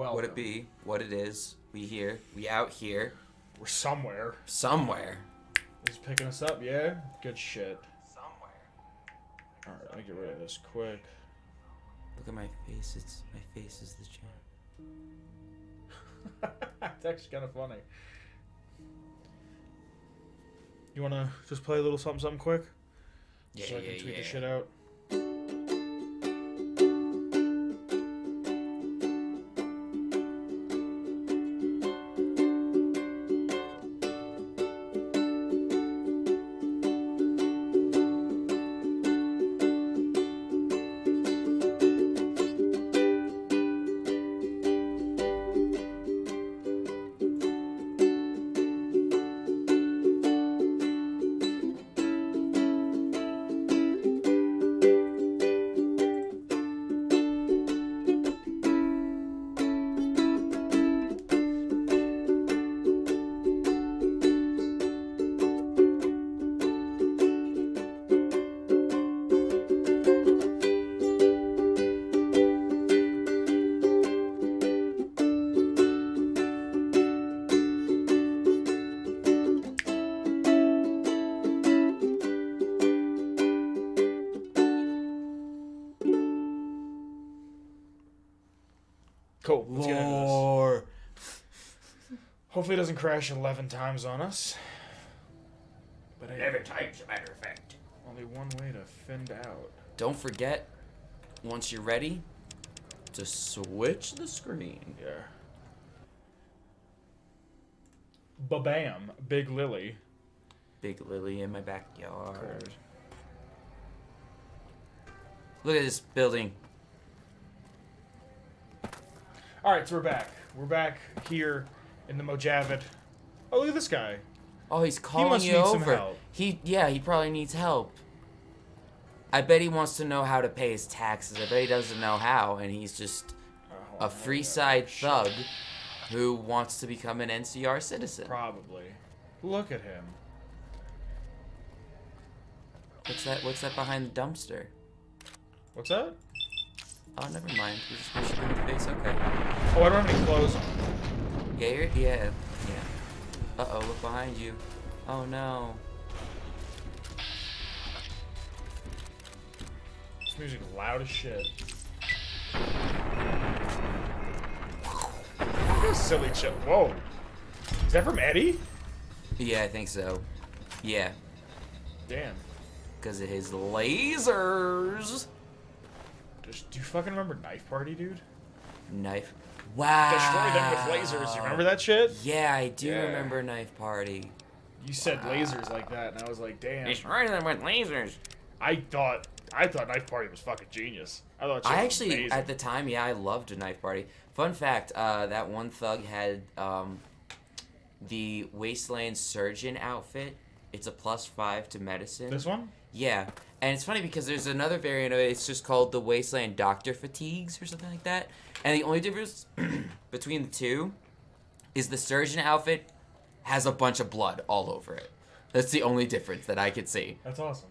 welcome. what it be, what it is. We here. We out here. We're somewhere. Somewhere. He's picking us up, yeah? Good shit. Somewhere. Alright, let me get rid of this quick. Look at my face. My face is the chair. It's actually kind of funny. You want to just play a little something quick? Yeah, so I can tweet the shit out. Cool. Let's get into this. Hopefully it doesn't crash 11 times on us. But hey, 11 times, as a matter of fact. only one way to fend out. Don't forget, once you're ready, to switch the screen. Yeah. Ba-bam. Big Lily. Big Lily in my backyard. Cool. Look at this building. Alright, so we're back. We're back here in the Mojavit. Oh, look at this guy. Oh, he's calling must you need over. some help. He probably needs help. I bet he wants to know how to pay his taxes. I bet he doesn't know how, and he's just a Freeside thug who wants to become an NCR citizen. Probably. Look at him. What's that behind the dumpster? What's that? Oh, never mind. We're just gonna shoot him in the face. Okay. Oh, I don't have any clothes on. Yeah, yeah. Uh-oh, look behind you. Oh, no. This music is loud as shit. Silly chip. Whoa. Is that from Eddie? Yeah, I think so. Yeah. Damn. Because of his lasers. Do you fucking remember Knife Party, dude? Knife. Wow. Destroy them with lasers. You remember that shit? Yeah, I do Yeah. remember Knife Party. You said lasers like that, and I was like, damn. Destroy them with lasers. I thought Knife Party was fucking genius. I thought shit I was actually, amazing. at the time, I loved a Knife Party. Fun fact, that one thug had the Wasteland Surgeon outfit. It's a +5 to medicine. This one? Yeah. And it's funny because there's another variant of it. It's just called the Wasteland Doctor Fatigues or something like that. And the only difference between the two is the surgeon outfit has a bunch of blood all over it. That's the only difference that I could see. That's awesome.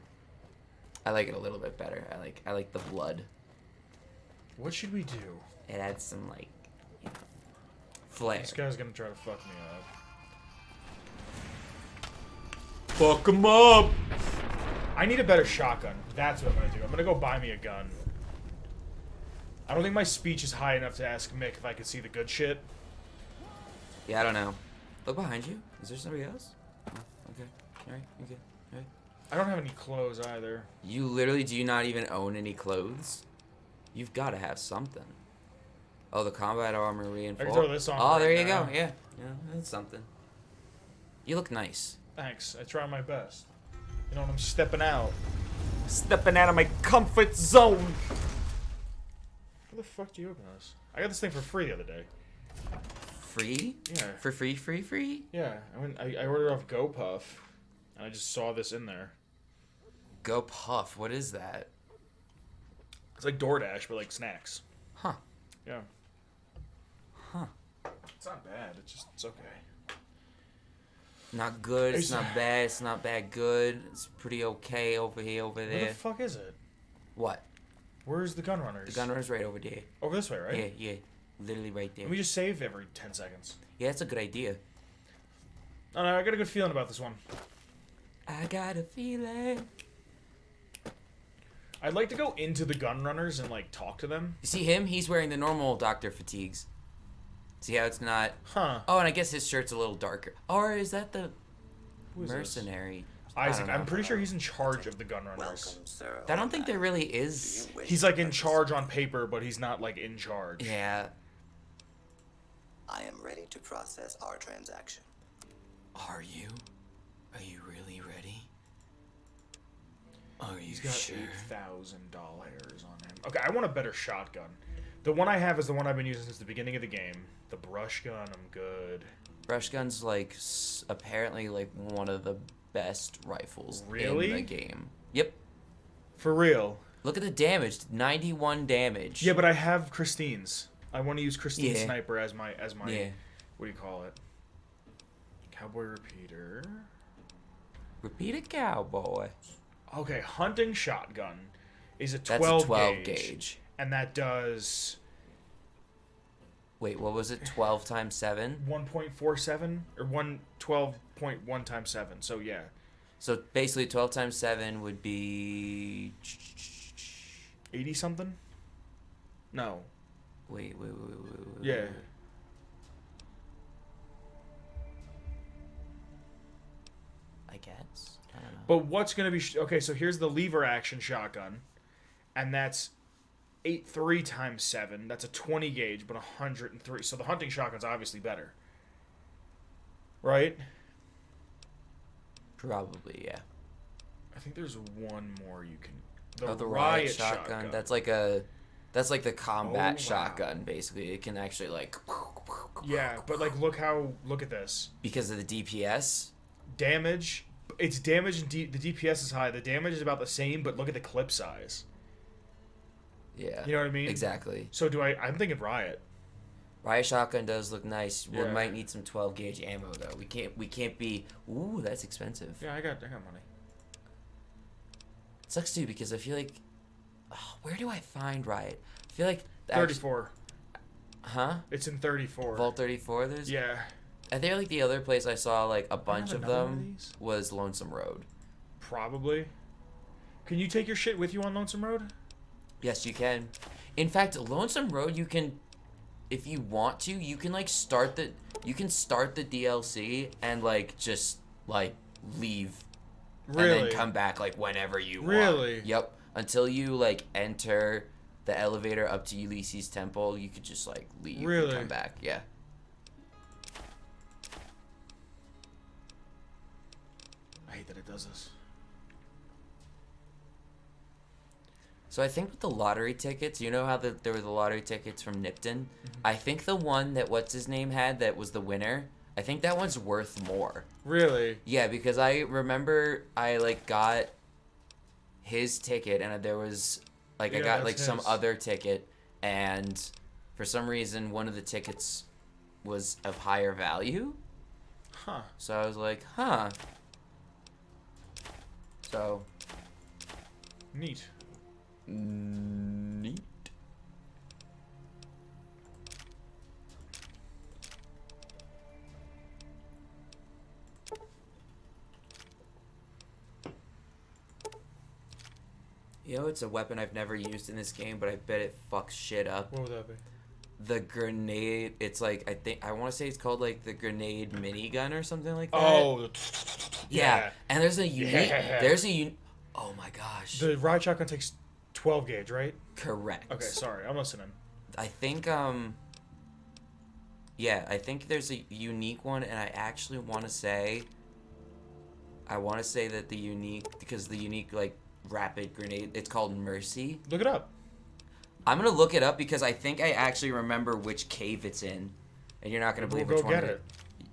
I like it a little bit better. I like the blood. What should we do? It adds some flair. This guy's gonna try to fuck me up. Fuck him up. I need a better shotgun. That's what I'm gonna do. I'm gonna go buy me a gun. I don't think my speech is high enough to ask Mick if I could see the good shit. Yeah, I don't know. Look behind you. Is there somebody else? Oh, okay. Alright, okay. Alright. I don't have any clothes either. You literally do not even own any clothes? You've got to have something. Oh, the combat armor I reinforced. can throw this on. Oh, right there you now. go. Yeah. Yeah, that's something. You look nice. Thanks. I try my best. You know when I'm stepping out. Stepping out of my comfort zone. How the fuck do you open this? I got this thing for free the other day. Free? Yeah. For free? Yeah. I ordered off GoPuff, and I just saw this in there. Go Puff. What is that? It's like DoorDash, but like snacks. Huh. Yeah. Huh. It's not bad. It's okay. Not good. It's not bad. It's not bad good. It's pretty okay over here, over there. Where the fuck is it? What? Where's the gun runners? The gun runner's right over there. Over this way, right? Yeah. Literally right there. Let me just save every 10 seconds. Yeah, that's a good idea. I don't know, I got a good feeling about this one. I got a feeling. I'd like to go into the gun runners and, like, talk to them. You see him? He's wearing the normal doctor fatigues. See how it's not... Huh. Oh, and I guess his shirt's a little darker. Or is that the Who is mercenary? Isaac, I don't I'm know. pretty sure he's in charge of the gun runners. Welcome, sir. I don't think there really is... He's, like, in charge on paper, but he's not, like, in charge. Yeah. I am ready to process our transaction. Are you? Are you really ready? Are you He's got sure? $8,000 hairs on him. Okay, I want a better shotgun. The one I have is the one I've been using since the beginning of the game. The brush gun, I'm good. Brush gun's like apparently like one of the best rifles Really? in the game. Yep. For real. Look at the damage. 91 damage. Yeah, but I have Christine's. I want to use Christine Yeah. Sniper as my Yeah. what do you call it? Cowboy repeater. Repeat a cowboy. Okay, hunting shotgun is a That's 12, a 12 gauge, and that does Wait, what was it? 12 times 7? 1.47 or 112.1 times 7. So yeah. So basically 12 times 7 would be 80 something? No. Wait. Yeah. I guess. I don't know. But what's going to be okay, so here's the lever action shotgun, and that's 83 times 7. That's a 20 gauge, but 103. So the hunting shotgun's obviously better. Right? Probably, yeah. I think there's one more you can. The riot shotgun. That's like the combat Oh, wow. shotgun, basically. It can actually like Yeah, but like look at this. because of the DPS. Damage. It's damage and the DPS is high. The damage is about the same, but look at the clip size. Yeah. You know what I mean? Exactly. So I'm thinking riot. Riot shotgun does look nice. We Yeah. might need some 12 gauge ammo though. We can't be. Ooh, that's expensive. Yeah, I got money. It sucks too because I feel like, where do I find riot? I feel like 34. Huh? It's in 34. Vault 34. There's. Yeah. I think like the other place I saw like a bunch have of another one of them these? was Lonesome Road. Probably. Can you take your shit with you on Lonesome Road? Yes, you can. In fact, Lonesome Road, you can, if you want to, you can like start the DLC and like just like leave, Really? and then come back like whenever you want. Really? Yep. Until you like enter the elevator up to Ulysses Temple, you could just like leave Really? and come back. Yeah. I hate that it does this. So I think with the lottery tickets, you know how there were the lottery tickets from Nipton? Mm-hmm. I think the one that what's his name had that was the winner, I think that one's worth more. Really? Yeah, because I remember I like got his ticket and there was like I Yeah, got that's like some his. other ticket and for some reason one of the tickets was of higher value. Huh. So I was like, huh. So Neat. neat. You know, it's a weapon I've never used in this game, but I bet it fucks shit up. What would that be? The grenade, it's like, I want to say it's called like the grenade minigun or something like that. Oh. yeah. And there's a unique, Yeah. Oh my gosh. The riot shotgun takes 12 gauge, right? Correct. Okay, sorry. I'm listening. I think, yeah, I think there's a unique one, and I actually want to say that the unique, like, rapid grenade, it's called Mercy. Look it up. I'm going to look it up because I think I actually remember which cave it's in, and you're not going to believe We'll which go one get it.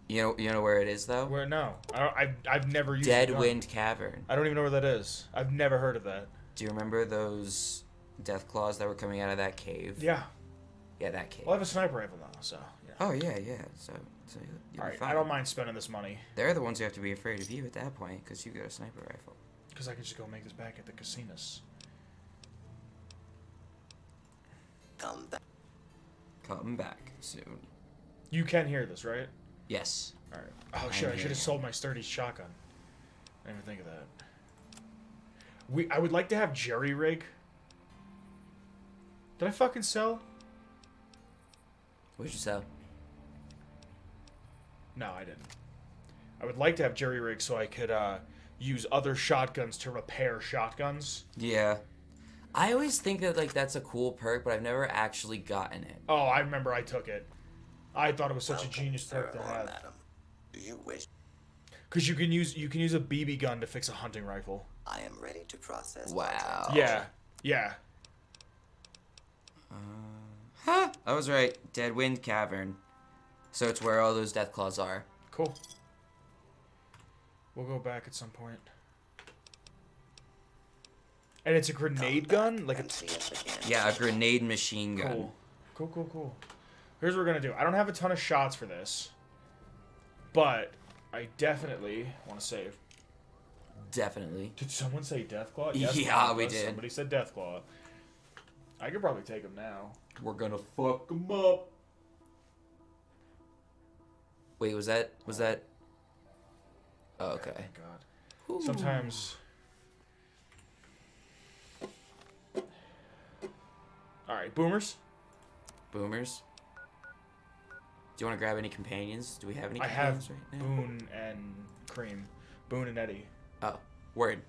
You know where it is, though? Where? No. I've never used Dead the gun. Wind Cavern. I don't even know where that is. I've never heard of that. Do you remember those death claws that were coming out of that cave? Yeah. Yeah, that cave. Well, I have a sniper rifle now, so, yeah. Oh, yeah. So you'll be Alright, fine. I don't mind spending this money. They're the ones who have to be afraid of you at that point, because you got a sniper rifle. Because I can just go make this back at the casinos. Come back. Come back soon. You can hear this, right? Yes. All right. Oh shit! I hear should have you. sold my sturdy shotgun. I didn't even think of that. I would like to have jerry rig. Did I fucking sell? What'd you sell? No, I didn't. I would like to have jerry rig so I could use other shotguns to repair shotguns. Yeah. I always think that like that's a cool perk, but I've never actually gotten it. Oh, I remember I took it. I thought it was such a genius Sir perk to or have. madam, do you wish? Because you can use a BB gun to fix a hunting rifle. I am ready to process. my Wow. Yeah, yeah. Huh. I was right. Deadwind Cavern. So it's where all those death claws are. Cool. We'll go back at some point. And it's a grenade gun, like a. and see us again. Yeah, a grenade machine gun. Cool. Here's what we're gonna do. I don't have a ton of shots for this, but I definitely want to save. Definitely. Did someone say Deathclaw? Yeah, we Martha, did. Somebody said Deathclaw. I could probably take him now. We're gonna fuck them up. Wait, was that? Oh, okay. Thank God. Sometimes. All right, boomers. Boomers. Do you want to grab any companions? Do we have any I companions have right now? Boone and Cream. Boone and Eddie. Oh, word.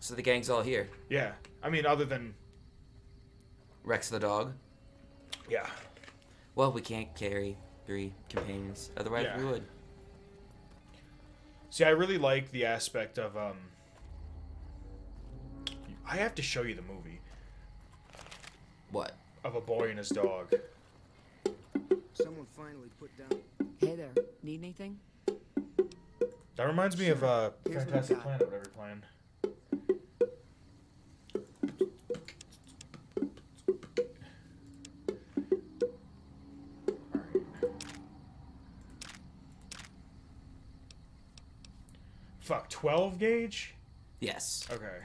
So the gang's all here. Yeah. I mean, other than. Rex the dog. Yeah. Well, we can't carry 3 companions. Otherwise, Yeah. we would. See, I really like the aspect of. I have to show you the movie What? of a boy and his dog. Someone finally put down. Hey there, need anything? That reminds me of Here's what I Fantastic got. Planet, whatever you're playing. Fuck, 12 gauge? Yes. Okay.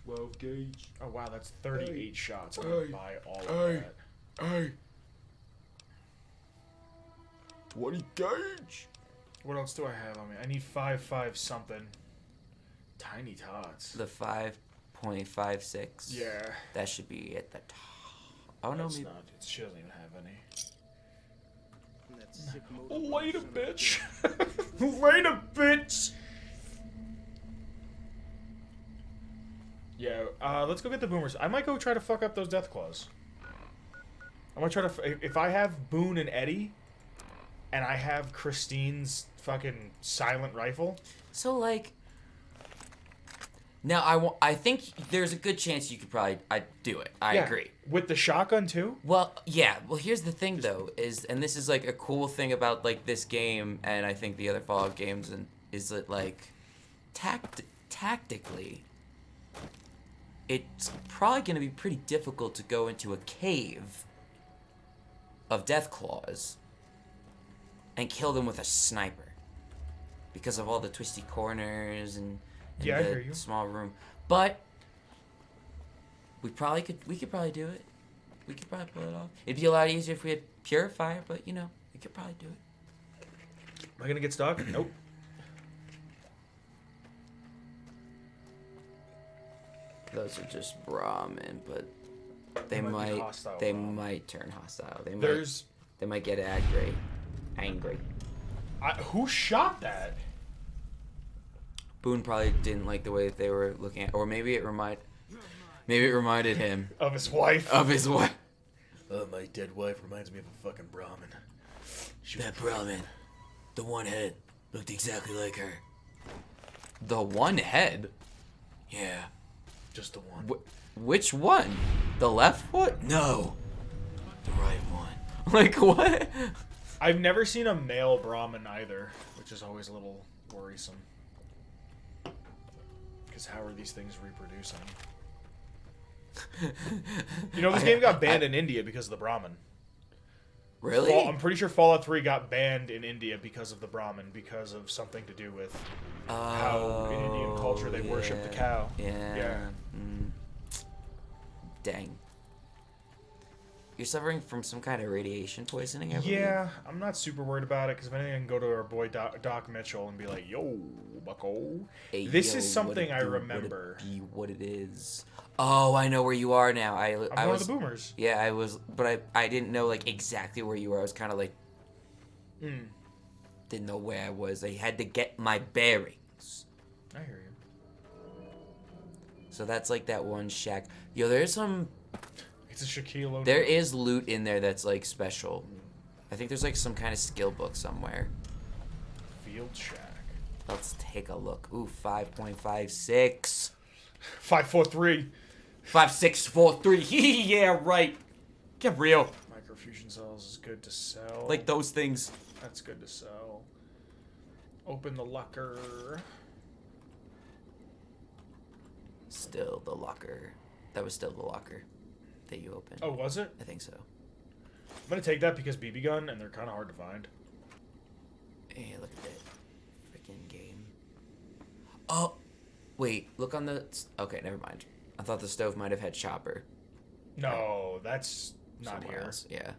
12 gauge? Oh wow, that's 38 shots. I'm gonna buy all of that. Hey. 20 gauge. What else do I have on me? I need 5.5 something. Tiny tots. The 5.56. Yeah. That should be at the top. Oh no, It's maybe. not. She doesn't even have any. And that sick motor Oh, wait a son of a bitch. bitch. Wait a bitch. Yeah, let's go get the boomers. I might go try to fuck up those death claws. I'm gonna try to. If I have Boone and Eddie, and I have Christine's fucking silent rifle. So like. Now I think there's a good chance you could probably do it. I Yeah, agree. With the shotgun too. Well, yeah. Well, here's the thing though, and this is like a cool thing about like this game, and I think the other Fallout games, and is that like, tactically, it's probably going to be pretty difficult to go into a cave of death claws and kill them with a sniper because of all the twisty corners and Yeah, I the hear you. small room. But we could probably do it. We could probably pull it off. It'd be a lot easier if we had purifier, but you know, we could probably do it. Am I gonna get stuck? Nope. Those are just Brahmin, but they might be might hostile they Brahmin. might turn hostile. There's. They might get angry. Who shot that? Boone probably didn't like the way that they were looking at, or maybe it reminded him Of his wife. of his wife. My dead wife reminds me of a fucking Brahmin. That Brahmin, the one head, looked exactly like her. The one head? Yeah. Just the one. Which one? The left one? No. The right one. Like what? I've never seen a male Brahmin either, which is always a little worrisome. Because how are these things reproducing? You know, this game got banned in India because of the Brahmin. Really? I'm pretty sure Fallout 3 got banned in India because of the Brahmin, because of something to do with how in Indian culture they worship the cow. Yeah. Yeah. Dang. You're suffering from some kind of radiation poisoning, I believe? Yeah, I'm not super worried about it because if anything, I can go to our boy Doc Mitchell and be like, "Yo, Bucko, Hey, this yo, is something what I it do, remember." What it be, what it is. Oh, I know where you are now. I I'm I going was to the Boomers. Yeah, I was, but I didn't know like exactly where you were. I was kind of like didn't know where I was. I had to get my bearings. I hear you. So that's like that one shack. Yo, there's some. It's a Shaquille O'Neal. There is loot in there that's like special. I think there's like some kind of skill book somewhere. Field Shack. Let's take a look. Ooh, 5.56. 543. 5643. Yeah, right. Get real. Microfusion cells is good to sell. Like those things. That's good to sell. Open the locker. Still the locker. That was still the locker that you opened. Oh, was it? I think so. I'm gonna take that because BB gun and they're kind of hard to find. Hey, look at that freaking game. Oh, wait. Look on the. Okay, never mind. I thought the stove might have had chopper. No, that's not Somewhere here. else. Yeah.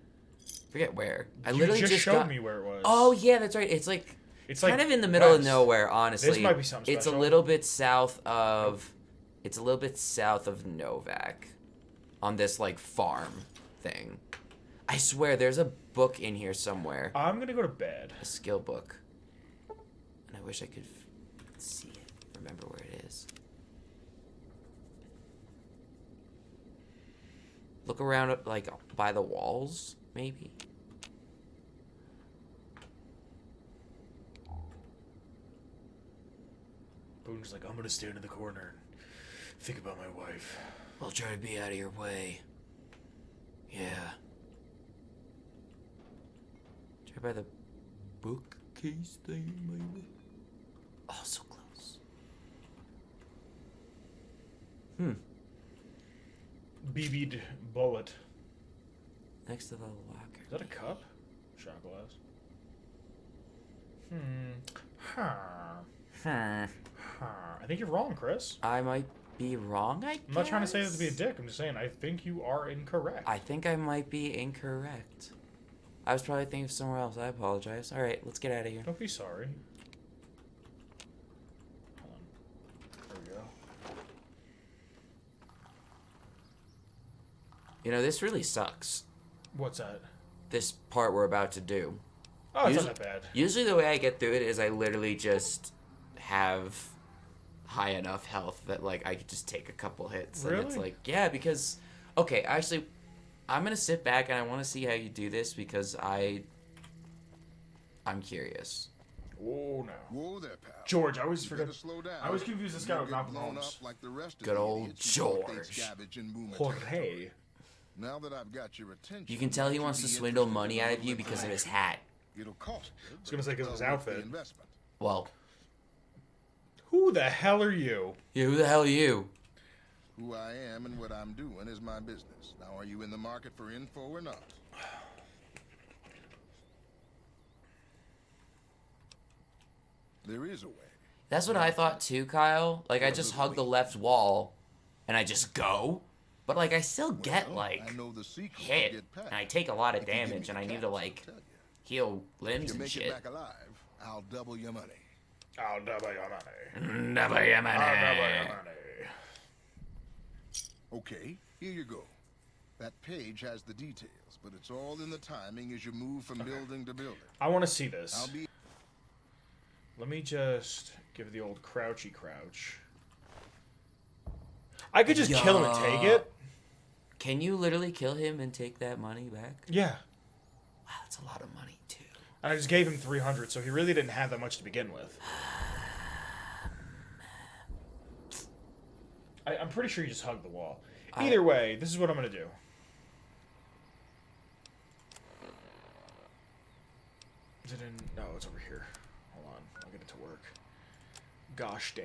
Forget where. I You literally just showed got... me where it was. Oh yeah, that's right. It's like It's kind like of in the middle of west. nowhere. Honestly, This might be something It's a special. little bit south of. It's a little bit south of Novak, on this like farm thing. I swear, there's a book in here somewhere. I'm gonna go to bed. A skill book. And I wish I could see it. Remember where it is. Look around, like, by the walls, maybe? Boone's like, I'm gonna stand in the corner and think about my wife. I'll try to be out of your way. Yeah. Try by the bookcase thing, maybe? Oh, so close. BB'd bullet. Next to the locker. Is that a cup? Shot glass. Huh. I think you're wrong, Chris. I might be wrong, I guess? I'm not trying to say that to be a dick. I'm just saying I think you are incorrect. I think I might be incorrect. I was probably thinking of somewhere else. I apologize. Alright, let's get out of here. Don't be sorry. Hold on. There we go. You know, this really sucks. What's that? This part we're about to do. Oh, it's Usually- not that bad. Usually the way I get through it is I literally just have high enough health that, like, I could just take a couple hits. And it's Really? like, yeah, because... Okay, actually, I'm going to sit back and I want to see how you do this because I'm curious. Whoa, no. Whoa there, pal. George, I always You forget. better slow down. I always confuse this guy You'll with get Malcolm blown Holmes. up like the rest of Good the old idiots who thought they'd George. scavenge in Boomer Jorge. territory. Now that I've got your attention, You can tell he would wants be to swindle interested money in out a of you little because of his information? hat. It'll cost you. I was gonna say 'cause of his but well worth the outfit. investment. Well, Who the hell are you? yeah, who the hell are you? Who I am and what I'm doing is my business. Now, are you in the market for info or not? There is a way. That's what I thought too, Kyle. Like, I just hug the left wall and I just go. But, like, I still get, Well, like, I know the secret to hit. get past. And I take a lot of If you give me damage the and I need cash, to, I'll like, tell you. heal If limbs you and make shit. it back alive, I'll double your money. I'll double your money. Never your I'll double your money. money. Okay, here you go. That page has the details, but it's all in the timing as you move from building to building. I want to see this. I'll be Let me just give it the old crouchy crouch. I could just kill him and take it. Can you literally kill him and take that money back? Yeah. Wow, that's a lot of money, too. And I just gave him 300, so he really didn't have that much to begin with. I'm pretty sure you just hugged the wall. Either way, this is what I'm going to do. Is it in... No, it's over here. Hold on. I'll get it to work. Gosh damn.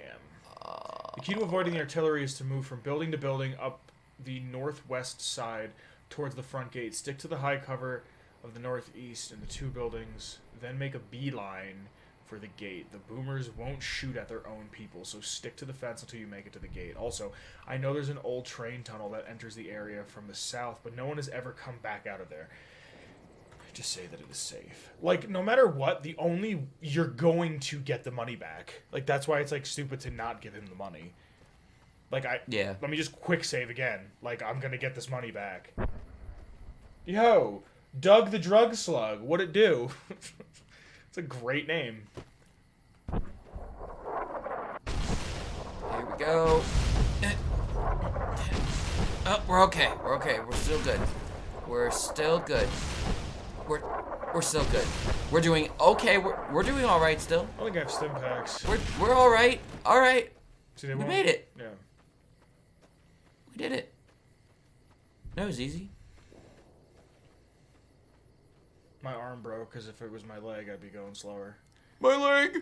The key to avoiding the artillery is to move from building to building up the northwest side towards the front gate. Stick to the high cover of the northeast in the two buildings. Then make a beeline for the gate. The boomers won't shoot at their own people, so stick to the fence until you make it to the gate. Also, I know there's an old train tunnel that enters the area from the south, but no one has ever come back out of there. Just say that it is safe. Like, no matter what, you're going to get the money back. Like, that's why it's, like, stupid to not give him the money. Like, Yeah. let me just quick save again. Like, I'm gonna get this money back. Yo, Doug the Drug Slug, what'd it do? It's a great name. Here we go. Oh, we're okay. We're okay. We're still good. We're still good. We're still good. We're doing okay. We're doing all right still. I think I have stim packs. We're all right. All right. See, they We won't- made it. Yeah. We did it. That was easy. My arm broke, because if it was my leg, I'd be going slower. My leg.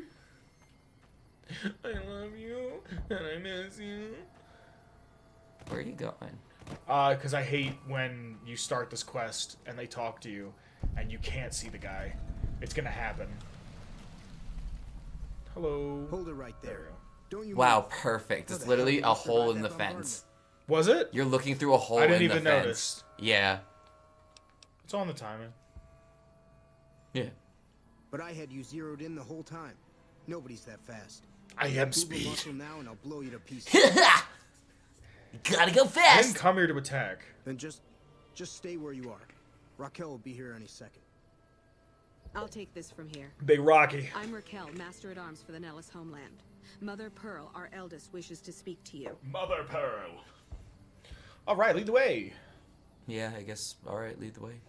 I love you, and I miss you. Where are you going? Because I hate when you start this quest, and they talk to you, and you can't see the guy. It's gonna happen. Hello. Hold it right there. There we go. Don't you Wow, move. perfect. How It's the literally hell a did you hole survive in the that fence. Was it? You're looking through a hole I didn't in the even fence. notice. Yeah. It's on the timing. Yeah. But I had you zeroed in the whole time. Nobody's that fast. I am Move a speed. muscle now and I'll blow you to pieces. Gotta go I fast. didn't come here to attack. Then just stay where you are. Raquel will be here any second. I'll take this from here. Big Rocky. I'm Raquel, Master at Arms for the Nellis homeland. Mother Pearl, our eldest, wishes to speak to you. Mother Pearl. All right, lead the way. Yeah, I guess. All right, lead the way.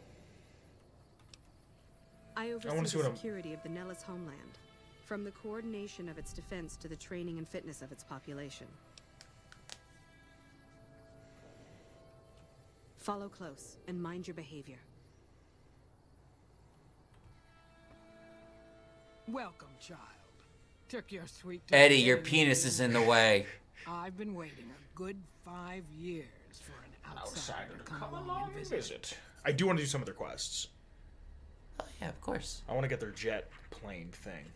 I oversee wanna see the what I'm- security of the Nellis homeland, from the coordination of its defense to the training and fitness of its population. Follow close and mind your behavior. Welcome, child. Took your sweet time Eddie, your getting penis here. is in the way. I've been waiting a good 5 years for an outsider to come along and visit. I do want to do some of their quests. Oh, yeah, of course. I want to get their jet plane thing.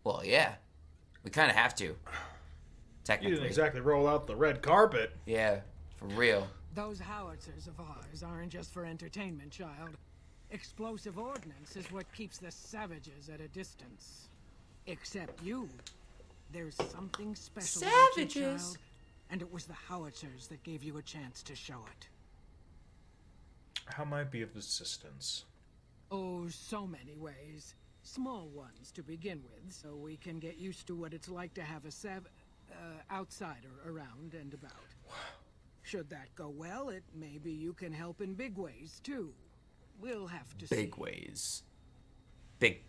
Well, yeah. We kind of have to. You Technically. didn't exactly roll out the red carpet. Yeah, for real. Those howitzers of ours aren't just for entertainment, child. Explosive ordnance is what keeps the savages at a distance. Except you. There's something special about you, Savages? child, and it was the howitzers that gave you a chance to show it. How might I be of assistance? Oh, so many ways. Small ones to begin with, so we can get used to what it's like to have a outsider around and about. Should that go well, it maybe you can help in big ways too. We'll have to see. Big ways. Big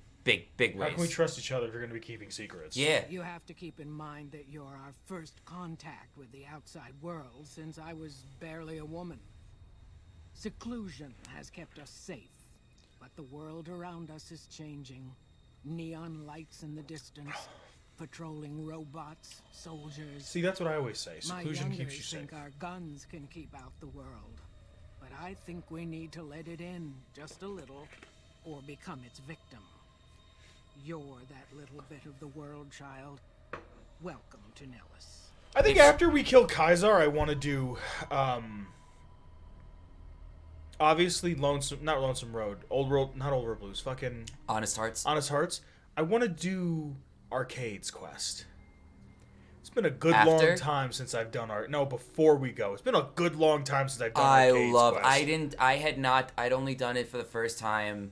How can we ways. trust each other if we're going to be keeping secrets? Yeah. You have to keep in mind that you're our first contact with the outside world since I was barely a woman. Seclusion has kept us safe, but the world around us is changing. Neon lights in the distance, patrolling robots, soldiers. See, that's what I always say. My Seclusion keeps youngers you safe. think our guns can keep out the world, but I think we need to let it in just a little, or become its victim. You're that little bit of the world, child. Welcome to Nellis. I think after we kill Kaiser, I want to do, obviously not Lonesome Road, not Old Road Blues, fucking Honest Hearts. Honest Hearts. I want to do Arcade's quest. It's been a good After? long time since I've done before we go. It's been a good long time since I've done I Arcade's love. quest. I'd only done it for the first time.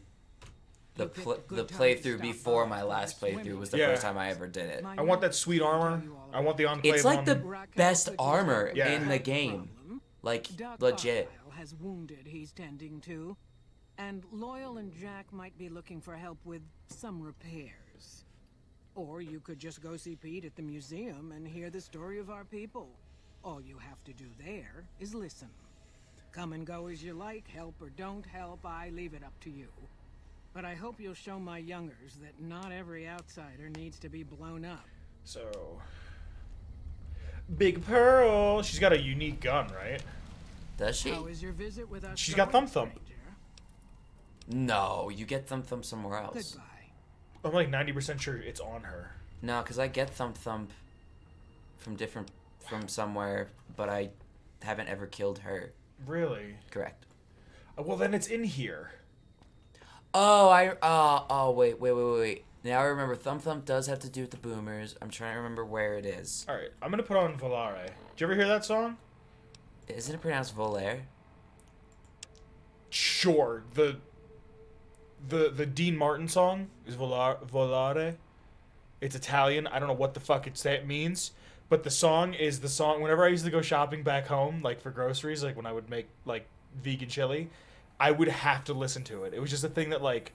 The You picked a good time to playthrough stop before off my for last swimming. playthrough was the Yeah. first time I ever did it. My I want that youngers sweet can armor. tell you all I want the Enclave It's like one. the Raquel best put you armor on Yeah. in the without game. problem. Like Doc legit. Carlisle has wounded he's tending to, and Loyal and Jack might be looking for help with some repairs. Or you could just go see Pete at the museum and hear the story of our people. All you have to do there is listen. Come and go as you like, help or don't help, I leave it up to you. But I hope you'll show my youngers that not every outsider needs to be blown up. So, Big Pearl. She's got a unique gun, right? Does she? How is your visit with us? She's got going, Thump Thump. stranger? No, you get them from somewhere else. Goodbye. I'm like 90% sure it's on her. No, because I get Thump Thump from somewhere, but I haven't ever killed her. Really? Correct. Well, then it's in here. Oh, wait. Now I remember Thump Thump does have to do with the boomers. I'm trying to remember where it is. All right, I'm gonna put on Volare. Did you ever hear that song? Isn't it pronounced Volaire? Sure. The Dean Martin song is Volare. It's Italian. I don't know what the fuck it means, but the song is the song. Whenever I used to go shopping back home, like for groceries, like when I would make like vegan chili, I would have to listen to it. It was just a thing that like,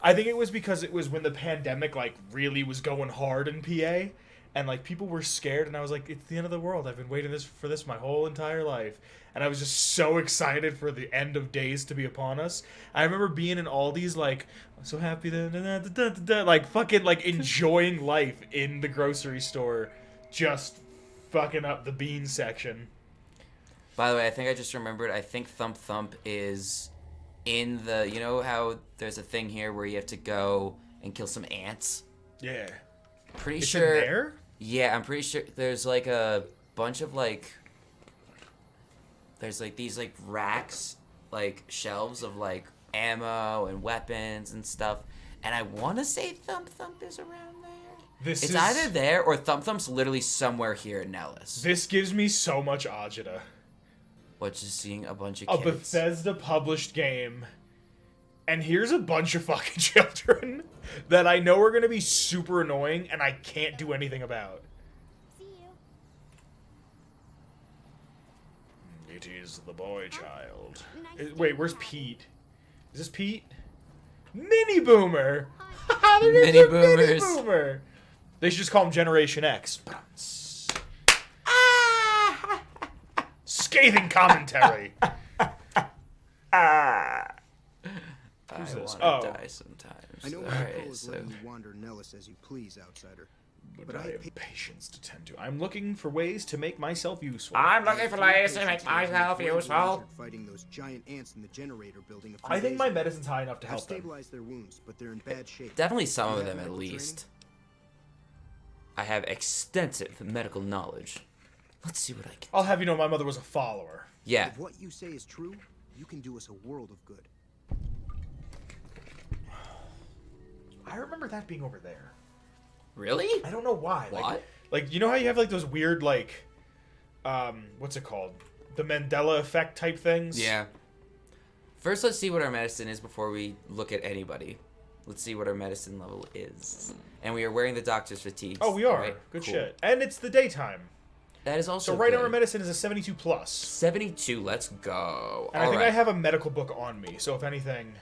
I think it was because it was when the pandemic like really was going hard in PA, and like people were scared, and I was like, it's the end of the world. I've been waiting for this my whole entire life, and I was just so excited for the end of days to be upon us. I remember being in Aldi's like, I'm so happy like fucking like enjoying life in the grocery store, just fucking up the bean section. By the way, I think I just remembered. I think Thump Thump is in the. You know how there's a thing here where you have to go and kill some ants? Yeah. Pretty It's sure. in there? Yeah, I'm pretty sure there's like a bunch of like. There's like these like racks, like shelves of like ammo and weapons and stuff. And I want to say Thump Thump is around there. It's either there or Thump Thump's literally somewhere here in Nellis. This gives me so much agita. What, just seeing a bunch of A kids? Bethesda published game, and here's a bunch of fucking children that I know are gonna be super annoying, and I can't do anything about. See you. It is the boy child. Nice Wait, to where's meet Pete? Is this Pete? Mini Boomer. Mini Mini Boomers. Boomer. They should just call him Generation X. Scathing commentary. I Who's this? want to Oh. die sometimes. I know my Alright, control is so letting you wander Nellis as you please, outsider. But I have patience to tend to. I'm looking for ways to make myself useful. I'm looking for ways to make myself useful. Fighting those giant ants in the generator building. I think my medicine's high enough to I've help them. stabilized their wounds, but they're in bad shape. Definitely some You of have them at medical least. I have extensive medical knowledge. Let's see what I can. I'll have you know my mother was a follower. Yeah. If what you say is true, you can do us a world of good. I remember that being over there. Really? I don't know why. What? Like you know how you have like those weird like, what's it called? The Mandela effect type things. Yeah. First, let's see what our medicine is before we look at anybody. Let's see what our medicine level is. And we are wearing the doctor's fatigues. Oh, we are. right? Good Cool. shit. And it's the daytime. That is also So right now good. our medicine is a 72 plus. 72. Let's go. And I think Alright. I have a medical book on me. So if anything,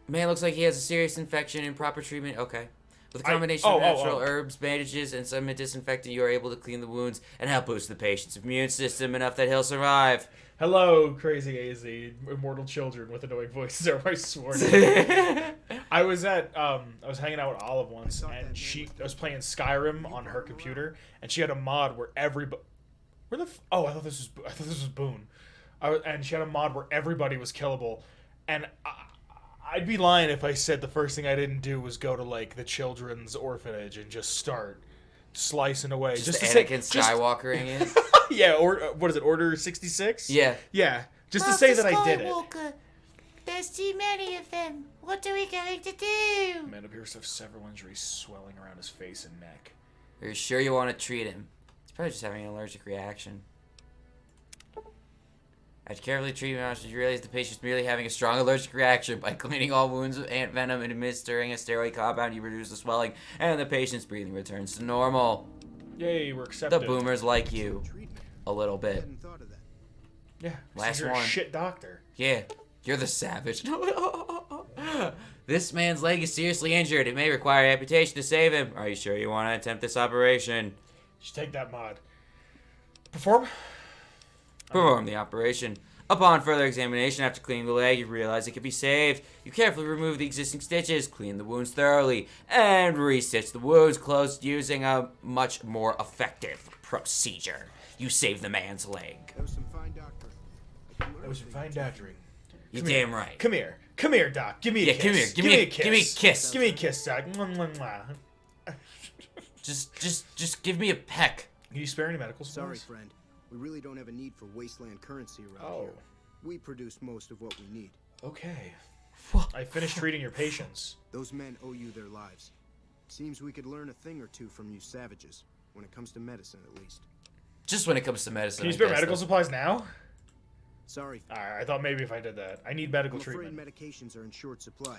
Man looks like he has a serious infection and proper treatment. Okay. With a I- combination oh, of oh, natural oh. herbs, bandages, and some disinfectant, you are able to clean the wounds and help boost the patient's immune system enough that he'll survive. hello, crazy AZ, immortal children with annoying voices are my sworn in. I was hanging out with Olive once, and I was playing Skyrim on her computer, and she had a mod where everybody, I thought this was Boone, and she had a mod where everybody was killable, and I'd be lying if I said the first thing I didn't do was go to like the children's orphanage and just start slicing away, Just to Anakin say, Skywalkering it. yeah, or what is it, Order 66? Yeah. Yeah, just to say that I did it. There's too many of them. What are we going to do? Man appears to have several injuries swelling around his face and neck. Are you sure you want to treat him? He's probably just having an allergic reaction. After carefully treating him, you realize the patient's merely having a strong allergic reaction. By cleaning all wounds with ant venom and administering a steroid compound, you reduce the swelling, and the patient's breathing returns to normal. Yay, we're accepted. The boomers like you. Treatment. A little I bit. hadn't thought of that. Yeah, Last you're one. a shit doctor. Yeah, you're the savage. This man's leg is seriously injured. It may require amputation to save him. Are you sure you want to attempt this operation? You should take that mod. Perform? Perform the operation. Upon further examination after cleaning the leg, you realize it can be saved. You carefully remove the existing stitches, clean the wounds thoroughly, and re-stitch the wounds closed using a much more effective procedure. You save the man's leg. That was some fine doctoring. That was some fine doctoring. You're damn right. Come here. Come here, Doc. Give me a kiss. Come here. Give me a kiss. Give me a kiss. Give me a kiss, Doc. Mwah, mwah, mwah. Just give me a peck. Can you spare any medical supplies? Sorry, friend. We really don't have a need for wasteland currency around here. We produce most of what we need. Okay. I finished treating your patients. Those men owe you their lives. Seems we could learn a thing or two from you savages, when it comes to medicine at least. Just when it comes to medicine. Can you spare medical supplies now? Sorry. Alright, I thought maybe if I did that. I need medical I'm afraid treatment. medications are in short supply.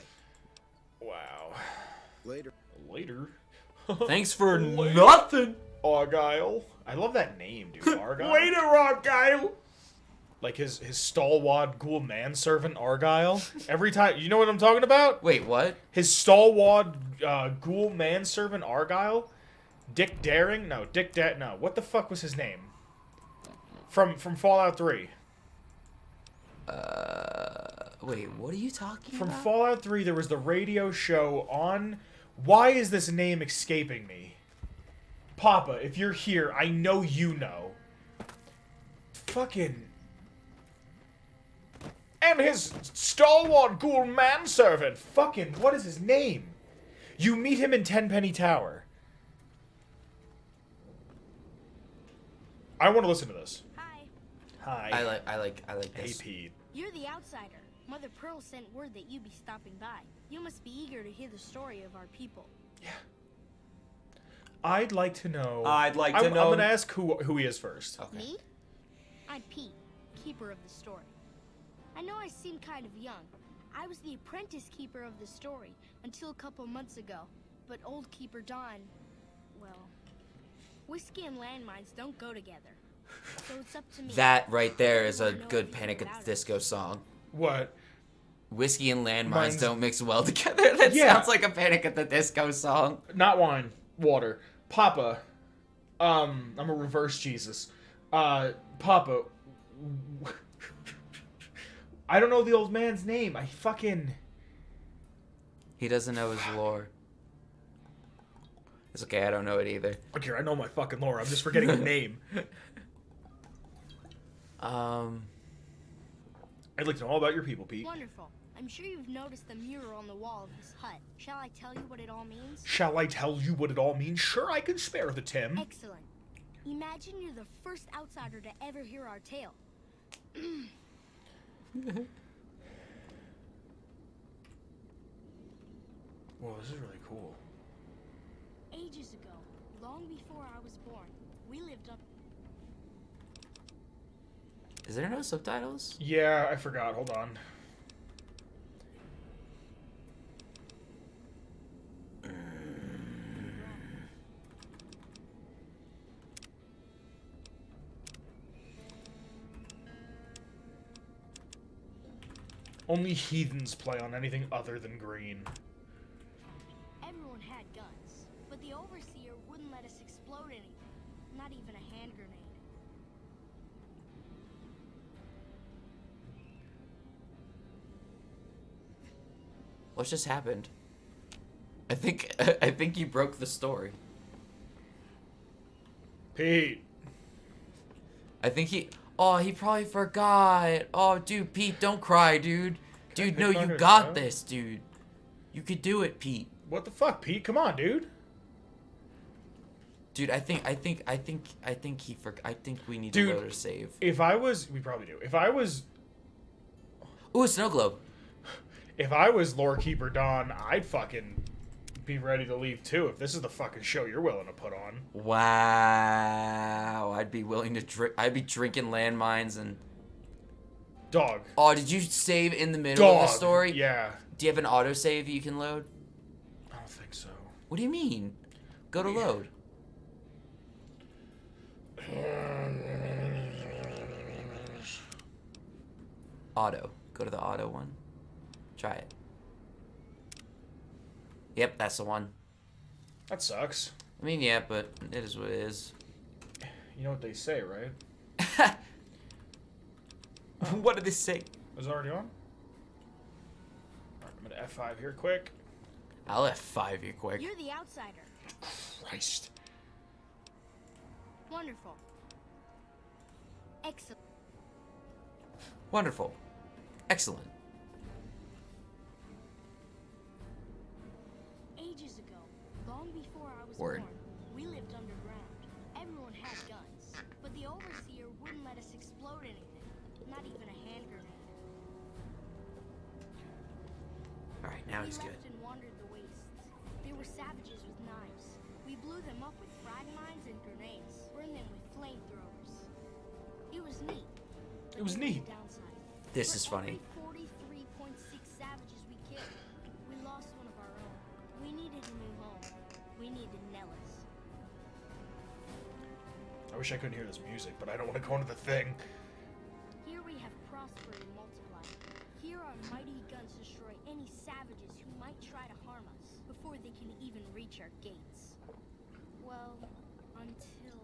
Wow. Later. Later. Thanks for nothing. Argyle. I love that name, dude. Argyle. Later, Argyle. Like his stalwart ghoul manservant Argyle. Every time, you know what I'm talking about? Wait, what? His stalwart ghoul manservant Argyle. Dick Daring? No, no. What the fuck was his name? From Fallout 3. Wait, what are you talking From about? Fallout 3, there was the radio show on... Why is this name escaping me? Papa, if you're here, I know you know. Fucking... And his stalwart ghoul manservant. Fucking, what is his name? You meet him in Tenpenny Tower. I want to listen to this. Hi. Hi. I like this. Hey, Pete. You're the outsider. Mother Pearl sent word that you'd be stopping by. You must be eager to hear the story of our people. Yeah. I'd like to know... I'd like to know... I'm gonna ask who he is first. Okay. Me? I'm Pete, keeper of the story. I know I seem kind of young. I was the apprentice keeper of the story until a couple months ago. But old Keeper Don, well, whiskey and landmines don't go together. So it's up to me. That right there is a good Panic at the Disco song. What? Whiskey and landmines don't mix well together. That sounds like a Panic at the Disco song. Not wine, water. Papa, I'm a reverse Jesus. Papa, I don't know the old man's name. I fucking... He doesn't know his lore. It's okay, I don't know it either. Okay, I know my fucking lore. I'm just forgetting the name. I'd like to know all about your people, Pete. Wonderful. I'm sure you've noticed the mural on the wall of this hut. Shall I tell you what it all means? Shall I tell you what it all means? Sure, I can spare the Tim. Excellent. Imagine you're the first outsider to ever hear our tale. Whoa, this is really cool. Ages ago, long before I was born, we lived up... Is there no subtitles? Yeah, I forgot. Hold on. Only heathens play on anything other than green. Everyone had guns, but the overseer wouldn't let us explode anything. Not even a hand grenade. What just happened? I think you broke the story. Pete. I think he probably forgot. Oh, dude, Pete, don't cry, dude. Dude, no, you got this, dude. You could do it, Pete. What the fuck, Pete? Come on, dude. Dude, I think we need to load a save. If I was, we probably do. If I was, ooh, a snow globe. If I was Lore Keeper Don, I'd fucking be ready to leave too. If this is the fucking show you're willing to put on. Wow, I'd be willing to drink. I'd be drinking landmines and. Dog. Oh, did you save in the middle of the story? Yeah. Do you have an autosave you can load? I don't think so. What do you mean? Go to load. Auto. Go to the auto one. Try it. Yep, that's the one. That sucks. I mean, yeah, but it is what it is. You know what they say, right? What did they say? Was it already on? Alright, I'm gonna F5 here quick. I'll F5 you quick. You're the outsider. Christ. Wonderful. Excellent. Wonderful. Excellent. was Word. born, we lived underground. Everyone had guns, but the overseer wouldn't let us explode anything, not even a hand grenade. All right, now he's We good. left and wandered the wastes. There were savages with knives. We blew them up with frag mines and grenades, burned them with flamethrowers. It was neat. It was neat. Downside. This is For funny. every 43.6 savages we killed, we lost one of our own. We needed a new home. We needed Nellis. I wish I couldn't hear this music, but I don't want to go into the thing. Here we have prospered and multiplied. Here our mighty guns destroy any savages who might try to harm us before they can even reach our gates. Well, until...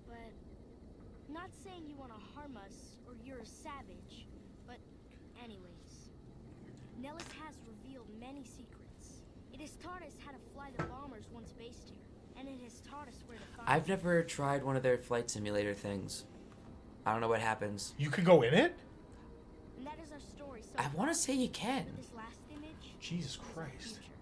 But... Not saying you want to harm us or you're a savage, but anyways. Nellis has revealed many secrets. It has taught us how to fly the bombers once based here, and it has taught us where to find I've them. never tried one of their flight simulator things. I don't know what happens. You can go in it? And that is our story so I want to say you can. This last image Jesus is our Christ. future.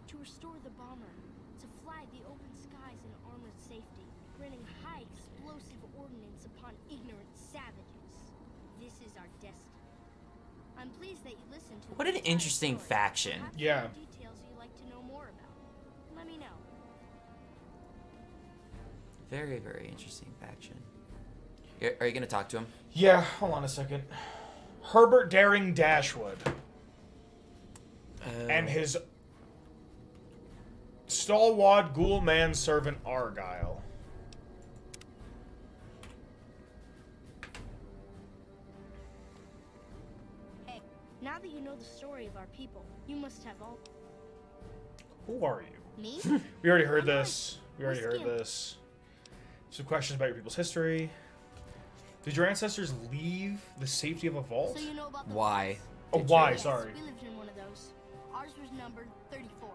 To restore the bomber, to fly the open skies in armored safety, raining high explosive ordnance upon ignorant savages. This is our destiny. I'm pleased that you listened to What the an entire interesting story. faction. Perhaps Yeah. there are details you'd like to know more about. Let me know. Very, very interesting faction. Are you gonna talk to him? Yeah, hold on a second. Herbert Daring Dashwood and his stalwart ghoul manservant Argyle. Hey, now that you know the story of our people, you must have all... Who are you? Me? We already heard I'm this. We already heard Whiskey. this. Some questions about your people's history. Did your ancestors leave the safety of a vault? So you know about the Why? Oh, vaults? why? Yes, Sorry. we lived in one of those. Ours was numbered 34.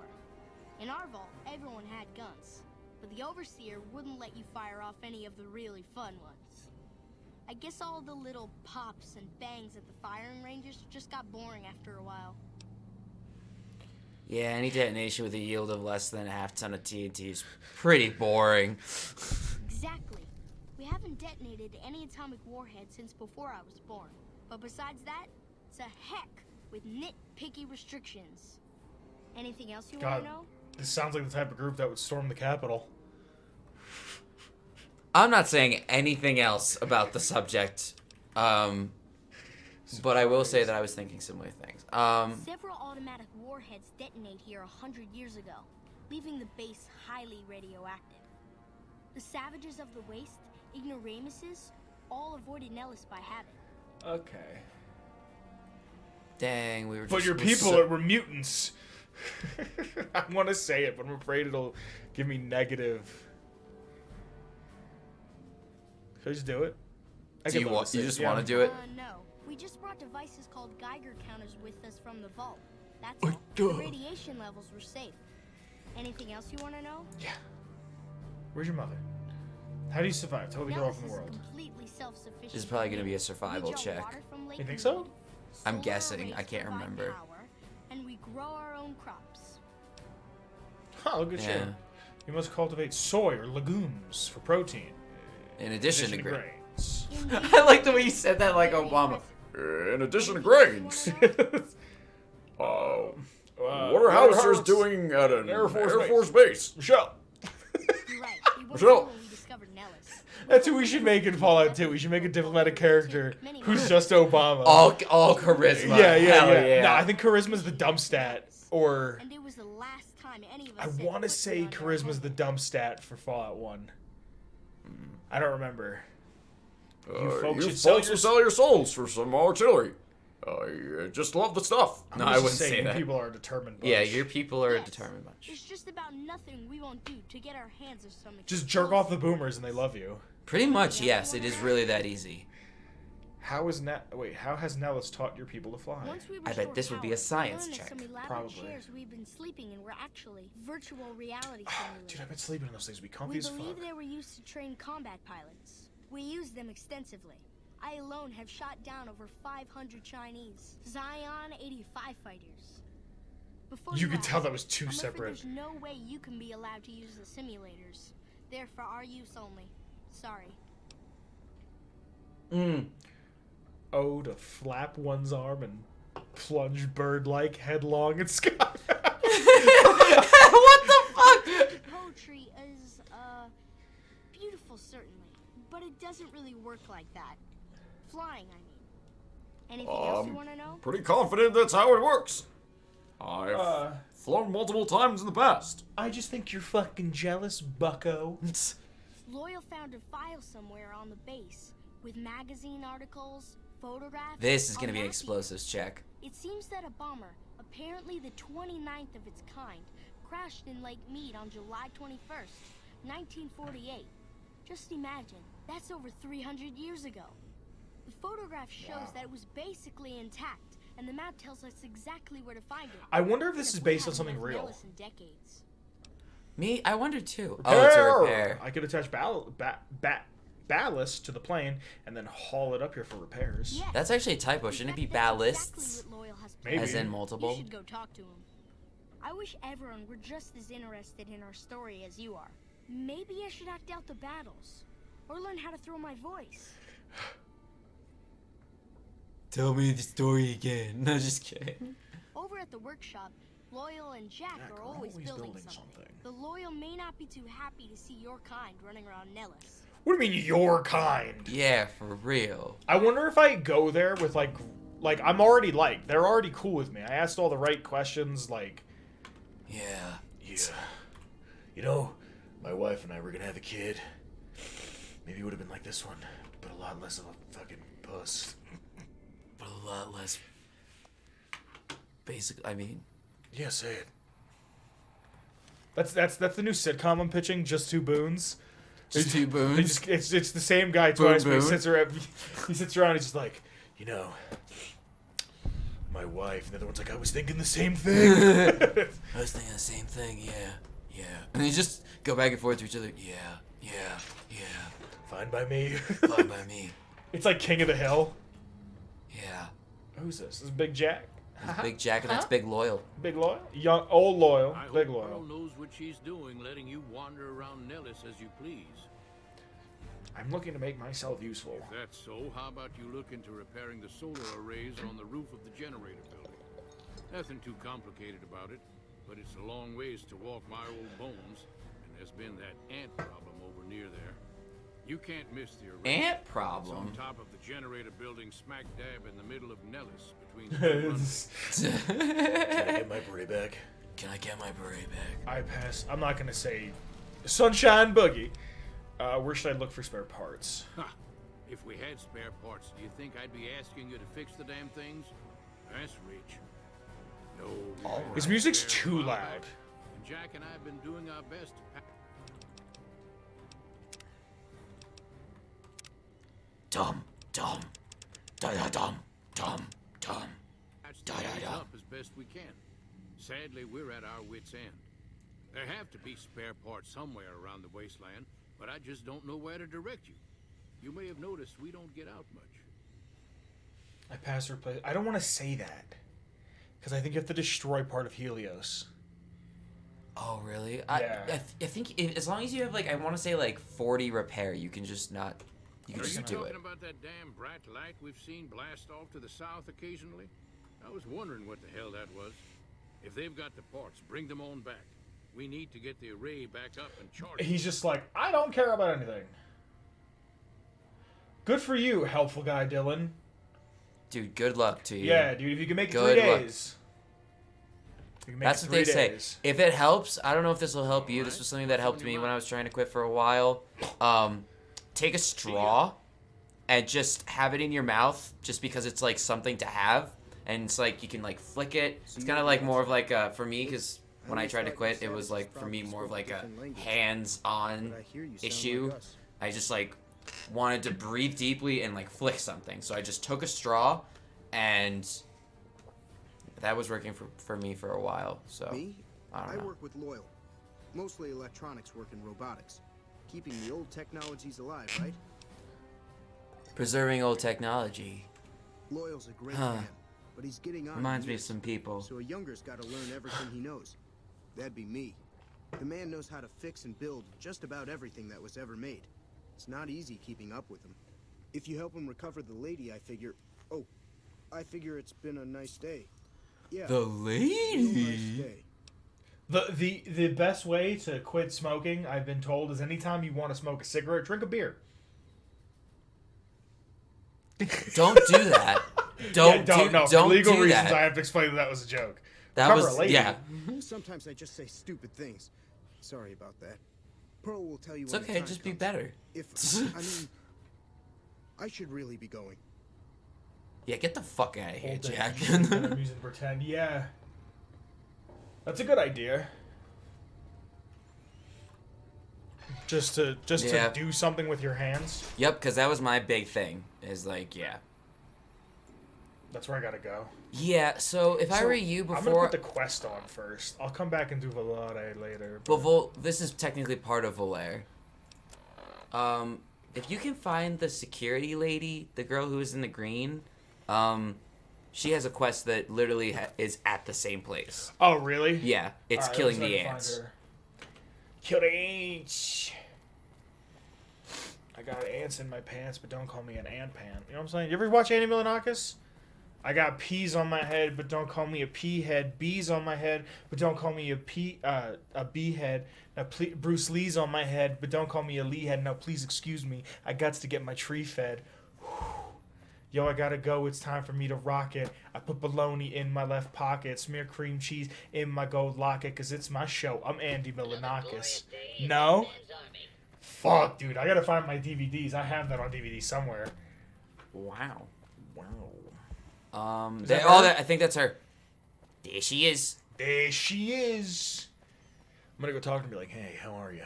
In our vault, everyone had guns, but the overseer wouldn't let you fire off any of the really fun ones. I guess all the little pops and bangs at the firing ranges just got boring after a while. Yeah, any detonation with a yield of less than a half ton of TNT is pretty boring. Exactly. We haven't detonated any atomic warhead since before I was born. But besides that, it's a heck with nitpicky restrictions. Anything else you want God, to know? this sounds like the type of group that would storm the Capitol. I'm not saying anything else about the subject, but I will say that I was thinking similar things. Several automatic warheads detonate here 100 years ago, leaving the base highly radioactive. The savages of the waste, ignoramuses, all avoided Nellis by habit. Okay. Dang, we were. But just, your we're people so- were mutants. I want to say it, but I'm afraid it'll give me negative. Should I just do it? I Do can you let it you sit, just yeah. want to do it? No. We just brought devices called Geiger counters with us from the vault. That's all. The radiation levels were safe. Anything else you want to know? Yeah. Where's your mother? How do you survive? Totally grow up Nellis in the is world. completely self-sufficient. This is probably gonna be a We survival draw check. water from Lake You think so? Mead, I'm solar guessing. arrays I can't provide remember. power, and we grow our own crops. Oh, good shit. Yeah. You must cultivate soy or legumes for protein. In addition to grain. grains. Indeed. I like the way you said that, like Very Obama. impressive. In addition to Anything else you grains. wanna know? What are Howitzers doing at an Air Force Air Force base? Michelle. You're right. We weren't Michelle. here when we discovered Nellis. That's who we should make in Fallout 2. We should make a diplomatic character who's just Obama. All charisma. Yeah, yeah, Hell yeah. No, I think charisma's the dump stat. Or And it was the last time any of us I set want to foot say beyond our charisma's home. the dump stat for Fallout 1. I don't remember. You folks should sell your- sell your souls for some artillery. I just love the stuff. No, I'm I just wouldn't say saying that. People are a determined bunch. Yeah, your people are a Yes. determined bunch. There's just about nothing we won't do to get our hands on some Just jerk off the boomers and they love you. Pretty much, yes. It is really that easy. How has Nellis taught your people to fly? Once we I bet restore this would be a power, science we learned that check. Some elaborate Probably. chairs we've been sleeping in were actually virtual reality simulators. Dude, I've been sleeping in those things. Be comfy We as fuck. believe they were used to train combat pilots. We used them extensively. I alone have shot down over 500 Chinese Zion 85 fighters. Before You could ask, tell that was two I'm afraid separate. There's no way you can be allowed to use the simulators. They're for our use only. Sorry. Oh, to flap one's arm and plunge bird-like headlong in sky. What the fuck? Poetry is, beautiful, certainly. But it doesn't really work like that. Flying, I mean. Anything else you want to know? Pretty confident that's how it works. I've flown multiple times in the past. I just think you're fucking jealous, bucko. Loyal found a file somewhere on the base with magazine articles, photographs. This is gonna a be an map explosives check. It seems that a bomber, apparently the 29th of its kind, crashed in Lake Mead on July 21st, 1948. Just imagine, that's over 300 years ago. The photograph shows that it was basically intact, and the map tells us exactly where to find it. I wonder if this And is we based on haven't something left real. Nellis in decades. Me, I wonder too. Oh, it's a repair. I could attach ballast to the plane and then haul it up here for repairs. Yes. That's actually a typo. In Shouldn't it be fact, that's ballasts? exactly what Loyal has Maybe. planned. As in You multiple? should go talk to him. I wish everyone were just as interested in our story as you are. Maybe I should act out the battles, or learn how to throw my voice. Tell me the story again. No, just kidding. Over at the workshop, Loyal and Jack are always building something. The Loyal may not be too happy to see your kind running around Nellis. What do you mean, your kind? Yeah, for real. I wonder if I go there with, like, I'm already liked. They're already cool with me. I asked all the right questions, like... Yeah. Yeah. You know, my wife and I were gonna have a kid. Maybe it would have been like this one, but a lot less of a fucking puss. But a lot less. Basically, I mean. Yeah, say it. That's the new sitcom I'm pitching. Just two boons. Just two boons. It's the same guy twice. But Boon. he sits around. He's just like, you know, my wife. And the other one's like, I was thinking the same thing. I was thinking the same thing. Yeah. And they just go back and forth to each other. Yeah. Fine by me. Fine by me. It's like King of the Hill. Yeah. Who's this? This is Big Jack. That's Big Jack and that's Big Loyal. Big Loyal? Young, old Loyal. I Big hope Loyal. Pearl knows what she's doing, letting you wander around Nellis as you please. I'm looking to make myself useful. If that's so, how about you look into repairing the solar arrays on the roof of the generator building? Nothing too complicated about it, but it's a long ways to walk my old bones, and there's been that ant problem over near there. You can't miss the array. Ant problem? It's on top of the generator building smack dab in the middle of Nellis, between the two Can I get my beret back? Can I get my beret back? I pass. I'm not gonna say Sunshine Boogie. Where should I look for spare parts? Ha! If we had spare parts, do you think I'd be asking you to fix the damn things? That's rich. No. we His had music's spare too a while loud. back, and Jack and I have been doing our best to Dum. Da da dum. patch the place up as best we can. Sadly, we're at our wits' end. There have to be spare parts somewhere around the wasteland, but I just don't know where to direct you. You may have noticed we don't get out much. I pass or replace. I don't want to say that because I think you have to destroy part of Helios. Oh, really? Yeah. I think as long as you have, like, I want to say, like, 40 repair, you can just not... You can Are you just do talking it. about that damn bright light we've seen blast off to the south occasionally? I was wondering what the hell that was. If they've got the parts, bring them on back. We need to get the array back up and charged. He's just like, I don't care about anything. Good for you, helpful guy Dylan. Dude, good luck to you. Yeah, dude, if you can make it Good 3 luck. days. You can make That's it what they 3 say. days. If it helps, I don't know if this will help you. This was something that helped me when I was trying to quit for a while. Take a straw and just have it in your mouth just because it's like something to have. And it's like you can like flick it. It's kind of like more of like for me, because when I tried to quit, it was like for me more of like a hands-on issue. I just like wanted to breathe deeply and like flick something. So I just took a straw and that was working for me for a while. So Me? I don't know. work with Loyal. Mostly electronics work and robotics. Keeping the old technologies alive, right? Preserving old technology. Loyal's a great Huh. man. but he's getting on. Reminds me of some people. So a younger's got to learn everything he knows. That'd be me. The man knows how to fix and build just about everything that was ever made. It's not easy keeping up with him. If you help him recover the lady, I figure... Oh, I figure it's been a nice day. Yeah. The lady? Nice day. The best way to quit smoking, I've been told, is anytime you want to smoke a cigarette, drink a beer. Don't do that. Don't For legal do reasons, that. I have to explain that was a joke. That Cover was a lady. yeah. Sometimes I just say stupid things. Sorry about that. Pearl will tell you. It's when the okay. time Just be comes. better. I mean, I should really be going. Yeah, get the fuck out of here, Old days, Jack. I'm using pretend. Yeah, that's a good idea. Just to do something with your hands. Yep, because that was my big thing. Is like, yeah. That's where I gotta go. Yeah, so if I were you before... I'm gonna put the quest on first. I'll come back and do Volare later. But this is technically part of Volare. If you can find the security lady, the girl who is in the green, she has a quest that literally is at the same place. Oh, really? Yeah, it's Alright, killing let's see the if I can ants. find her. Kill the ants. I got ants in my pants, but don't call me an ant pant. You know what I'm saying? You ever watch Andy Milonakis? I got peas on my head, but don't call me a pea head. Bees on my head, but don't call me a bee head. Now, Bruce Lee's on my head, but don't call me a Lee head. Now, please excuse me. I got to get my tree fed. Yo, I gotta go. It's time for me to rock it. I put bologna in my left pocket. Smear cream cheese in my gold locket, because it's my show. I'm Andy Milonakis. No? Fuck, dude. I gotta find my DVDs. I have that on DVD somewhere. Wow. Is that her? I think that's her. There she is. There she is. I'm gonna go talk to her and be like, hey, how are you?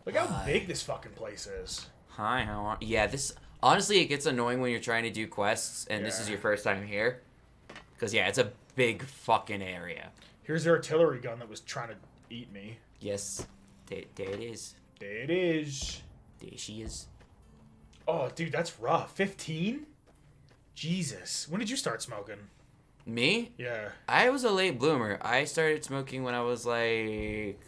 Look how big this fucking place is. Hi, how are... Yeah, this... Honestly, it gets annoying when you're trying to do quests, and this is your first time here. Because, yeah, it's a big fucking area. Here's the artillery gun that was trying to eat me. Yes. There it is. There it is. There she is. Oh, dude, that's rough. 15? Jesus. When did you start smoking? Me? Yeah. I was a late bloomer. I started smoking when I was like...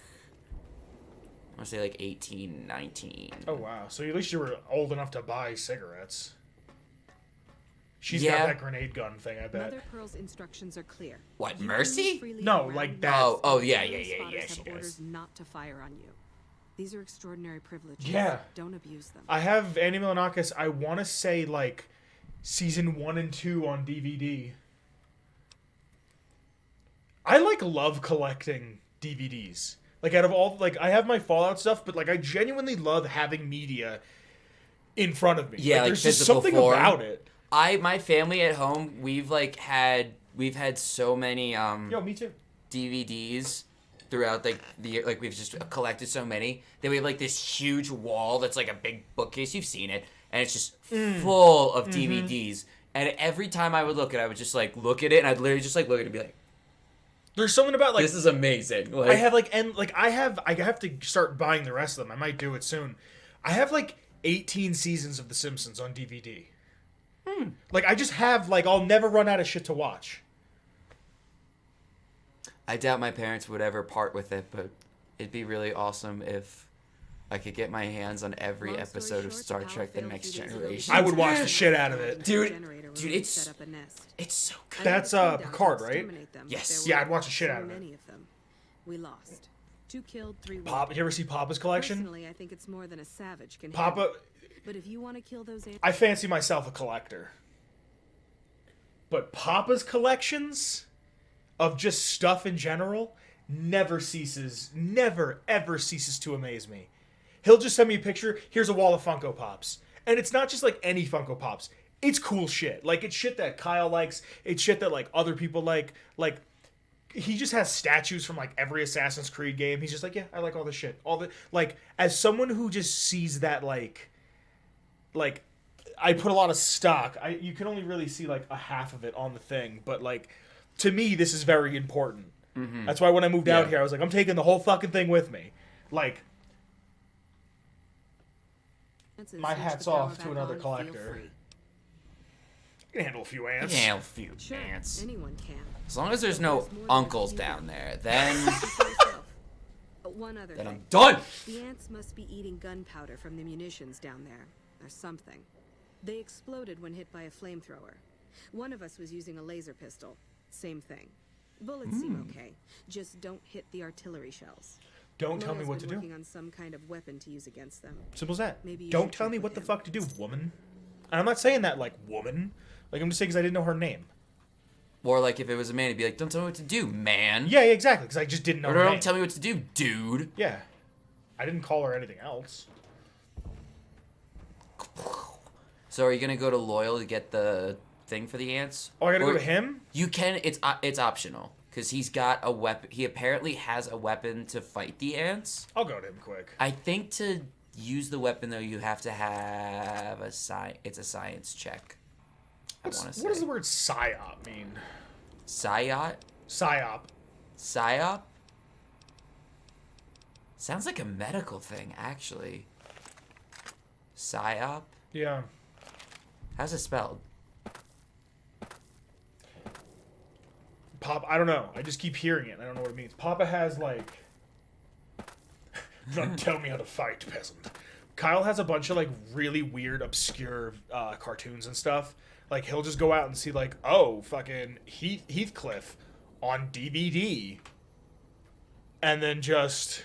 I want to say like 18, 19. Oh, wow. So at least you were old enough to buy cigarettes. She's Yeah. got that grenade gun thing, I bet. Mother Pearl's instructions are clear. What, You Mercy? can freely No, around like the that. house, Oh, and yeah, the she spotters have does. orders not to fire on you. These are extraordinary privileges. Yeah. Don't abuse them. I have Andy Milonakis, I want to say, like, season 1 and 2 on DVD. I, like, love collecting DVDs. Like, out of all, like, I have my Fallout stuff, but, like, I genuinely love having media in front of me. Yeah, like there's just physical something form. about it. My family at home, we've had so many Yo, me too. DVDs throughout like the year. Like we've just collected so many that we have like this huge wall that's like a big bookcase. You've seen it, and it's just full of DVDs. And every time I would look at it, I would just like look at it, and I'd literally just like look at it and be like, There's something about, like, this is amazing. Like, I have, like, and, like, I have to start buying the rest of them. I might do it soon. I have, like, 18 seasons of The Simpsons on DVD. Like, I just have, like, I'll never run out of shit to watch. I doubt my parents would ever part with it, but it'd be really awesome if I could get my hands on every Long story episode of short, Star the power Trek: The failed Next 2 days ago. Generation. I would watch the shit out of it. Dude, Generator room it's set up a nest. it's so good. That's, I never came down Picard, to right? exterminate them, but Yes. there Yeah, were I'd watch the shit so out of it. many of them. We lost. 2 killed, 3 wounded. Papa, you ever see Papa's collection? Personally, I think it's more than a savage can Papa, handle. But if you want to kill those animals, I fancy myself a collector. But Papa's collections of just stuff in general never ever ceases to amaze me. He'll just send me a picture, here's a wall of Funko Pops. And it's not just like any Funko Pops. It's cool shit. Like, it's shit that Kyle likes. It's shit that, like, other people like. Like, he just has statues from, like, every Assassin's Creed game. He's just like, yeah, I like all this shit. Like, as someone who just sees that, like, I put a lot of stock. You can only really see, like, a half of it on the thing. But, like, to me, this is very important. Mm-hmm. That's why when I moved out here, I was like, I'm taking the whole fucking thing with me. Like, my hat's off to another collector. can handle a few You ants. can handle a few Sure, ants. anyone can. As long as there's no uncles down there, then One other then thing. I'm done. The ants must be eating gunpowder from the munitions down there, or something. They exploded when hit by a flamethrower. One of us was using a laser pistol. Same thing. Bullets seem okay. Just don't hit the artillery shells. Don't tell me Loyal's what to been do. working on some kind of weapon to use against them. Simple as that. Maybe you Don't should tell check me with what the him. fuck to do, woman. And I'm not saying that like woman. Like I'm just saying because I didn't know her name. Or like if it was a man, he'd be like, "Don't tell me what to do, man." Yeah, exactly. Because I just didn't know Or her don't name. tell me what to do, dude. Yeah. I didn't call her anything else. So are you gonna go to Loyal to get the thing for the ants? Oh, I gotta Or go to him? You can. It's optional because he's got a weapon. He apparently has a weapon to fight the ants. I'll go to him quick. I think to use the weapon though, you have to have a It's a science check. I want to say. What does the word psyop mean? Psyop? Psyop. Psyop? Sounds like a medical thing, actually. Psyop? Yeah. How's it spelled? I don't know. I just keep hearing it. I don't know what it means. Papa has like. Don't tell me how to fight, peasant. Kyle has a bunch of like really weird, obscure cartoons and stuff. Like he'll just go out and see like, oh, fucking Heathcliff on DVD, and then just,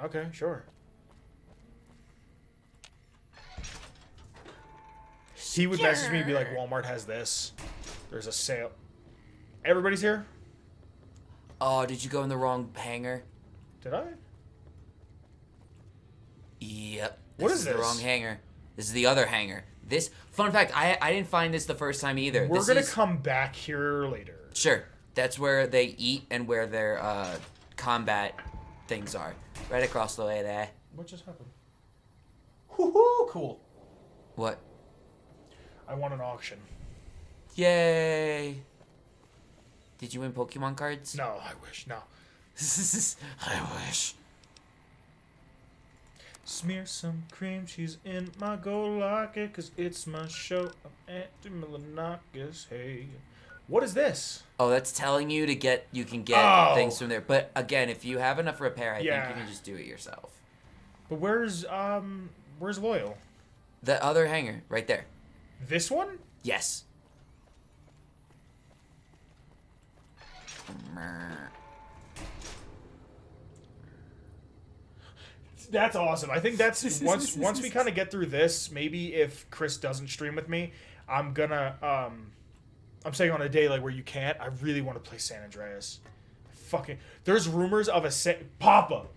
okay, sure. He would message me and be like, Walmart has this. There's a sale. Everybody's here? Oh, did you go in the wrong hangar? Did I? Yep. What This is the this? wrong hangar. This is the other hangar. This fun fact, I didn't find this the first time either. We're This gonna is- come back here later. Sure. That's where they eat and where their combat things are. Right across the way there. What just happened? Woohoo! Cool. What? I won an auction. Yay! Did you win Pokemon cards? No, I wish. No. I wish. Smear some cream cheese in my gold locket, cause it's my show. I'm Auntie Milanakis. Hey. What is this? Oh, that's telling you to get. You can get Oh. things from there. But again, if you have enough repair, I Yeah. think you can just do it yourself. But where's Loyal? The other hangar, right there. This one? Yes. That's awesome. I think that's once we kind of get through this, maybe if Chris doesn't stream with me, I'm gonna I'm saying on a day like where you can't, I really want to play San Andreas. Fucking there's rumors of a Papa.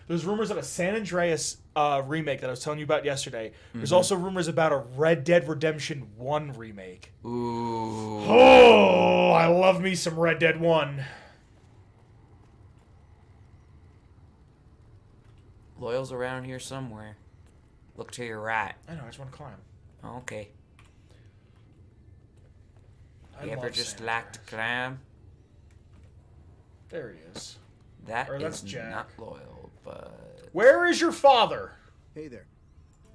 There's rumors of a San Andreas remake that I was telling you about yesterday. There's also rumors about a Red Dead Redemption 1 remake. Ooh. Oh, I love me some Red Dead 1. Loyal's around here somewhere. Look to your right. I know, I just want to climb. Oh, okay. I You ever love just San like to climb? There he is. That Or that's is Jack. not loyal, but Where is your father? Hey there.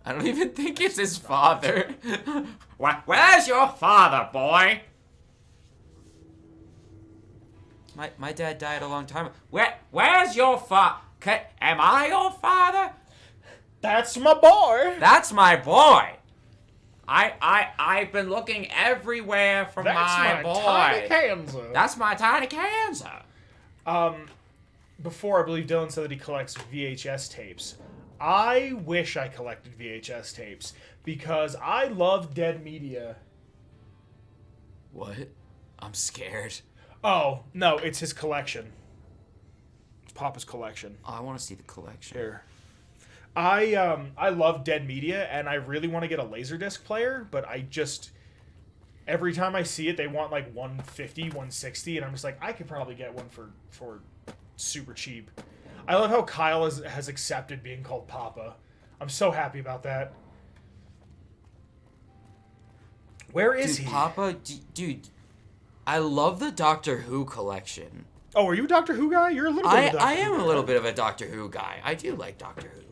I don't even think it's his father. Where's your father, boy? My dad died a long time ago. Where's your father? Am I your father? That's my boy. That's my boy. I've been looking everywhere for That's my boy. tiny Kanza. That's my tiny Kanza. Before, I believe Dylan said that he collects VHS tapes. I wish I collected VHS tapes because I love dead media. What? I'm scared. Oh, no, it's his collection. It's Papa's collection. Oh, I want to see the collection. Here. I love dead media, and I really want to get a Laserdisc player, but I just... Every time I see it, they want like 150, 160, and I'm just like, I could probably get one for super cheap. I love how Kyle has accepted being called Papa. I'm so happy about that. Where is he? Papa, dude, I love the Doctor Who collection. Oh, are you a Doctor Who guy? You're a little bit of a Doctor I Who am guy. a little bit of a Doctor Who guy. I do like Doctor Who.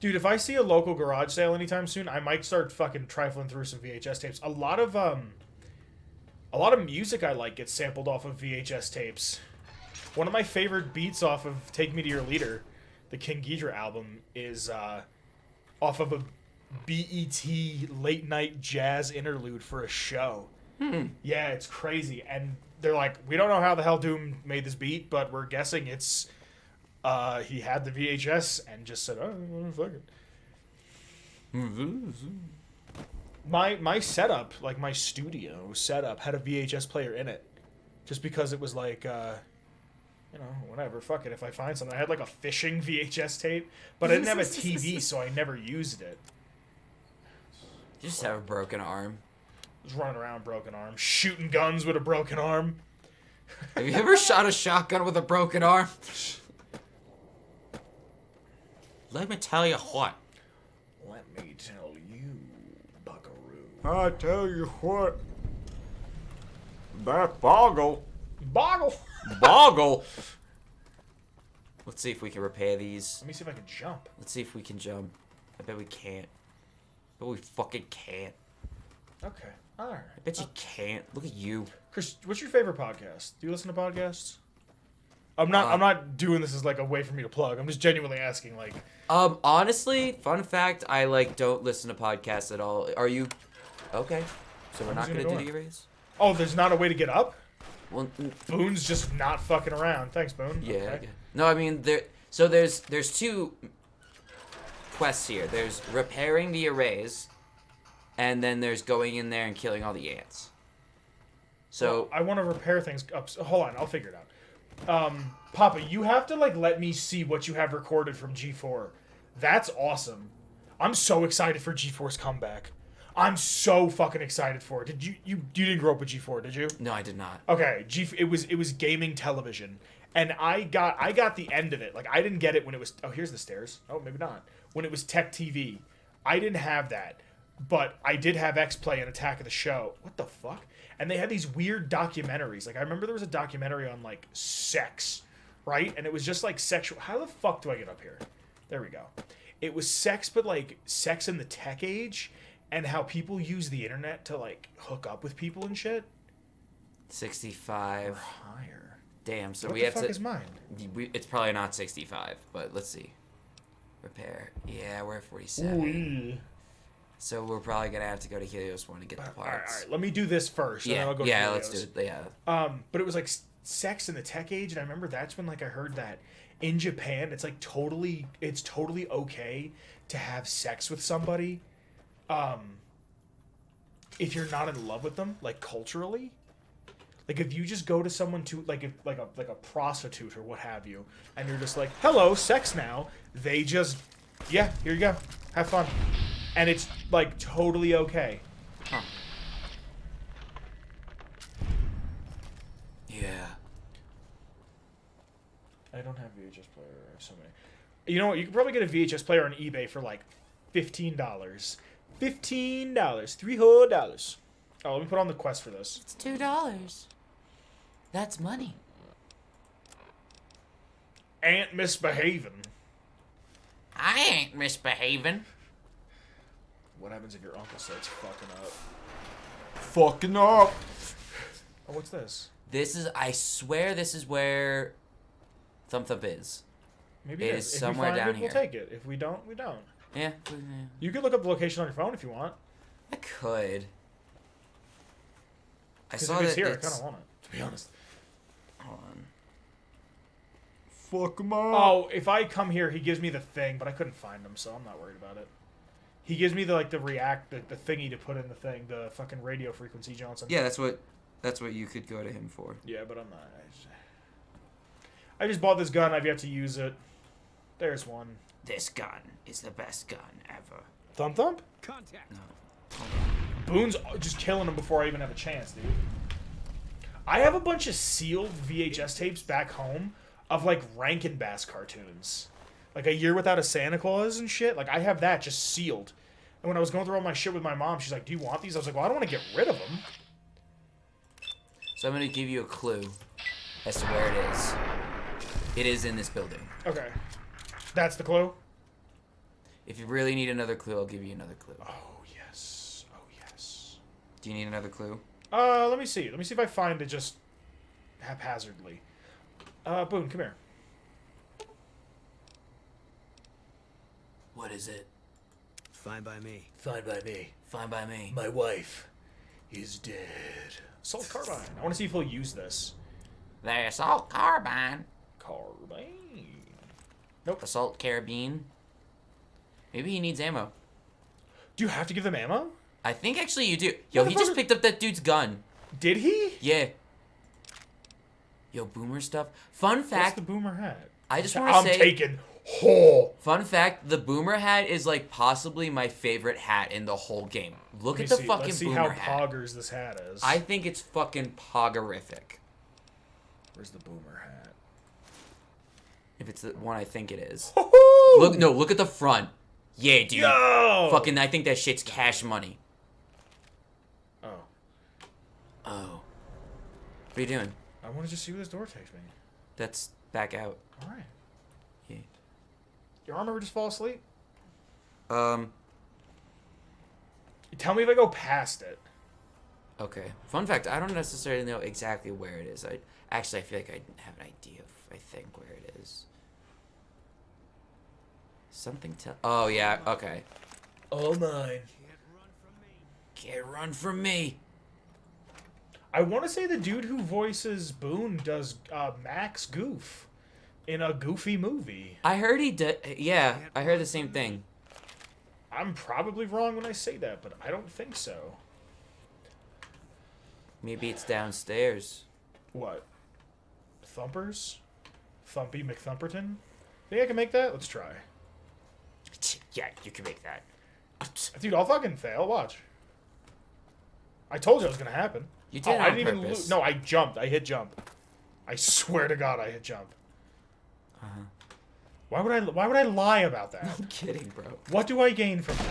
Dude, if I see a local garage sale anytime soon, I might start fucking trifling through some VHS tapes. A lot of music I like gets sampled off of VHS tapes. One of my favorite beats off of Take Me to Your Leader, the King Ghidorah album, is off of a BET late night jazz interlude for a show. Yeah, it's crazy. And they're like, we don't know how the hell Doom made this beat, but we're guessing it's he had the VHS and just said, oh, fuck it. My setup, like my studio setup, had a VHS player in it. Just because it was like, whatever, fuck it. If I find something, I had like a fishing VHS tape, but I didn't have a TV, so I never used it. You just have a broken arm. Just running around broken arm, shooting guns with a broken arm. Have you ever shot a shotgun with a broken arm? Let me tell you what. Let me tell you, buckaroo. I tell you what. That Boggle. Boggle. Let's see if we can repair these. Let me see if I can jump. Let's see if we can jump. I bet we can't. But we fucking can't. Okay. Alright. I bet you can't. Look at you. Chris, what's your favorite podcast? Do you listen to podcasts? I'm not doing this as like a way for me to plug. I'm just genuinely asking, like. Honestly, fun fact, I don't listen to podcasts at all. Are you okay? So we're not gonna do the erase? Oh, there's not a way to get up? Well, Boone's just not fucking around. Thanks, Boone. Yeah. Okay. No, I mean there's two quests here. There's repairing the arrays, and then there's going in there and killing all the ants. So well, I want to repair things up. So, hold on, I'll figure it out. Papa, you have to like let me see what you have recorded from G4. That's awesome. I'm so excited for G4's comeback. I'm so fucking excited for it. Did you didn't grow up with G4, did you? No, I did not. Okay, it was gaming television. And I got the end of it. Like I didn't get it when it was here's the stairs. Oh, maybe not. When it was Tech TV. I didn't have that. But I did have X-Play and Attack of the Show. What the fuck? And they had these weird documentaries. Like I remember there was a documentary on like sex, right? And it was just like sexual. How the fuck do I get up here? There we go. It was sex, but like sex in the tech age, and how people use the internet to like hook up with people and shit. 65 or higher. Damn. So what we the have fuck to. Is mine? It's probably not 65, but let's see. Repair. Yeah, we're at 47. Ooh. So we're probably gonna have to go to Helios 1 to get the parts. All right. Let me do this first. Yeah, and then I'll go to let's do it. Yeah. But it was like sex in the tech age, and I remember that's when like I heard that in Japan, it's totally okay to have sex with somebody, if you're not in love with them, like culturally. Like if you just go to someone to like a prostitute or what have you, and you're just like, hello, sex now. They just, yeah, here you go, have fun. And it's, like, totally okay. Huh. Yeah. I don't have VHS player. I have so many. You know what? You can probably get a VHS player on eBay for, like, $15. $15. $300. Oh, let me put on the quest for this. It's $2. That's money. Ain't misbehaving. I ain't misbehaving. What happens if your uncle starts fucking up? Fucking up. Oh, what's this? I swear this is where Thump Thump is. Maybe it is. is If somewhere we find down it, here. We'll take it. If we don't, we don't. Yeah. You could look up the location on your phone if you want. I could. I Because saw if it's that here, I kind of want it, to be honest. Hold on. Fuck him up. Oh, if I come here, he gives me the thing, but I couldn't find him, so I'm not worried about it. He gives me the thingy to put in the thing, the fucking radio frequency, Johnson. Yeah, that's what you could go to him for. Yeah, but I'm not. I just bought this gun. I've yet to use it. There's one. This gun is the best gun ever. Thump Thump? Contact. No. Boone's just killing him before I even have a chance, dude. I have a bunch of sealed VHS tapes back home of like Rankin Bass cartoons. Like A Year Without a Santa Claus and shit. Like I have that just sealed. And when I was going through all my shit with my mom, she's like, do you want these? I was like, well, I don't want to get rid of them. So I'm going to give you a clue as to where it is. It is in this building. Okay. That's the clue? If you really need another clue, I'll give you another clue. Oh, yes. Oh, yes. Do you need another clue? Let me see. Let me see if I find it just haphazardly. Boone, come here. What is it? Fine by me. Fine by me. Fine by me. My wife is dead. Assault carbine. I want to see if he'll use this. The assault carbine. Carbine. Assault carabine. Maybe he needs ammo. Do you have to give them ammo? I think actually you do. Yo, he just picked up that dude's gun. Did he? Yeah. Yo, boomer stuff. Fun fact. What's the boomer hat? I just want to say. I'm taking whole. Fun fact: the boomer hat is like possibly my favorite hat in the whole game. Look at the fucking Let's see boomer how hat. poggers this hat is. I think it's fucking poggerific. Where's the boomer hat? If it's the one I think it is. Woo-hoo! Look at the front. Yeah, dude. Yo! Fucking, I think that shit's cash money. Oh. Oh. What are you doing? I want to just see where this door takes me. That's back out. All right. Yeah. Your arm ever just fall asleep? Um. Tell me if I go past it. Okay. Fun fact: I don't necessarily know exactly where it is. I feel like I have an idea of I think where it is. Something tell. Oh yeah. Okay. All mine. Can't run from me. I want to say the dude who voices Boone does Max Goof in a Goofy movie. I heard he did. Yeah, I heard the same thing. I'm probably wrong when I say that, but I don't think so. Maybe it's downstairs. What? Thumpers? Thumpy McThumperton? Think I can make that? Let's try. Yeah, you can make that. Dude, I'll fucking fail. Watch. I told you it was gonna happen. You did it I on didn't purpose. even. No, I jumped. I hit jump. I swear to God, I hit jump. Uh-huh. Why would I lie about that? I'm kidding, bro. What do I gain from that?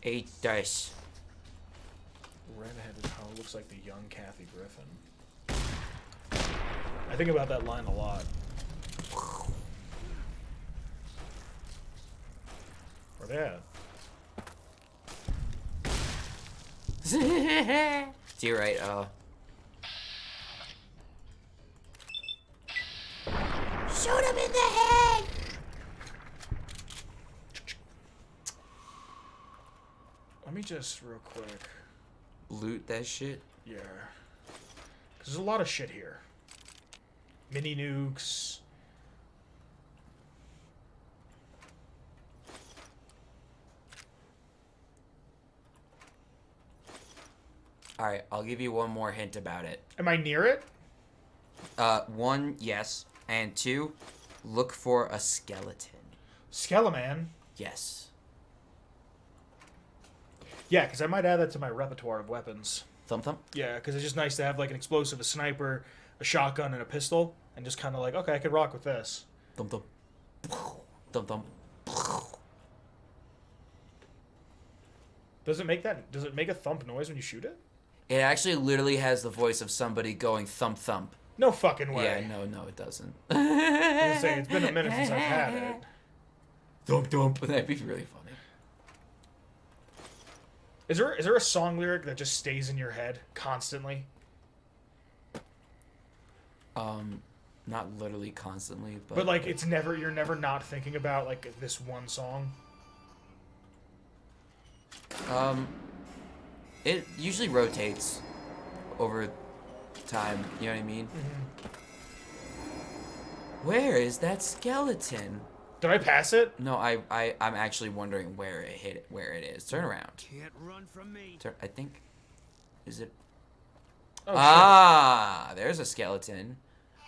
Eight dice. Redheaded hoe looks like the young Kathy Griffin. I think about that line a lot. Where they at? So you're right. Shoot him in the head! Let me just real quick. Loot that shit. Yeah. Cause there's a lot of shit here. Mini nukes. All right, I'll give you one more hint about it. Am I near it? One, yes, and two, look for a skeleton. Skeleman? Yes. Yeah, because I might add that to my repertoire of weapons. Thump thump? Yeah, because it's just nice to have like an explosive, a sniper, a shotgun, and a pistol, and just kind of like, okay, I could rock with this. Thump thump. Thump thump. Does it make that? Does it make a thump noise when you shoot it? It actually literally has the voice of somebody going thump thump. No fucking way. Yeah, no, it doesn't. I was gonna say, it's been a minute since I've had it. Thump thump. That'd be really funny. Is there a song lyric that just stays in your head constantly? Not literally constantly, But like it's never you're never not thinking about like this one song. It usually rotates over time. You know what I mean? Mm-hmm. Where is that skeleton? Did I pass it? No, I'm actually wondering where it is. Turn around. Can't run from me. I think. Is it? Oh, shit. There's a skeleton.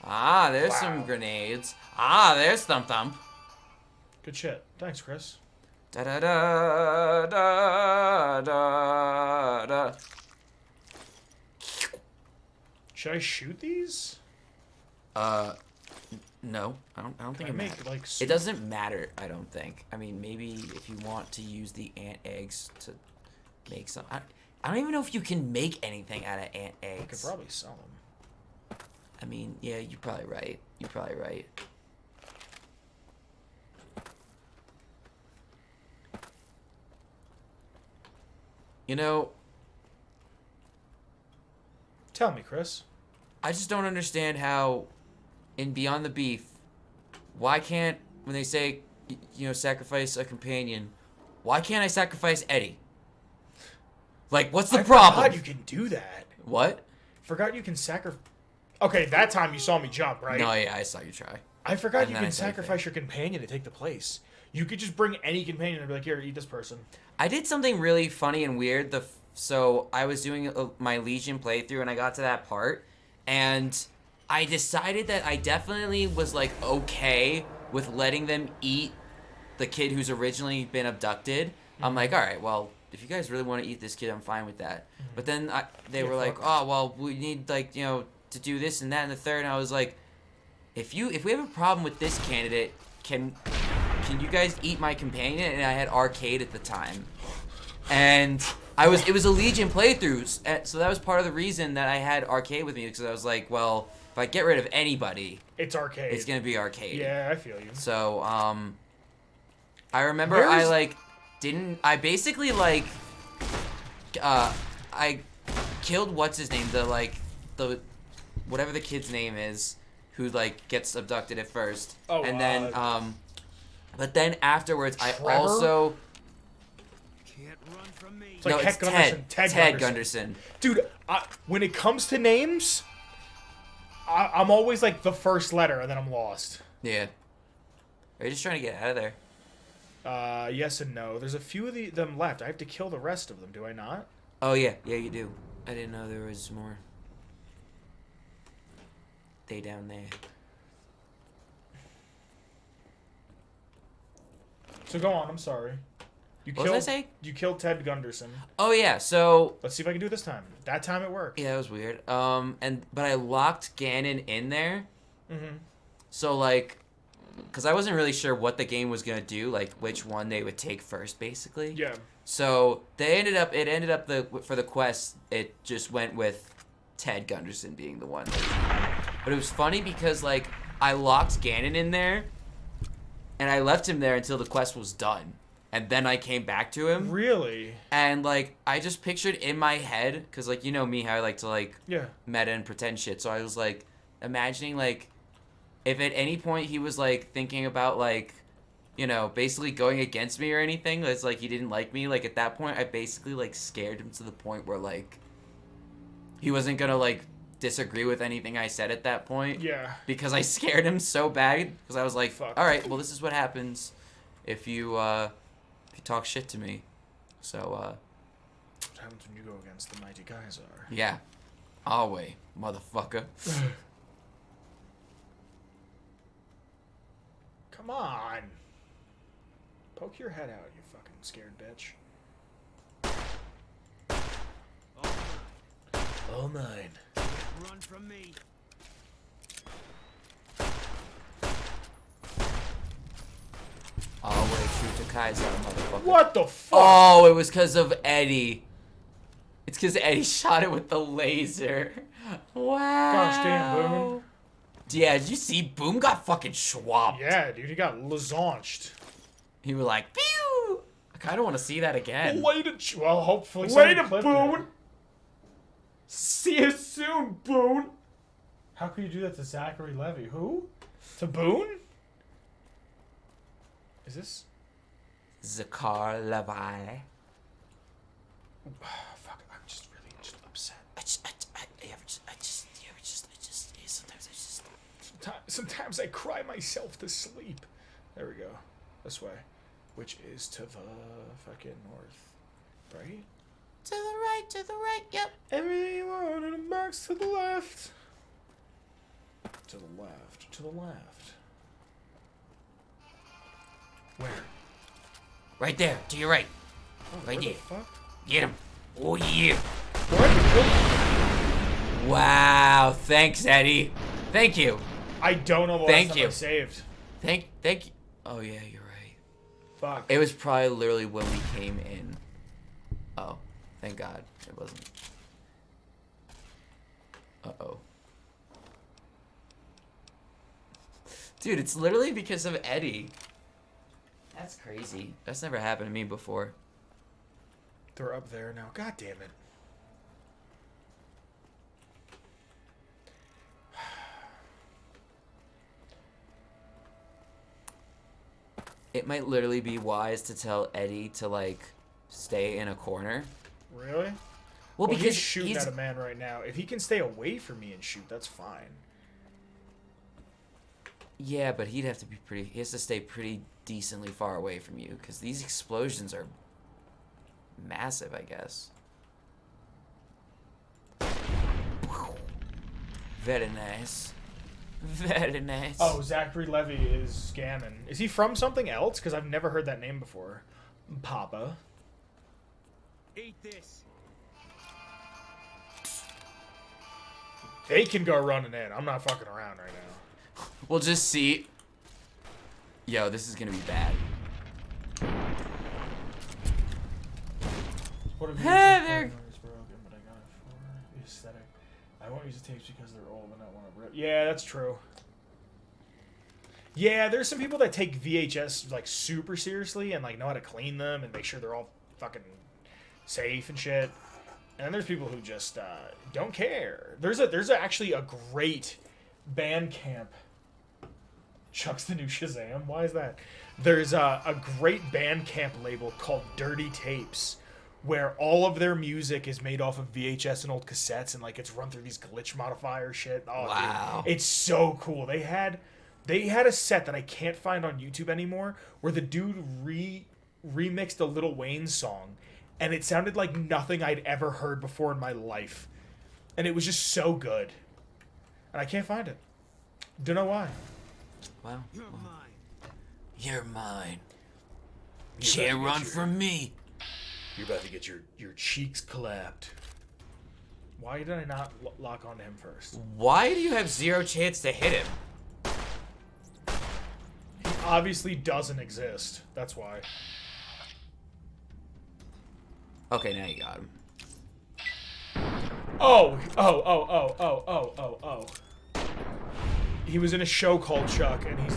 There's some grenades. There's Thump Thump. Good shit. Thanks, Chris. Da da da da da da. Should I shoot these? No, I don't think I it make, matters. like, It soup? doesn't matter, I don't think. I mean, maybe if you want to use the ant eggs to make some... I don't even know if you can make anything out of ant eggs. I could probably sell them. I mean, yeah, you're probably right. You're probably right. You know... Tell me, Chris. I just don't understand how, in Beyond the Beef, why can't, when they say, you know, sacrifice a companion, why can't I sacrifice Eddie? Like, what's the problem? I forgot you can do that. What? Forgot you can sacrifice... Okay, that time you saw me jump, right? No, yeah, I saw you try. I forgot And you then I can saw you sacrifice your companion to take the place. You could just bring any companion and be like, here, eat this person. I did something really funny and weird. So I was doing my Legion playthrough, and I got to that part, and I decided that I definitely was, like, okay with letting them eat the kid who's originally been abducted. I'm like, all right, well, if you guys really want to eat this kid, I'm fine with that. But then they were like, oh, well, we need, like, you know, to do this and that and the third, and I was like, if we have a problem with this candidate, can you guys eat my companion? And I had arcade at the time, and it was a Legion playthrough, so that was part of the reason that I had arcade with me, because I was like, well, if I get rid of anybody, it's arcade. It's gonna be arcade. Yeah, I feel you. So I remember I basically like I killed what's his name, the whatever the kid's name is, who like gets abducted at first. Oh, and then but then afterwards Trevor? I also Can't run from me. It's like it's Ted Gunderson. Dude, when it comes to names, I'm always like the first letter and then I'm lost. Yeah. Are you just trying to get out of there? Yes and no. There's a few of them left. I have to kill the rest of them, do I not? Oh yeah, you do. I didn't know there was more. They down there. So go on, I'm sorry. What was I saying? You killed Ted Gunderson. Oh yeah, so let's see if I can do it this time. That time it worked. Yeah, that was weird. But I locked Ganon in there. Mm-hmm. So like, because I wasn't really sure what the game was gonna do, like which one they would take first, basically. Yeah. So it ended up for the quest, it just went with Ted Gunderson being the one. But it was funny because like I locked Ganon in there, and I left him there until the quest was done. And then I came back to him. Really? And, like, I just pictured in my head, because, like, you know me, how I like to, like, meta and pretend shit. So I was, like, imagining, like, if at any point he was, like, thinking about, like, you know, basically going against me or anything, it's like he didn't like me. Like, at that point, I basically, like, scared him to the point where, like, he wasn't gonna, like, disagree with anything I said at that point. Yeah. Because I scared him so bad, because I was like, all right, well, this is what happens if you talk shit to me. So, what happens when you go against the mighty Kaiser? Yeah. Our way, motherfucker. Come on. Poke your head out, you fucking scared bitch. All mine. Run from me. All the way true to Kaiser, motherfucker. What the fuck? Oh, it was because of Eddie. It's because Eddie shot it with the laser. Wow. Gosh damn, Boone. Yeah, did you see? Boom got fucking schwapped. Yeah, dude, he got lasaunched. He was like, pew! I kind of want to see that again. Well, hopefully Later, somebody clipped Boone. it. See you soon, Boone. How could you do that to Zachary Levy? Who? To Boone? Is this? Zakar Levi. Fuck, I'm just really upset. Sometimes I cry myself to sleep. There we go. This way. Which is to the fucking north. Right? To the right, yep. Everything you want in a box to the left. To the left, to the left. Where? Right there, to your right. Oh, Right where there. the fuck? Get him. Oh, yeah. Where? Wow, thanks, Eddie. Thank you. I don't know the last time I saved. Thank you. Oh yeah, you're right. Fuck. It was probably literally when we came in. Oh, thank God it wasn't. Uh-oh. Dude, it's literally because of Eddie. That's crazy. That's never happened to me before. They're up there now. God damn it. It might literally be wise to tell Eddie to, like, stay in a corner. Really? Well, because he's shooting at a man right now. If he can stay away from me and shoot, that's fine. Yeah, but he'd have to be pretty... He has to stay pretty decently far away from you, because these explosions are massive, I guess. Very nice. Very nice. Oh, Zachary Levy is scamming. Is he from something else? Because I've never heard that name before. Papa. Eat this. They can go running in. I'm not fucking around right now. We'll just see. Yo, this is gonna be bad. What have you Heather. broken, but I got it for aesthetic. I won't use the tapes because they're old and I want to rip. Yeah, that's true. Yeah, there's some people that take VHS like super seriously and like know how to clean them and make sure they're all fucking safe and shit. And there's people who just don't care. There's actually a great Bandcamp. Chuck's the new Shazam. Why is that? There's a great Bandcamp label called Dirty Tapes, where all of their music is made off of VHS and old cassettes, and like it's run through these glitch modifier shit. Oh, wow, dude, it's so cool. They had a set that I can't find on YouTube anymore, where the dude remixed a Lil Wayne song, and it sounded like nothing I'd ever heard before in my life, and it was just so good. And I can't find it. Don't know why. Wow. You're mine. You're mine. You can't run from me. You're about to get your cheeks clapped. Why did I not lock onto him first? Why do you have zero chance to hit him? He obviously doesn't exist. That's why. Okay, now you got him. Oh. He was in a show called Chuck, and he's...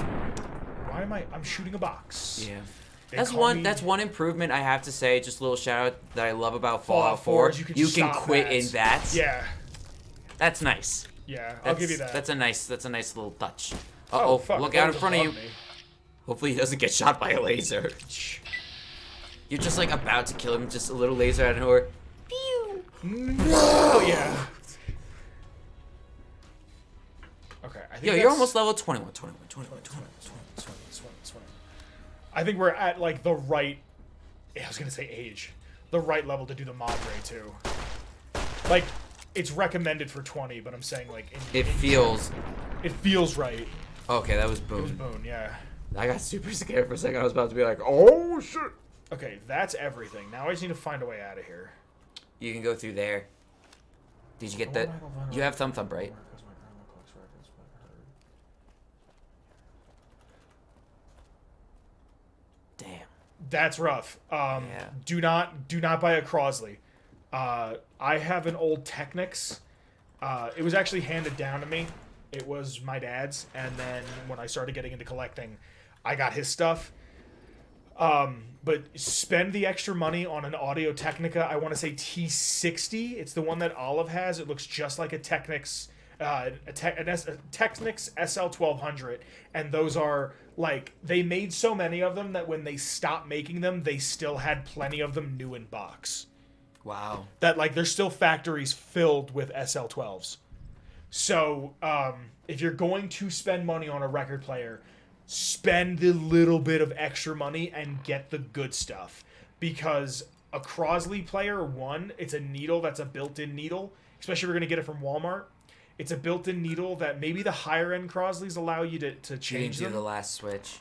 Why am I'm shooting a box. Yeah. They That's call one. me- That's one improvement I have to say. Just a little shout out that I love about Fallout 4. You can quit in that. Yeah. That's nice. Yeah, I'll give you that. That's a nice little touch. Oh, Uh-oh, fuck, look that out in was front of you. above me. Hopefully he doesn't get shot by a laser. You're just like about to kill him, just a little laser out of nowhere. Pew! Oh, yeah. Okay, I think Yo, you're almost level 21. I think we're at, like, the right... I was gonna say age. The right level to do the mod ray, too. Like, it's recommended for 20, but I'm saying, like... It feels right. Okay, that was It Boone. was Boone, yeah. I got super scared for a second. I was about to be like, oh, shit. Okay, that's everything. Now I just need to find a way out of here. You can go through there. Did you get that? You have Thumb Thump, right? Damn. That's rough. Yeah. Do not buy a Crosley. I have an old Technics. It was actually handed down to me. It was my dad's, and then when I started getting into collecting, I got his stuff. But spend the extra money on an Audio Technica. I want to say T60. It's the one that Olive has. It looks just like a Technics, a Technics SL1200, and those are like, they made so many of them that when they stopped making them, they still had plenty of them new in box. Wow. That, like, there's still factories filled with SL12s. So, if you're going to spend money on a record player, spend the little bit of extra money and get the good stuff. Because a Crosley player, one, it's a needle that's a built-in needle, especially if you're going to get it from Walmart. It's a built-in needle that maybe the higher-end Crosleys allow you to change You didn't do them. the last switch.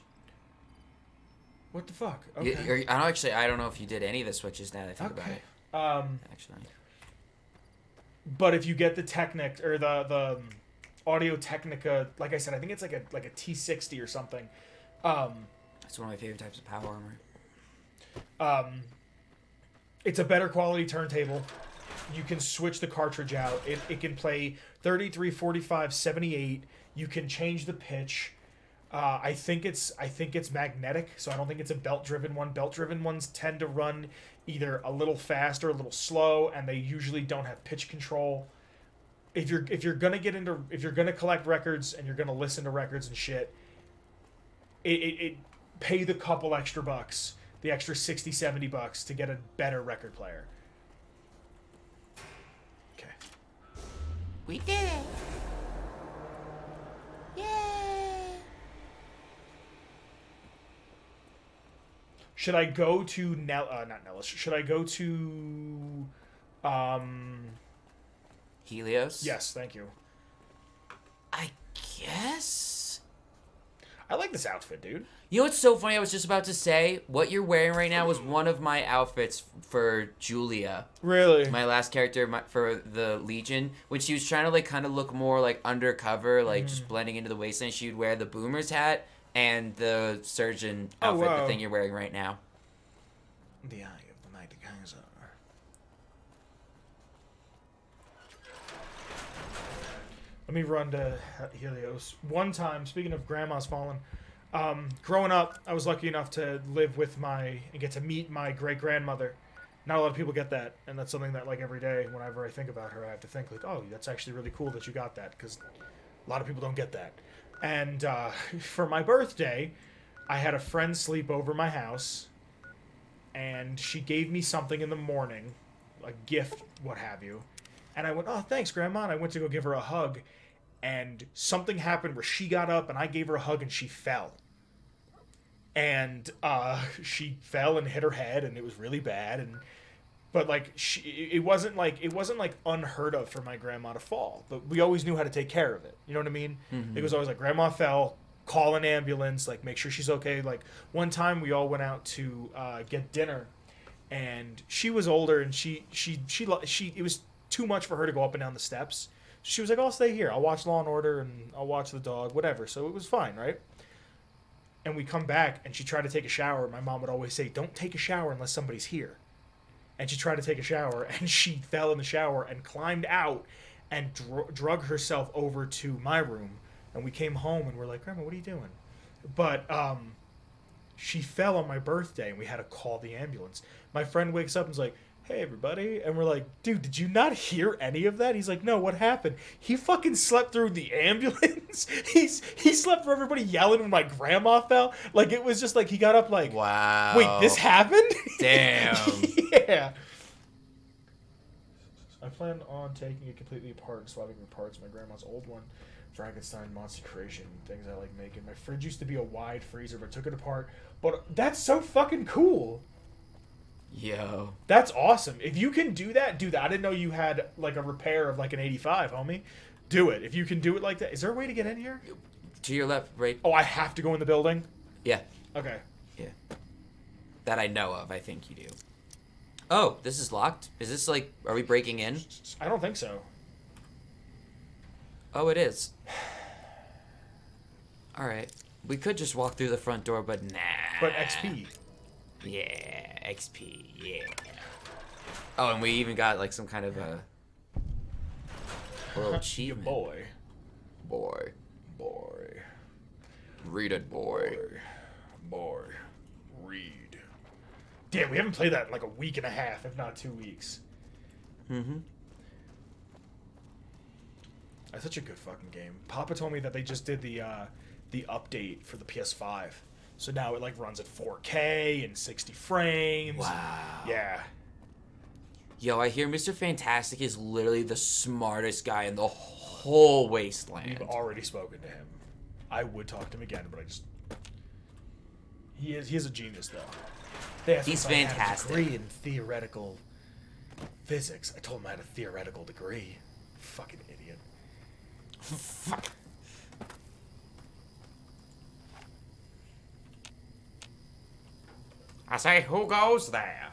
What the fuck? Okay. I don't know if you did any of the switches now that I think about it. Actually. But if you get the Technic or the Audio Technica. Like I said, I think it's like a T60 or something. That's one of my favorite types of power armor. It's a better quality turntable. You can switch the cartridge out. It can play 33, 45, 78. You can change the pitch. I think it's magnetic, so I don't think it's a belt-driven one. Belt-driven ones tend to run either a little fast or a little slow, and they usually don't have pitch control. If you're gonna collect records and you're gonna listen to records and shit, it pay the couple extra bucks, the extra $60, $70 to get a better record player. Okay. We did it. Yay. Should I go to not Nellis? Should I go to Helios? Yes, thank you. I guess. I like this outfit, dude. You know what's so funny? I was just about to say, what you're wearing right now was one of my outfits for Julia. Really? My last character for the Legion. When she was trying to, like, kind of look more, like, undercover, like, just blending into the wasteland, she would wear the boomer's hat and the surgeon outfit, the thing you're wearing right now. The Eye of the Mighty Kaiser. Let me run to Helios. One time, speaking of Grandma's Fallen, growing up, I was lucky enough to live with and get to meet my great-grandmother. Not a lot of people get that, and that's something that, like, every day, whenever I think about her, I have to think, like, oh, that's actually really cool that you got that, because a lot of people don't get that. And for my birthday, I had a friend sleep over my house, and she gave me something in the morning, a gift, what have you. And I went, oh, thanks, Grandma. And I went to go give her a hug. And something happened where she got up and I gave her a hug and she fell. And she fell and hit her head and it was really bad. But like it wasn't like unheard of for my grandma to fall. But we always knew how to take care of it. You know what I mean? Mm-hmm. It was always like, Grandma fell, call an ambulance, like make sure she's okay. Like one time we all went out to get dinner, and she was older and she it was too much for her to go up and down the steps. She was like, I'll stay here. I'll watch Law and Order and I'll watch the dog, whatever. So it was fine, right? And we come back and she tried to take a shower. My mom would always say, don't take a shower unless somebody's here. And she tried to take a shower and she fell in the shower and climbed out and drug herself over to my room. And we came home and we're like, Grandma, what are you doing? But she fell on my birthday and we had to call the ambulance. My friend wakes up and is like, hey, everybody. And we're like, dude, did you not hear any of that? He's like, no, what happened? He fucking slept through the ambulance. He slept through everybody yelling when my grandma fell. Like, it was just like, he got up like, wow. Wait, this happened? Damn. Yeah. I plan on taking it completely apart and swapping the parts. My grandma's old one, Frankenstein, Monster Creation, things I like making. My fridge used to be a wide freezer, but took it apart. But that's so fucking cool. Yo. That's awesome. If you can do that, do that. I didn't know you had like a repair of like an 85, homie. Do it. If you can do it like that. Is there a way to get in here? To your left, right. Oh, I have to go in the building? Yeah. Okay. Yeah. That I know of, I think you do. Oh, this is locked? Is this like, are we breaking in? I don't think so. Oh, it is. Alright. We could just walk through the front door, but nah. But XP. Yeah, XP, yeah. Oh, and we even got like some kind of a little achievement. Boy. Read it, boy. Read. Damn, we haven't played that in like a week and a half, if not 2 weeks. Mm-hmm. That's such a good fucking game. Papa told me that they just did the update for the PS5. So now it like runs at 4K and 60 frames. Wow. Yeah. Yo, I hear Mr. Fantastic is literally the smartest guy in the whole wasteland. We've already spoken to him. I would talk to him again, but I just... He is a genius, though. He's fantastic. I had a degree in theoretical physics. I told him I had a theoretical degree. Fucking idiot. Fuck. I say, who goes there?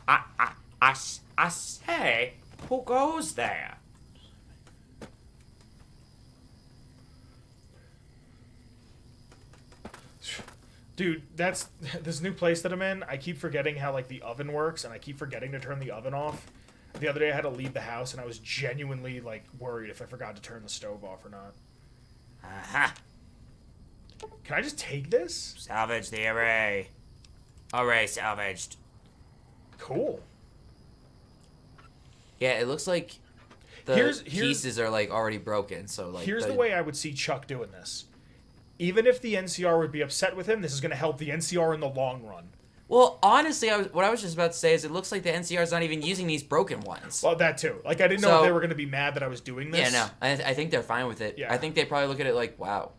I say, who goes there? Dude, that's this new place that I'm in. I keep forgetting how like the oven works, and I keep forgetting to turn the oven off. The other day I had to leave the house, and I was genuinely like worried if I forgot to turn the stove off or not. Aha. Can I just take this? Salvage the array. Array salvaged. Cool. Yeah, it looks like the pieces are like already broken. So like, here's the way I would see Chuck doing this. Even if the NCR would be upset with him, this is going to help the NCR in the long run. Well, honestly, what I was just about to say is it looks like the NCR is not even using these broken ones. Well, that too. Like, I didn't know if they were going to be mad that I was doing this. Yeah, no. I think they're fine with it. Yeah. I think they probably look at it like, wow.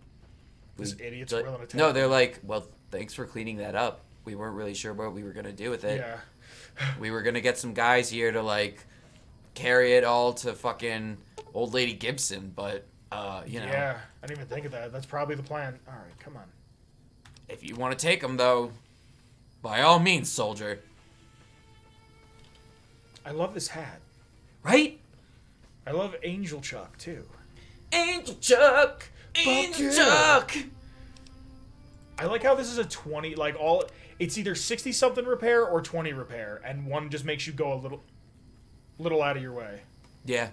This idiot's willing to take No, they're like, well, thanks for cleaning that up. We weren't really sure what we were going to do with it. Yeah. We were going to get some guys here to, like, carry it all to fucking Old Lady Gibson, but, you know. Yeah, I didn't even think of that. That's probably the plan. All right, come on. If you want to take them, though, by all means, soldier. I love this hat. Right? I love Angel Chuck, too. Angel Chuck! Angel Chuck! I like how this is a 20, like, it's either 60-something repair or 20 repair, and one just makes you go a little out of your way. Yeah.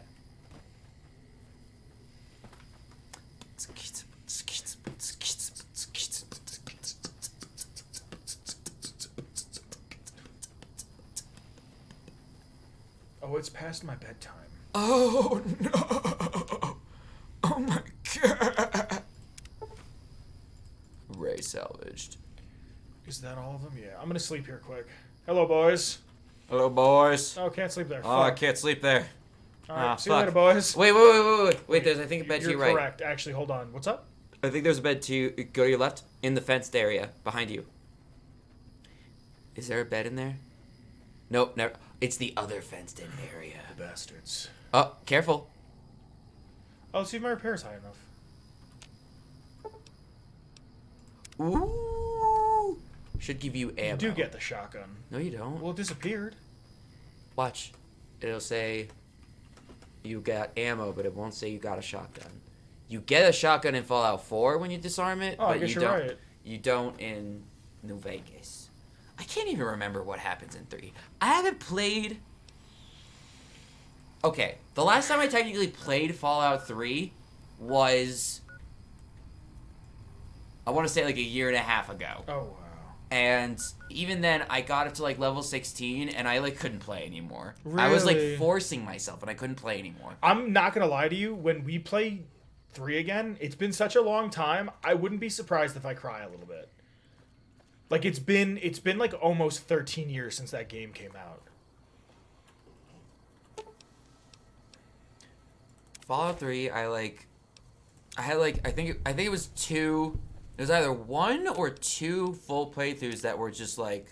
Oh, it's past my bedtime. Oh, no. Oh, my God. Ray salvaged. Is that all of them? Yeah, I'm going to sleep here quick. Hello, boys. Hello, boys. Oh, can't sleep there. Oh, I Fuck. can't sleep there. All right, see you later, boys. Wait, there's, I think, a bed to your right. You're correct. Actually, hold on. What's up? I think there's a bed to go to your left in the fenced area behind you. Is there a bed in there? Nope, never. It's the other fenced in area. The bastards. Oh, careful. Oh, let's see if my repair's high enough. Ooh. Should give you ammo. You do get the shotgun. No, you don't. Well, it disappeared. Watch. It'll say you got ammo, but it won't say you got a shotgun. You get a shotgun in Fallout 4 when you disarm it, Oh, I but guess you you're don't. right. You don't in New Vegas. I can't even remember what happens in 3. I haven't played. Okay, the last time I technically played Fallout 3 was, I want to say like a year and a half ago. Oh, wow. And even then, I got up to like level 16, and I like couldn't play anymore. Really? I was like forcing myself, and I couldn't play anymore. I'm not gonna lie to you. When we play 3 again, it's been such a long time. I wouldn't be surprised if I cry a little bit. Like it's been like almost 13 years since that game came out. Fallout 3, I think it was 2. It was either 1 or 2 full playthroughs that were just like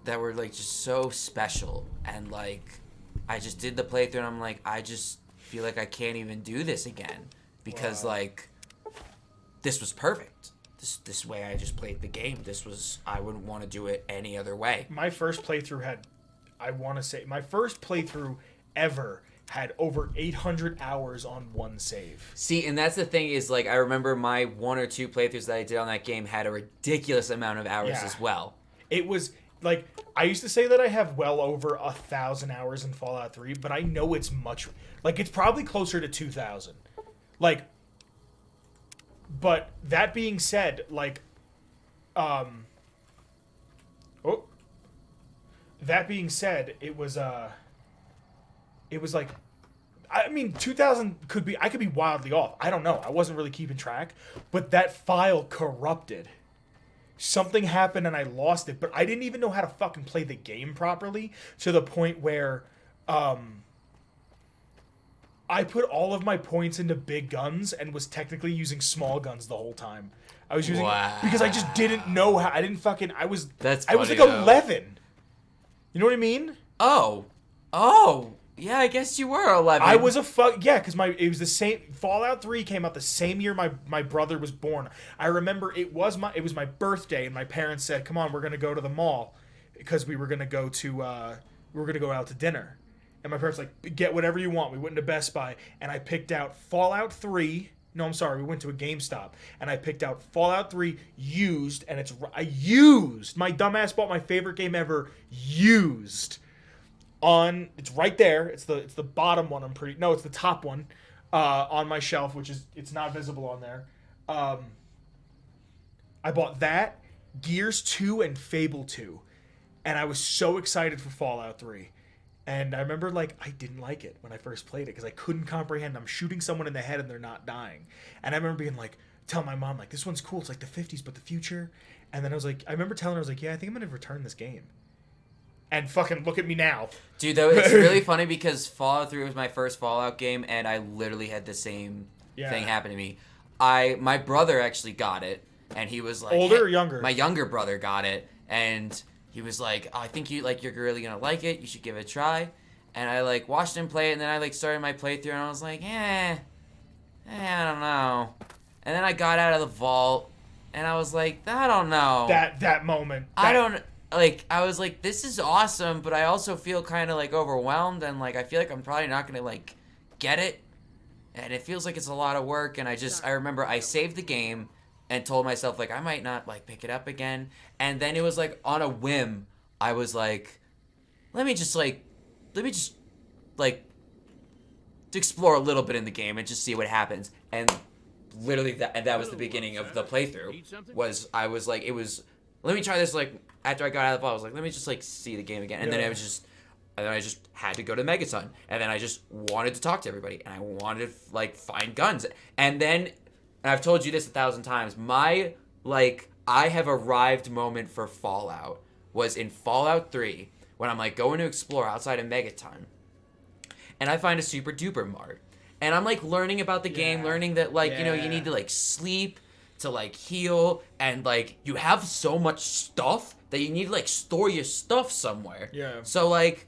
just so special, and like I just did the playthrough and I'm like, I just feel like I can't even do this again because like this was perfect. This way I just played the game. I wouldn't want to do it any other way. My first playthrough my first playthrough ever had over 800 hours on one save. See, and that's the thing is, like, I remember my 1 or 2 playthroughs that I did on that game had a ridiculous amount of hours as well. It was, like, I used to say that I have well over 1,000 hours in Fallout 3, but I know it's much, like, it's probably closer to 2,000. Like, but that being said, like, that being said, it was like, I mean, 2,000 I could be wildly off. I don't know. I wasn't really keeping track. But that file corrupted. Something happened and I lost it. But I didn't even know how to fucking play the game properly to the point where I put all of my points into big guns and was technically using small guns the whole time. I was using because I just didn't know how. I didn't fucking. I was like 11. You know what I mean? Oh, yeah. I guess you were 11. I was because it was the same. Fallout 3 came out the same year my brother was born. I remember it was my birthday and my parents said, "Come on, we're gonna go to the mall," because we were gonna go out to dinner. And my parents were like, "Get whatever you want." We went into Best Buy and I picked out Fallout 3 No, I'm sorry. We went to a GameStop, and I picked out Fallout 3 used, and used. My dumbass bought my favorite game ever used. It's right there. It's the bottom one. It's the top one on my shelf, it's not visible on there. I bought that, Gears 2, and Fable 2, and I was so excited for Fallout 3. And I remember, I didn't like it when I first played it because I couldn't comprehend. I'm shooting someone in the head and they're not dying. And I remember being telling my mom, this one's cool. It's like the 50s, but the future. And then I remember telling her, yeah, I think I'm going to return this game. And fucking look at me now. Dude, though, it's really funny because Fallout 3 was my first Fallout game, and I literally had the same thing happen to me. My brother actually got it, and he was like... Older or younger? My younger brother got it, and... He was like, oh, I think you're really gonna like it. You should give it a try. And I watched him play it, and then I started my playthrough, and I was like, I don't know. And then I got out of the vault, and I was like, I don't know. That moment. I was like, this is awesome, but I also feel kind of overwhelmed, and I feel like I'm probably not gonna get it, and it feels like it's a lot of work. And I remember I saved the game. And told myself, I might not, pick it up again. And then it was, on a whim, I was like, let me just explore a little bit in the game and just see what happens. And literally, that was the beginning of the playthrough. Let me try this, after I got out of the ball, I was like, let me just, see the game again. And then I just had to go to Megaton. And then I just wanted to talk to everybody. And I wanted to, find guns. And then... And I've told you this 1,000 times. My, I have arrived moment for Fallout was in Fallout 3 when I'm, going to explore outside of Megaton. And I find a super duper mart. And I'm, learning about the game, learning that, you need to, sleep to, heal. And, you have so much stuff that you need to, store your stuff somewhere. Yeah. So, I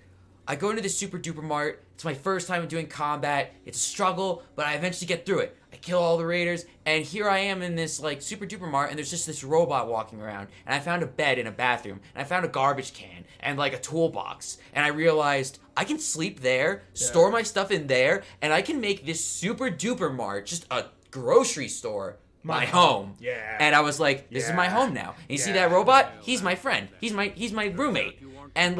go into this super duper mart. It's my first time doing combat. It's a struggle, but I eventually get through it. I kill all the raiders, and here I am in this, super duper mart, and there's just this robot walking around. And I found a bed in a bathroom, and I found a garbage can, and, a toolbox. And I realized I can sleep there, store my stuff in there, and I can make this super duper mart, just a grocery store, my home. Yeah. And I was like, this is my home now. And you see that robot? He's my friend. He's my roommate. And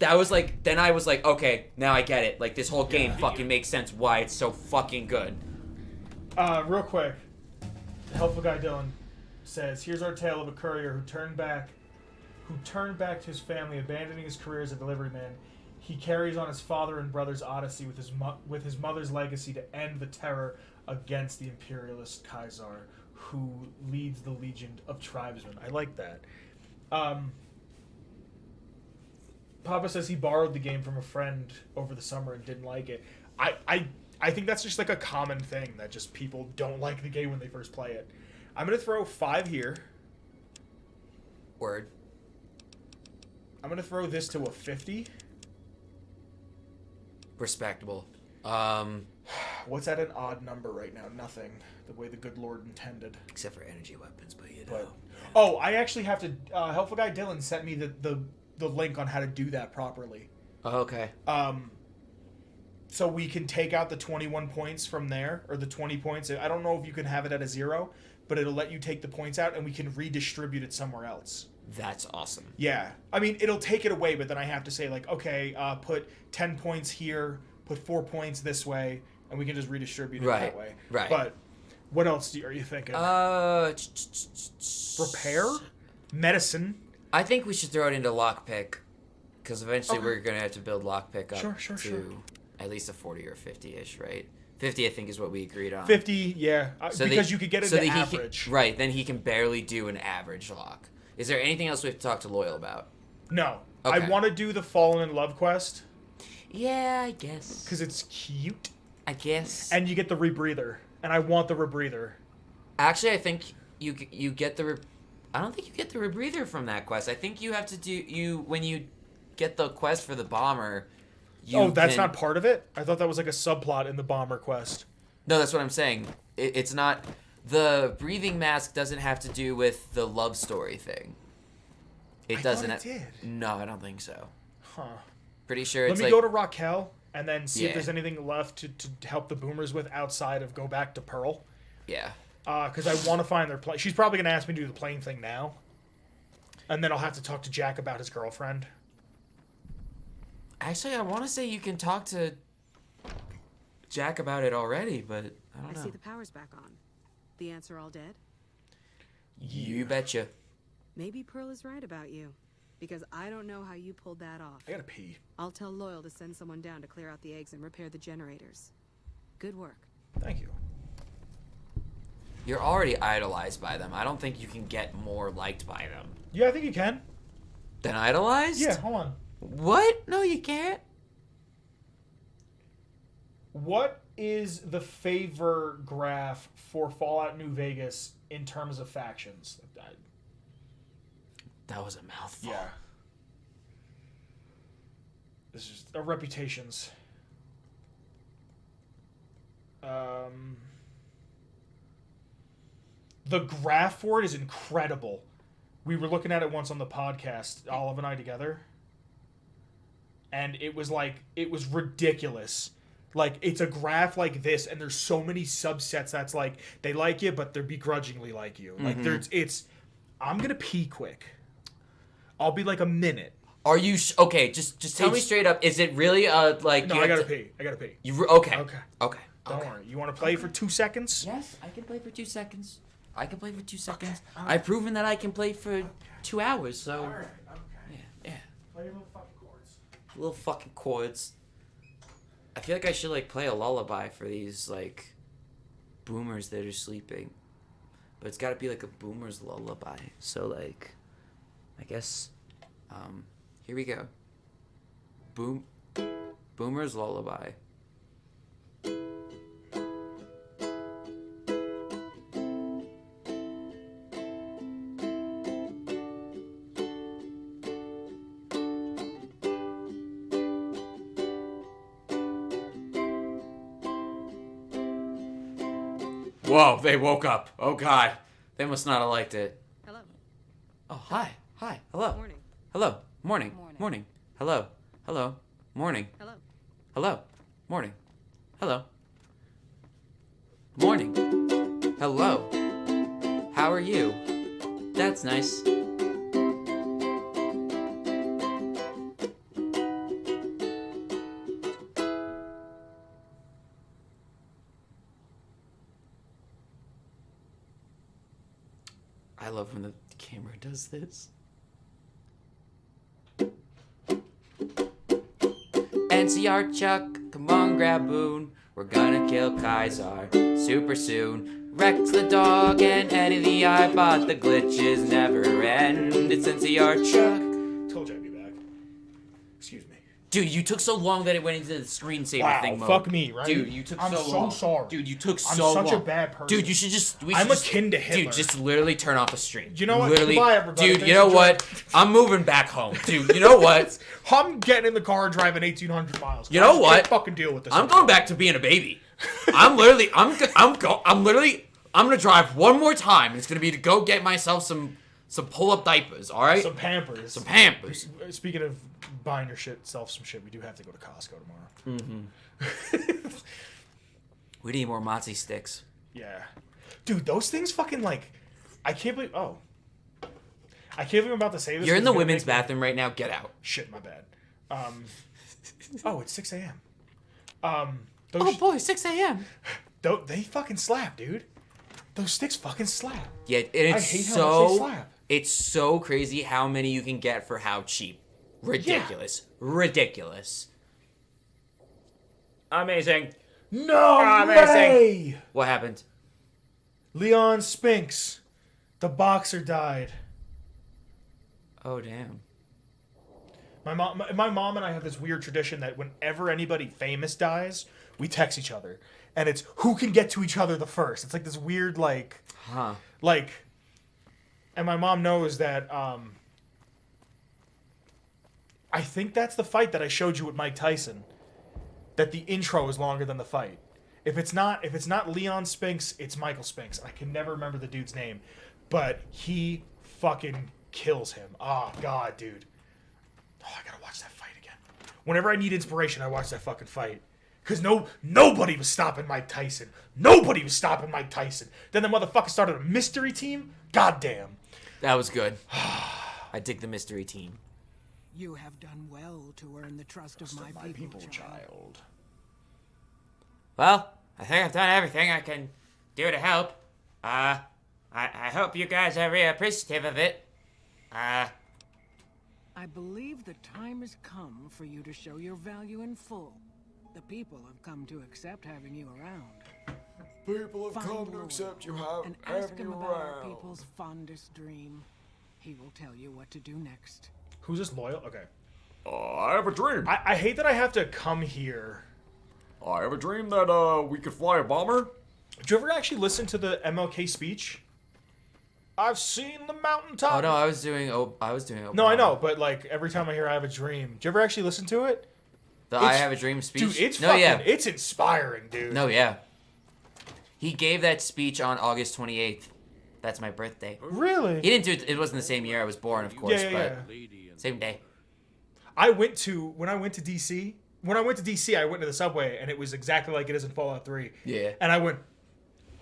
that was then I was like, okay, now I get it. This whole game fucking makes sense why it's so fucking good. Real quick, the helpful guy Dylan says, here's our tale of a courier who turned back to his family, abandoning his career as a delivery man. He carries on his father and brother's odyssey with his mother's legacy to end the terror against the imperialist Kaiser, who leads the Legion of Tribesmen. I like that. Papa says he borrowed the game from a friend over the summer and didn't like it. I think that's just a common thing, that just people don't like the game when they first play it. I'm going to throw 5 here. Word. I'm going to throw this to a 50. Respectable. What's at an odd number right now? Nothing. The way the good Lord intended. Except for energy weapons, but you know. Oh, I actually have to... helpful guy Dylan sent me the link on how to do that properly. Oh, okay. So we can take out the 21 points from there, or the 20 points. I don't know if you can have it at a 0, but it'll let you take the points out, and we can redistribute it somewhere else. That's awesome. Yeah. I mean, it'll take it away, but then I have to say, okay, put 10 points here, put 4 points this way, and we can just redistribute it that way. Right. But what else are you thinking? Repair? Medicine? I think we should throw it into lockpick, because eventually we're going to have to build lockpick up to at least a 40 or 50-ish, right? 50, I think, is what we agreed on. 50, yeah. Because you could get it to average. Right, then he can barely do an average lock. Is there anything else we have to talk to Loyal about? No. Okay. I want to do the Fallen in Love quest. Yeah, I guess. Because it's cute. I guess. And you get the rebreather. And I want the rebreather. Actually, I think you get the... I don't think you get the rebreather from that quest. I think you have to do... When you get the quest for the bomber... that's not part of it? I thought that was a subplot in the bomber quest. No, that's what I'm saying. It's not... The breathing mask doesn't have to do with the love story thing. It doesn't. Thought it did. No, I don't think so. Huh. Pretty sure Let me go to Raquel and then see if there's anything left to help the boomers with outside of go back to Pearl. Yeah. Because I want to find their plane. She's probably going to ask me to do the plane thing now. And then I'll have to talk to Jack about his girlfriend. Actually, I want to say you can talk to Jack about it already, but I don't know. I see the power's back on. The ants are all dead? You betcha. Maybe Pearl is right about you. Because I don't know how you pulled that off. I gotta pee. I'll tell Loyal to send someone down to clear out the eggs and repair the generators. Good work. Thank you. You're already idolized by them. I don't think you can get more liked by them. Yeah, I think you can. Than idolized? Yeah, hold on. What? No, you can't. What is the favor graph for Fallout New Vegas in terms of factions? That was a mouthful. Yeah. This is reputations. The graph for it is incredible. We were looking at it once on the podcast, Olive and I together. And it was ridiculous. Like, it's a graph like this, and there's so many subsets that's like, they like you, but they're begrudgingly like you. Like, I'm gonna pee quick. I'll be like a minute. Are you okay? Just tell me straight up. Is it really like? No, I gotta pee. I gotta pee. Okay? Don't worry. You want to play for 2 seconds? Yes, I can play for 2 seconds. I've proven that I can play for 2 hours. So. All right. Okay. Yeah. Play your little fucking chords. Little fucking chords. I feel like I should like play a lullaby for these like boomers that are sleeping, but it's got to be like a boomer's lullaby. So like, I guess, here we go. Boomer's lullaby. Whoa, they woke up. Oh, God. They must not have liked it. Hello. Oh, hi. Hello. Morning. Hello. Morning. Hello. Morning. Hello. Morning. Morning. Hello. How are you? That's nice. I love when the camera does this. NCR Chuck, come on, grab Boone. We're gonna kill Kaiser super soon. Rex the dog and Eddie the iBot. The glitches never end. It's NCR Chuck. Told you I'd be back. Excuse me. Dude, you took so long that it went into the screensaver thing mode. Fuck me, right? Dude, you took so long. I'm so sorry. Dude, you took so long. I'm such a bad person. Dude, you should just... I'm akin to Hitler. Dude, just literally turn off the stream. You know what? Literally, Goodbye, everybody. dude, you know what? I'm moving back home. Dude, you know what? I'm getting in the car and driving 1,800 miles. You know I what? can't fucking deal with this. I'm going back to being a baby. I'm gonna drive one more time. And it's gonna be to go get myself some pull-up diapers, all right? Some Pampers. Speaking of buying yourself some shit, we do have to go to Costco tomorrow. Mm-hmm. We need more Mozzie sticks. Yeah. Dude, those things fucking like... I can't believe... Oh. I can't believe I'm about to say this. You're in the women's bathroom right now. Get out. Shit, my bad. Oh, it's 6 a.m. Oh boy, 6 a.m. They fucking slap, dude. Those sticks fucking slap. Yeah, and it's how much they slap. It's so crazy how many you can get for how cheap. Ridiculous. Yeah. Ridiculous. Amazing. No way! What happened? Leon Spinks. The boxer died. Oh, damn. My mom and I have this weird tradition that whenever anybody famous dies, we text each other. And it's who can get to each other the first. It's like this weird, like... Huh. Like... And my mom knows that, I think that's the fight that I showed you with Mike Tyson. That the intro is longer than the fight. If it's not Leon Spinks, it's Michael Spinks. I can never remember the dude's name. But he fucking kills him. Oh, God, dude. Oh, I gotta watch that fight again. Whenever I need inspiration, I watch that fucking fight. Because nobody was stopping Mike Tyson. Nobody was stopping Mike Tyson. Then the motherfucker started a mystery team. Goddamn. That was good. I dig the mystery team. You have done well to earn the trust of my people, child. Well, I think I've done everything I can do to help. I hope you guys are really appreciative of it. I believe the time has come for you to show your value in full. The people have come to accept having you around. People have come to accept you and ask him about our people's fondest dream. He will tell you what to do next. Who's this Loyal? Okay. I have a dream. I hate that I have to come here. I have a dream that we could fly a bomber. Did you ever actually listen to the MLK speech? I've seen the mountaintop. Oh no, I was doing Obama. No, I know, but like every time I hear I have a dream, do you ever actually listen to it? I have a dream speech. Dude, it's it's inspiring, dude. No, yeah. He gave that speech on August 28th. That's my birthday. Really? He didn't do it. It wasn't the same year I was born, of course, but same day. When I went to DC. When I went to DC, I went to the subway, and it was exactly like it is in Fallout 3. Yeah. And I went,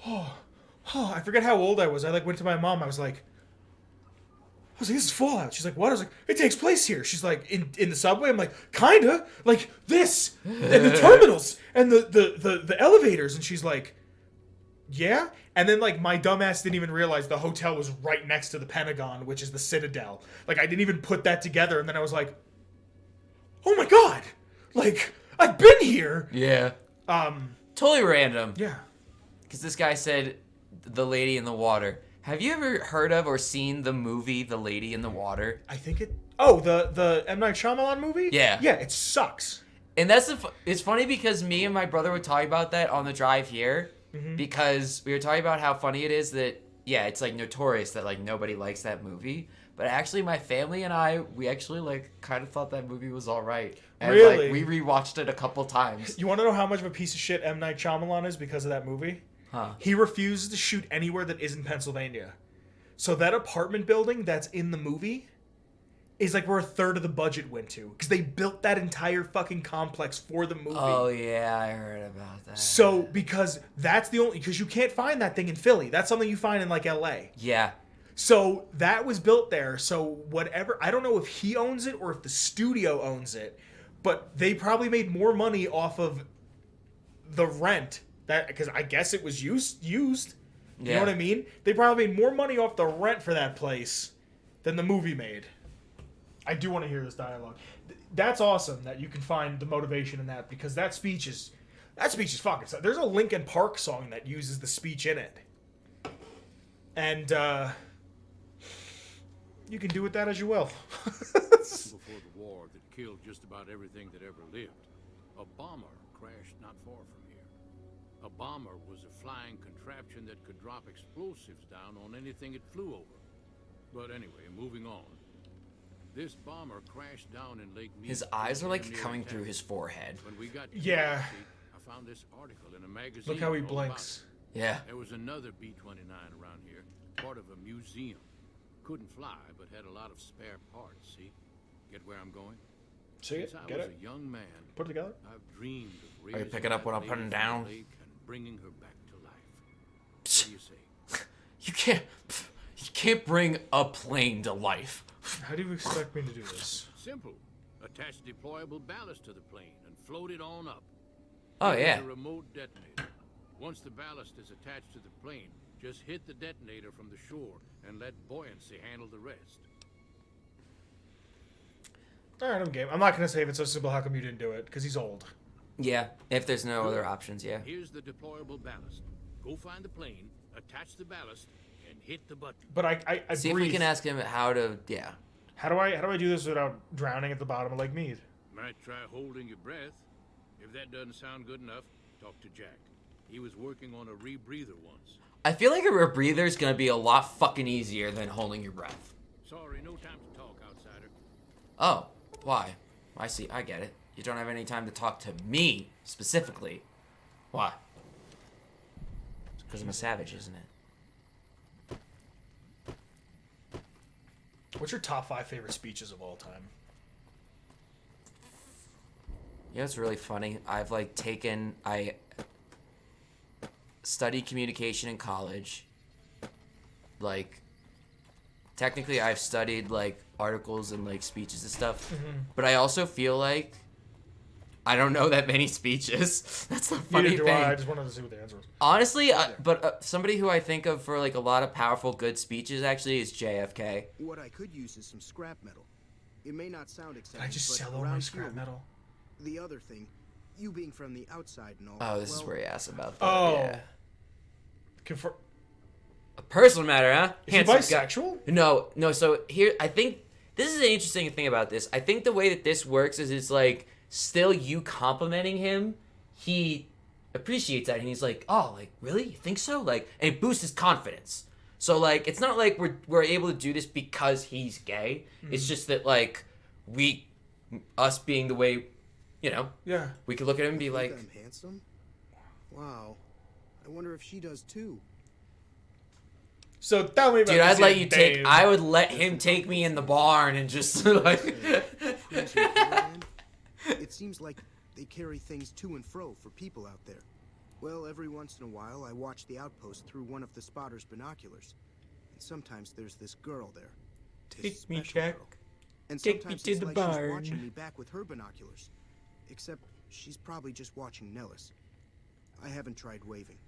I forget how old I was. I like went to my mom. I was like, this is Fallout. She's like, what? I was like, it takes place here. She's like, in the subway? I'm like, kinda. Like, this. And the terminals. And the elevators. And she's like, yeah? And then, like, my dumbass didn't even realize the hotel was right next to the Pentagon, which is the Citadel. Like, I didn't even put that together. And then I was like, oh my god. Like, I've been here. Yeah. Totally random. Yeah. Because this guy said, The Lady in the Water. Have you ever heard of or seen the movie The Lady in the Water? I think it... Oh, the M. Night Shyamalan movie? Yeah. Yeah, it sucks. And it's funny because me and my brother were talking about that on the drive here. Mm-hmm. Because we were talking about how funny it is that, yeah, it's like notorious that like nobody likes that movie. But actually my family and we actually like kind of thought that movie was alright. And really? Like, we rewatched it a couple times. You want to know how much of a piece of shit M. Night Shyamalan is because of that movie? Huh. He refuses to shoot anywhere that isn't Pennsylvania. So that apartment building that's in the movie is like where a third of the budget went to. Because they built that entire fucking complex for the movie. Oh, yeah, I heard about that. So, because that's the only... Because you can't find that thing in Philly. That's something you find in, like, L.A. Yeah. So, that was built there. So, whatever... I don't know if he owns it or if the studio owns it. But they probably made more money off of the rent. Because I guess it was used. You know what I mean? They probably made more money off the rent for that place than the movie made. I do want to hear this dialogue. That's awesome that you can find the motivation in that, because that speech is fucking... There's a Linkin Park song that uses the speech in it. And, you can do with that as you will. Before the war that killed just about everything that ever lived, a bomber crashed not far from here. A bomber was a flying contraption that could drop explosives down on anything it flew over. But anyway, moving on. This bomber crashed down in Lake Mead. His eyes are like coming through his forehead. When we got to yeah. I found this article in a magazine. Look how he blinks. Yeah. There was another B-29 around here, part of a museum. Couldn't fly, but had a lot of spare parts, see? Get where I'm going? See it? Since Get I was it? a young man, Put it together? I've dreamed of Are you raising picking up what that I'm putting lady from down? the lake and bringing her back to life. What do you say? You can't bring a plane to life. How do you expect me to do this? Simple. Attach deployable ballast to the plane and float it on up. Oh, There's yeah. a remote detonator. Once the ballast is attached to the plane, just hit the detonator from the shore and let buoyancy handle the rest. Alright, I'm game. I'm not going to say if it's so simple, how come you didn't do it? Because he's old. Yeah, if there's no other options, yeah. Here's the deployable ballast. Go find the plane, attach the ballast, and hit the button. But I See if we can ask him how to, yeah. How do I do this without drowning at the bottom of Lake Mead? Might try holding your breath. If that doesn't sound good enough, talk to Jack. He was working on a rebreather once. I feel like a rebreather is going to be a lot fucking easier than holding your breath. Sorry, no time to talk, outsider. Oh, why? I see, I get it. You don't have any time to talk to me, specifically. Why? It's because I'm a savage, isn't it? What's your top 5 favorite speeches of all time? You know, it's really funny. I studied communication in college. Like, technically I've studied, like, articles and, like, speeches and stuff. But I also feel like I don't know that many speeches. That's the funny Neither do thing. I just wanted to see what the answer was. Honestly, but somebody who I think of for, like, a lot of powerful, good speeches, actually, is JFK. What I could use is some scrap metal. It may not sound exciting, Can I just but sell all my around scrap here, metal? The other thing, you being from the outside and all. Oh, this is where he asks about that. Oh. Yeah. A personal matter, huh? Is he bisexual? No. So here, I think this is an interesting thing about this. I think the way that this works is it's like still you complimenting him. He appreciates that, and he's like, "Oh, like really? You think so?" Like, and it boosts his confidence. So like, it's not like we're able to do this because he's gay. It's just that like us being the way, you know. Yeah. We could look at him and be like, I'm handsome. Wow. I wonder if she does too. So tell me about dude, this I'd let here, you Dave. I would let him take me in the barn and just like. It seems like they carry things to and fro for people out there. Well, every once in a while, I watch the outpost through one of the spotter's binoculars. And sometimes there's this girl there. Take me, Jack. And Take sometimes me to it's the like barn. she's watching me back with her binoculars. Except she's probably just watching Nellis. I haven't tried waving.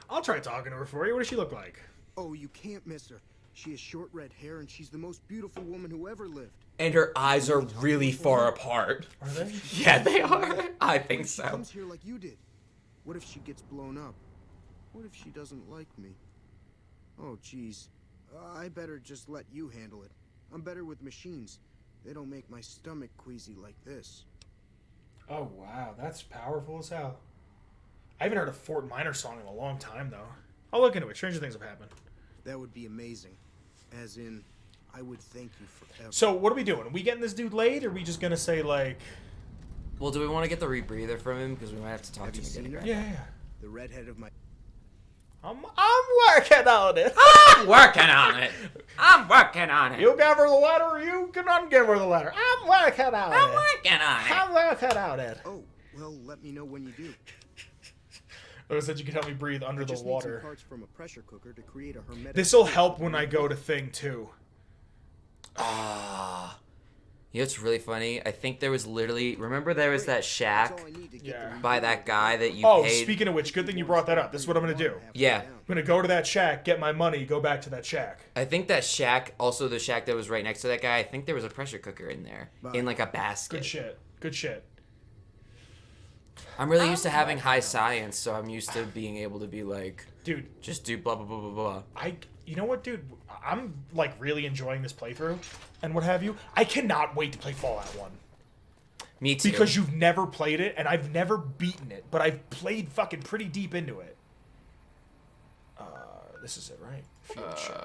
I'll try talking to her for you. What does she look like? Oh, you can't miss her. She has short red hair and she's the most beautiful woman who ever lived. And her eyes are really far apart. Are they? Yeah, they are. I think What if she so. comes here like you did? What if she gets blown up? What if she doesn't like me? Oh, jeez. I better just let you handle it. I'm better with machines. They don't make my stomach queasy like this. Oh, wow. That's powerful as hell. I haven't heard a Fort Minor song in a long time, though. I'll look into it. Stranger things have happened. That would be amazing. As in, I would thank you forever. So, what are we doing? Are we getting this dude laid, or are we just going to say, like... Well, do we want to get the rebreather from him? Because we might have to talk to him again. Yeah. The redhead of my... I'm working on it. I'm working on it. I'm working on it. You give her the letter, or you can ungive her the letter. I'm working on it. I'm working on it. I'm working on it. Oh, well, let me know when you do. I said you could help me breathe under the Need some water. parts from a pressure cooker to create a hermetic... This'll help when I go to Thing 2. You know what's really funny? I think there was literally... Remember there was that shack by that guy that you paid... Speaking of which, good thing you brought that up. This is what I'm going to do. Yeah. I'm going to go to that shack, get my money, go back to that shack. I think that shack, also the shack that was right next to that guy, I think there was a pressure cooker in there. In like a basket. Good shit. Good shit. I'm really used to having high science, so I'm used to being able to be like... Dude. Just do blah, blah, blah, blah, blah. You know what, dude? I'm, like, really enjoying this playthrough and what have you. I cannot wait to play Fallout 1. Me too. Because you've never played it, and I've never beaten it, but I've played fucking pretty deep into it. This is it, right? Future.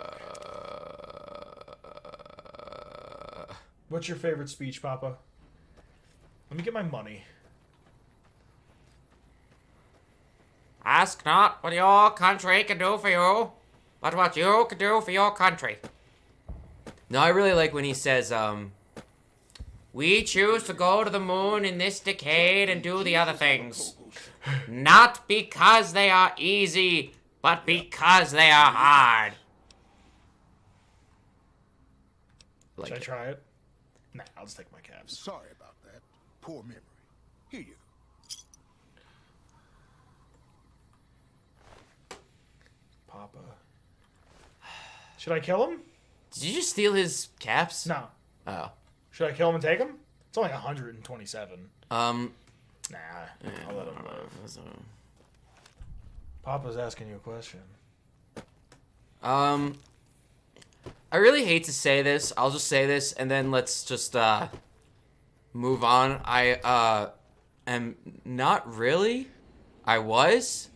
What's your favorite speech, Papa? Let me get my money. Ask not what your country can do for you, but what you can do for your country. No, I really like when he says, We choose to go to the moon in this decade and do the other things. Not because they are easy, but because they are hard. Should I try it? Nah, I'll just take my caps. Sorry about that. Poor memory. Here you go. Papa. Should I kill him? Did you just steal his caps? No. Oh. Should I kill him and take him? It's only 127. Nah, I'll let him live. Papa's asking you a question. I really hate to say this. I'll just say this, and then let's just, move on. I, am not really. I was.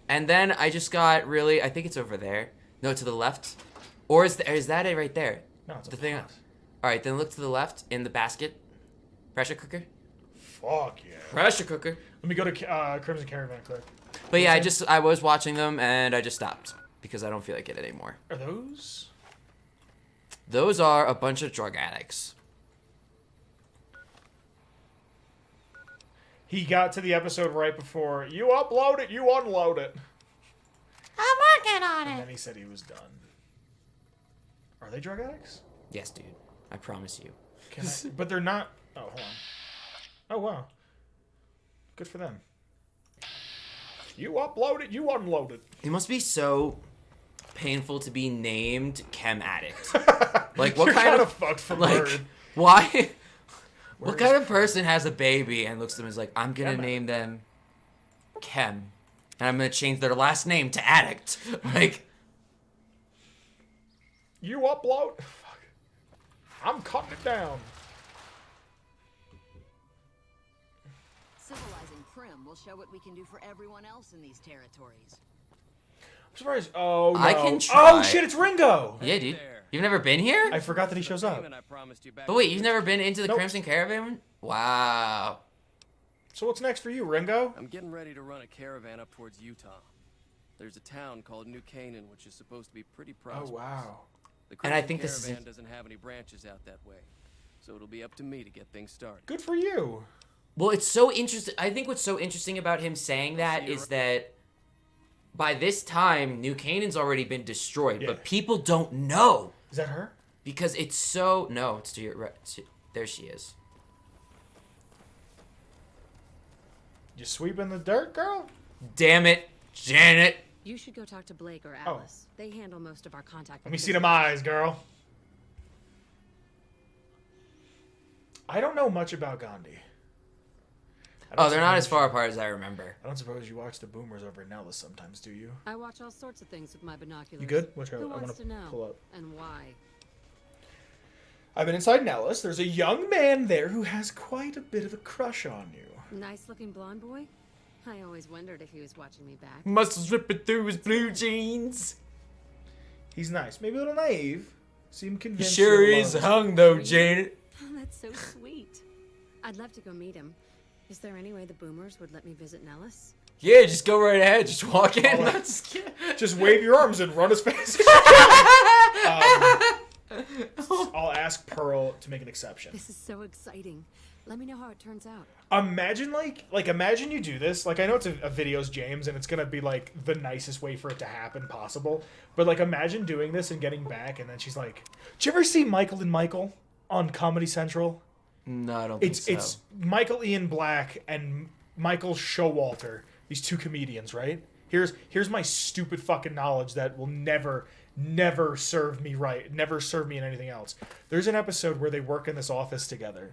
And then I just got really, I think it's over there. No, to the left. Or is that it right there? No, it's the thing. Alright, then look to the left in the basket. Pressure cooker. Fuck yeah. Pressure cooker. Let me go to Crimson Caravan quick. But yeah, I was watching them and I just stopped because I don't feel like it anymore. Are those? Those are a bunch of drug addicts. He got to the episode right before you upload it, you unload it. I'm working on And it. then he said he was done. Are they drug addicts? Yes, dude. I promise you. But they're not. Oh, hold on. Oh, wow. Good for them. You upload it, you unload it. It must be so painful to be named chem addict. Like, what You're kind of fucked from like birth. why? What kind of person has a baby and looks at them and is like, I'm gonna Chem name them Chem, and I'm gonna change their last name to Addict. Like, You upload. Fuck. I'm cutting it down. Civilizing Prim will show what we can do for everyone else in these territories. I'm surprised. Oh, no. I can try. Oh, shit, it's Ringo. yeah, dude. You've never been here? I forgot that he shows up. But wait, you've never been into the Nope. Crimson Caravan? Wow. So what's next for you, Ringo? I'm getting ready to run a caravan up towards Utah. There's a town called New Canaan, which is supposed to be pretty prosperous. Oh, wow. The And I Crimson think this is Caravan doesn't have any branches out that way, so it'll be up to me to get things started. Good for you. Well, it's so interesting. I think what's so interesting about him saying that is that by this time, New Canaan's already been destroyed, Yeah. but people don't know. Is that her? Because it's so... No, it's to your right. There she is. You sweeping the dirt, girl? Damn it, Janet. You should go talk to Blake or Oh. Alice. They handle most of our contact. Let me see them eyes, girl. I don't know much about Gandhi. Oh, they're not as far apart as I remember. I don't suppose you watch the boomers over in Nellis sometimes, do you? I watch all sorts of things with my binoculars. You good? Which Who I wants want to to know? pull up. And why? I've been inside Nellis. There's a young man there who has quite a bit of a crush on you. Nice-looking blonde boy? I always wondered if he was watching me back. Muscles ripping through his blue jeans. He's nice. Maybe a little naive. Seem He convinced. sure you're is loved. hung, though, Janet. Oh, that's so sweet. I'd love to go meet him. Is there any way the boomers would let me visit Nellis? Yeah, just go right ahead. Just walk in. Oh, That's- Just wave your arms and run as fast as you can. I'll ask Pearl to make an exception. This is so exciting. Let me know how it turns out. Imagine imagine you do this. Like, I know it's a video's James, and it's gonna be like the nicest way for it to happen possible. But like, imagine doing this and getting back, and then she's like, "Did you ever see Michael and Michael on Comedy Central?" No, I don't think so. It's Michael Ian Black and Michael Showalter, these two comedians, right? Here's my stupid fucking knowledge that will never serve me right, never serve me in anything else. There's an episode where they work in this office together,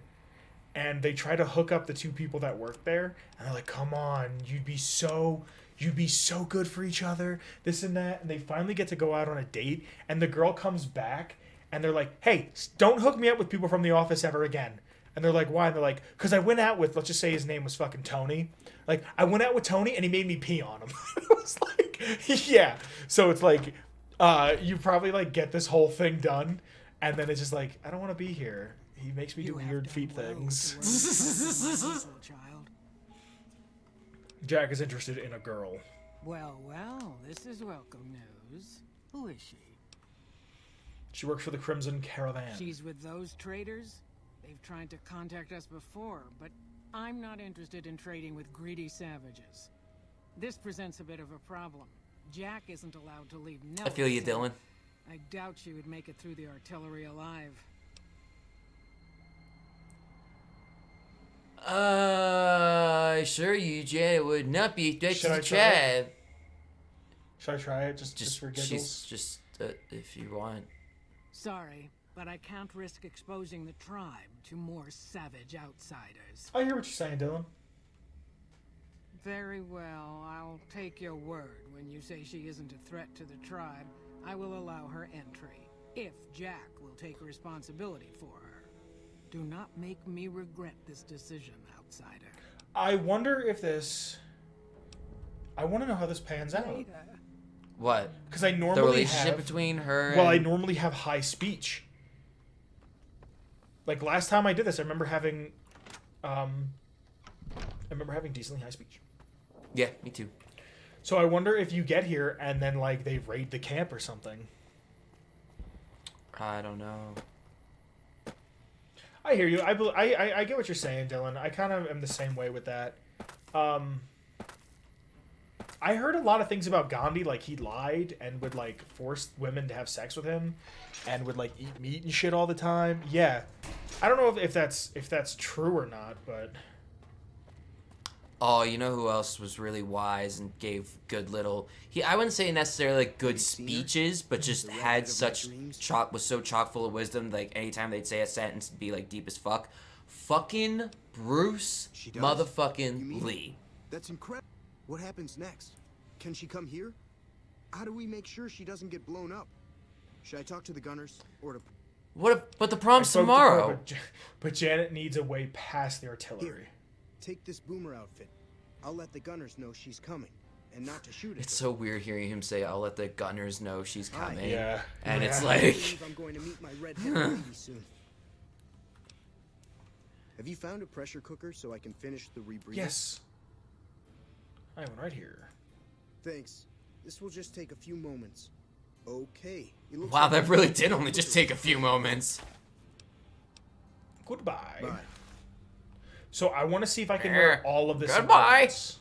and they try to hook up the two people that work there, and they're like, "Come on, you'd be so good for each other, this and that." And they finally get to go out on a date, and the girl comes back, and they're like, "Hey, don't hook me up with people from the office ever again." And they're like, "Why?" And they're like, "Because I went out with," let's just say his name was fucking Tony. Like, I went out with Tony and he made me pee on him. It was like, yeah. So it's like, you probably like get this whole thing done, and then it's just like, I don't want to be here. He makes me do weird feet things. Child. Jack is interested in a girl. Well, this is welcome news. Who is she? She works for the Crimson Caravan. She's with those traders? They've tried to contact us before, but I'm not interested in trading with greedy savages. This presents a bit of a problem. Jack isn't allowed to leave Nellis. I feel you, Dylan. I doubt she would make it through the artillery alive. I assure you, Janet would not be a threat to Should I the try it? tribe. Should I try it just for giggles? She's just if you want. Sorry, but I can't risk exposing the tribe to more savage outsiders. I hear what you're saying, Dylan. Very well, I'll take your word. When you say she isn't a threat to the tribe, I will allow her entry, if Jack will take responsibility for her. Do not make me regret this decision, outsider. I wonder if this... I want to know how this pans out. What? Because I normally the relationship have, between her. Well, I and... normally have high speech. Like last time I did this, I remember having decently high speech. Yeah, me too. So I wonder if you get here and then like they raid the camp or something. I don't know. I hear you. I get what you're saying, Dylan. I kind of am the same way with that. I heard a lot of things about Gandhi, like he lied and would like force women to have sex with him, and would like eat meat and shit all the time. Yeah, I don't know if that's true or not, but Oh, you know who else was really wise and gave good little... I wouldn't say necessarily like good speeches, but just had such... was so chock full of wisdom, like anytime they'd say a sentence, it'd be like deep as fuck. Fucking Bruce motherfucking Lee. That's incredible. What happens next? Can she come here? How do we make sure she doesn't get blown up? Should I talk to the gunners or to... But the prom's I spoke to tomorrow. Cora, but Janet needs a way past the artillery. Here, take this boomer outfit. I'll let the gunners know she's coming, and not to shoot at It's her. so weird hearing him say, "I'll let the gunners know she's coming." Yeah. And it's I like... believe I'm going to meet my red-haired lady soon. Have you found a pressure cooker so I can finish the rebreather? Yes. I have one right here. Thanks. This will just take a few moments. Okay. It looks Wow, like that really did only just take a few moments. Goodbye. Bye. So I want to see if I can wear all of this. Goodbye. at once.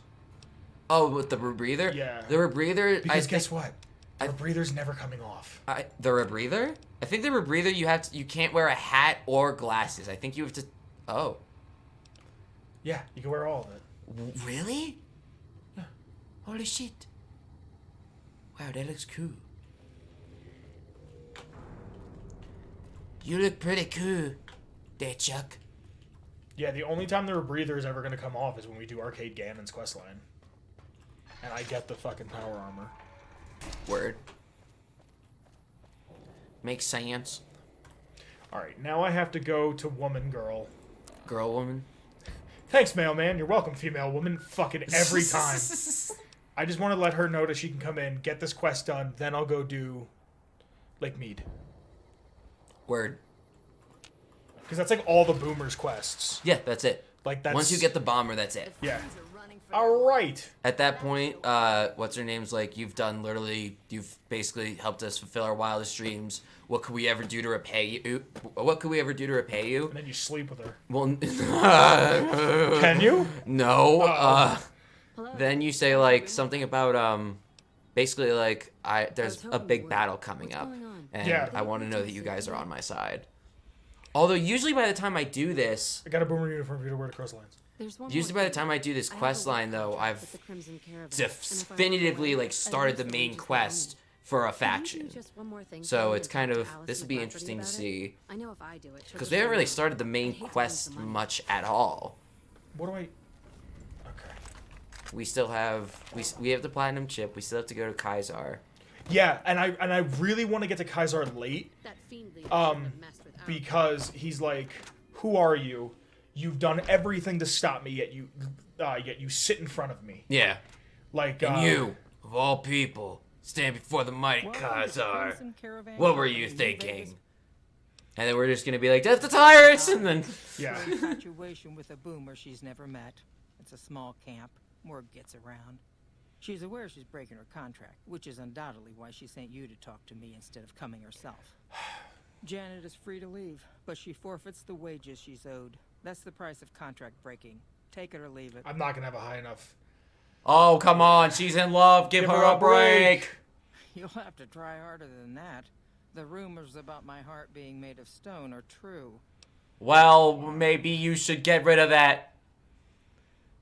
Oh, with the rebreather? Yeah. The rebreather... Because guess what? The rebreather's never coming off. The rebreather? I think the rebreather you can't wear a hat or glasses. I think you have to... Oh. Yeah, you can wear all of it. Really? Yeah. Holy shit. Wow, that looks cool. You look pretty cool there, Chuck. Yeah, the only time the rebreather is ever going to come off is when we do Arcade Ganon's questline. And I get the fucking power armor. Word. Makes sense. Alright, now I have to go to woman girl. Girl woman? Thanks, mailman. You're welcome, female woman. Fucking every time. I just want to let her know that she can come in, get this quest done, then I'll go do Lake Mead. Word. Because that's like all the boomers' quests. Yeah, that's it. Like that's Once you get the bomber, that's it. Yeah. All right. At that point, what's her name's like, you've basically helped us fulfill our wildest dreams. What could we ever do to repay you? What could we ever do to repay you? And then you sleep with her. Well, can you? No. Then you say like something about basically like there's a big battle coming up, and Yeah. I want to know that you guys are on my side. Although usually by the time I do this, I got a boomer uniform for you to wear to cross the lines. usually by the time I do this quest line though, I've definitively like started the main quest for a faction. So it's kind of, this would be interesting to see, because we haven't really started the main quest much at all. What do I? We still have we have the platinum chip. We still have to go to Kaisar. Yeah, and I really want to get to Kaisar late. Because he's like, who are you? You've done everything to stop me, yet you sit in front of me. Yeah. Like and you, of all people, stand before the mighty Kaisar. What were you thinking? And then we're just gonna be like, death to tyrants, and then yeah. Infatuation with a boomer she's never met. It's a small camp. Word gets around. She's aware she's breaking her contract, which is undoubtedly why she sent you to talk to me instead of coming herself. Janet is free to leave, but she forfeits the wages she's owed. That's the price of contract breaking. Take it or leave it. I'm not gonna have a high enough. Oh, come on, she's in love. Give her a break. You'll have to try harder than that. The rumors about my heart being made of stone are true. Well, maybe you should get rid of that.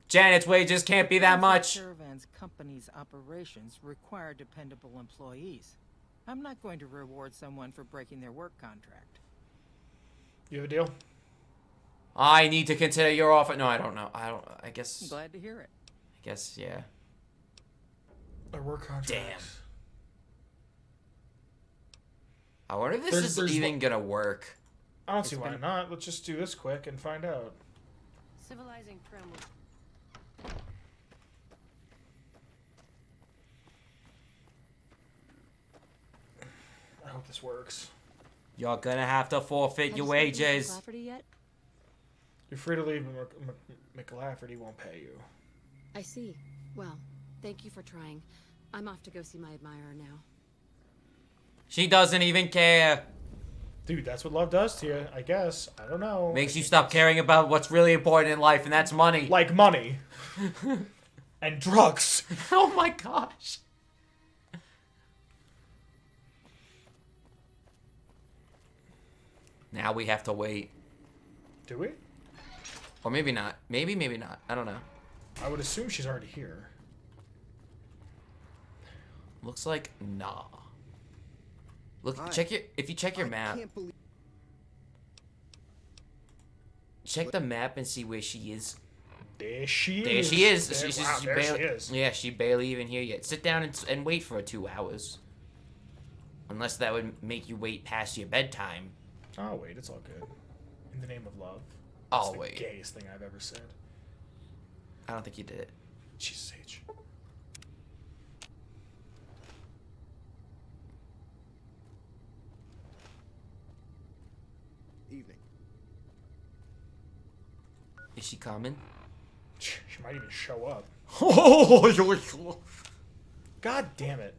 Janet's wages can't be that much. Caravan's company's operations require dependable employees. I'm not going to reward someone for breaking their work contract. You have a deal? I need to consider your offer. No, I don't know. I guess. I'm glad to hear it. I guess, yeah. Our work contract. Damn. I wonder if this is even gonna work. I don't see why not. Let's just do this quick and find out. Civilizing Prim. I hope this works. You're gonna have to forfeit your wages. You're free to leave, but McLafferty won't pay you. I see. Well, thank you for trying. I'm off to go see my admirer now. She doesn't even care. Dude, that's what love does to you, I guess. I don't know. Makes you stop caring about what's really important in life, and that's money. Like money. And drugs. Oh my gosh. Now we have to wait. Do we? Or maybe not. Maybe not. I don't know. I would assume she's already here. Looks like nah. Look, Hi. if you check your map. Can't believe Check the map and see where she is. There she There is. she is. There, She's wow, there barely, she is. Yeah, she barely even here yet. Sit down and wait for 2 hours. Unless that would make you wait past your bedtime. Oh, wait, it's all good. In the name of love. Oh, That's the wait. gayest thing I've ever said. I don't think you did it. Jesus H. evening. Is she coming? She might even show up. Oh, God damn it.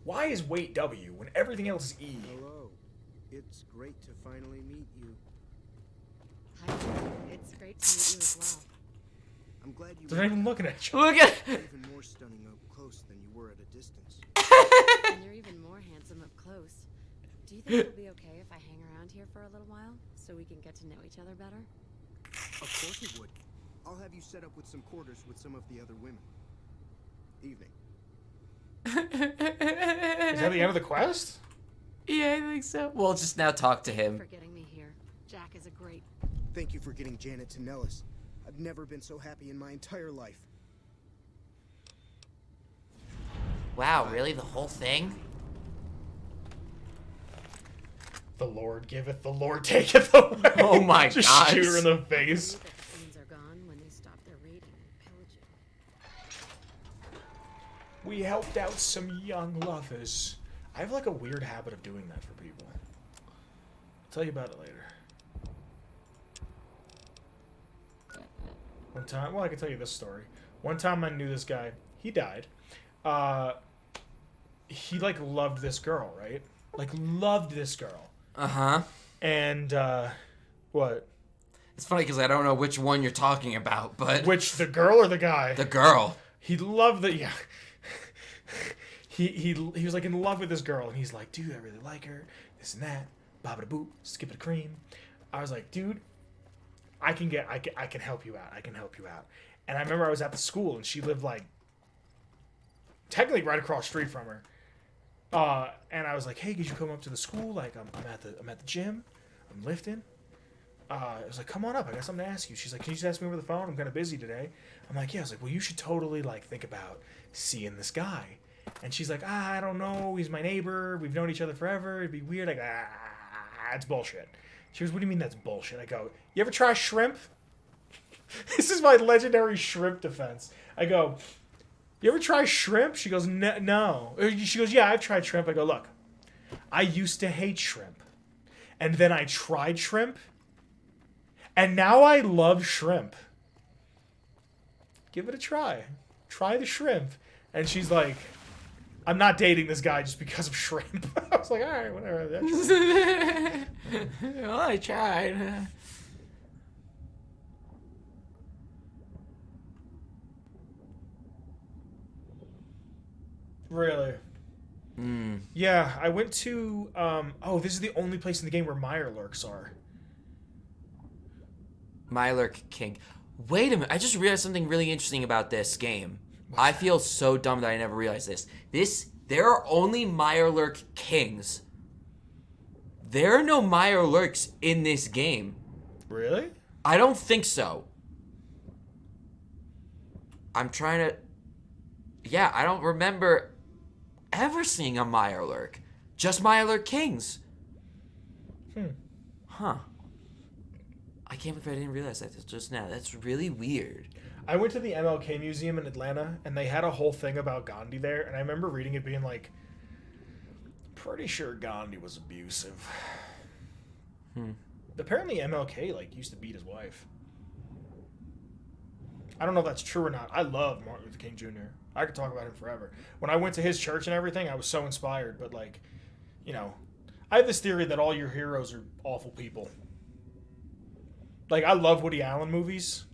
Why is weight W when everything else is E? Hello. It's great to finally meet you. Hi, it's great to meet you as well. I'm glad you They're not even looking at you. Look at even more stunning up close than you were at a distance. And you're even more handsome up close. Do you think it'll be okay if I hang around here for a little while so we can get to know each other better? Of course it would. I'll have you set up with some quarters with some of the other women. Evening. Is that the end of the quest? Yeah, I think so. We'll just now talk to him. For getting me here. Jack is a great. Thank you for getting Janet to Nellis. I've never been so happy in my entire life. Wow, really? The whole thing? The Lord giveth, the Lord taketh away. Oh my Just gosh. shoot her in the face. The fiends are gone when they stop their raiding and pillaging. We helped out some young lovers. I have like a weird habit of doing that for people. I'll tell you about it later. One time, well, I can tell you this story. One time I knew this guy. He died. He like loved this girl, right? Like loved this girl. Uh-huh. And what? It's funny because I don't know which one you're talking about, but... Which, the girl or the guy? The girl. He loved the, yeah. he was like in love with this girl, and he's like, dude, I really like her, this and that, baba da boop, skip it a cream. I was like, dude, I can help you out. I can help you out. And I remember I was at the school, and she lived like technically right across the street from her. And I was like, hey, could you come up to the school? Like, I'm at the gym, I'm lifting. I was like, come on up, I got something to ask you. She's like, can you just ask me over the phone? I'm kind of busy today. I'm like, yeah. I was like, well, you should totally like think about seeing this guy. And she's like, I don't know. He's my neighbor. We've known each other forever. It'd be weird. I go, it's bullshit. She goes, what do you mean that's bullshit? I go, you ever try shrimp? This is my legendary shrimp defense. I go, you ever try shrimp? She goes, no. She goes, yeah, I've tried shrimp. I go, look, I used to hate shrimp. And then I tried shrimp. And now I love shrimp. Give it a try. Try the shrimp. And she's like, I'm not dating this guy just because of shrimp. I was like, all right, whatever. Well, I tried. Really? Yeah, I went to, oh, this is the only place in the game where Mirelurks are. Mirelurk King. Wait a minute. I just realized something really interesting about this game. I feel so dumb that I never realized this. There are only Mirelurk Kings. There are no Mirelurks in this game. Really? I don't think so. I'm trying to... Yeah, I don't remember ever seeing a Mirelurk. Just Mirelurk Kings. Huh. I can't believe I didn't realize that just now. That's really weird. I went to the MLK Museum in Atlanta, and they had a whole thing about Gandhi there, and I remember reading it being like, pretty sure Gandhi was abusive. Apparently MLK, like, used to beat his wife. I don't know if that's true or not. I love Martin Luther King Jr. I could talk about him forever. When I went to his church and everything, I was so inspired, but, like, you know, I have this theory that all your heroes are awful people. Like, I love Woody Allen movies.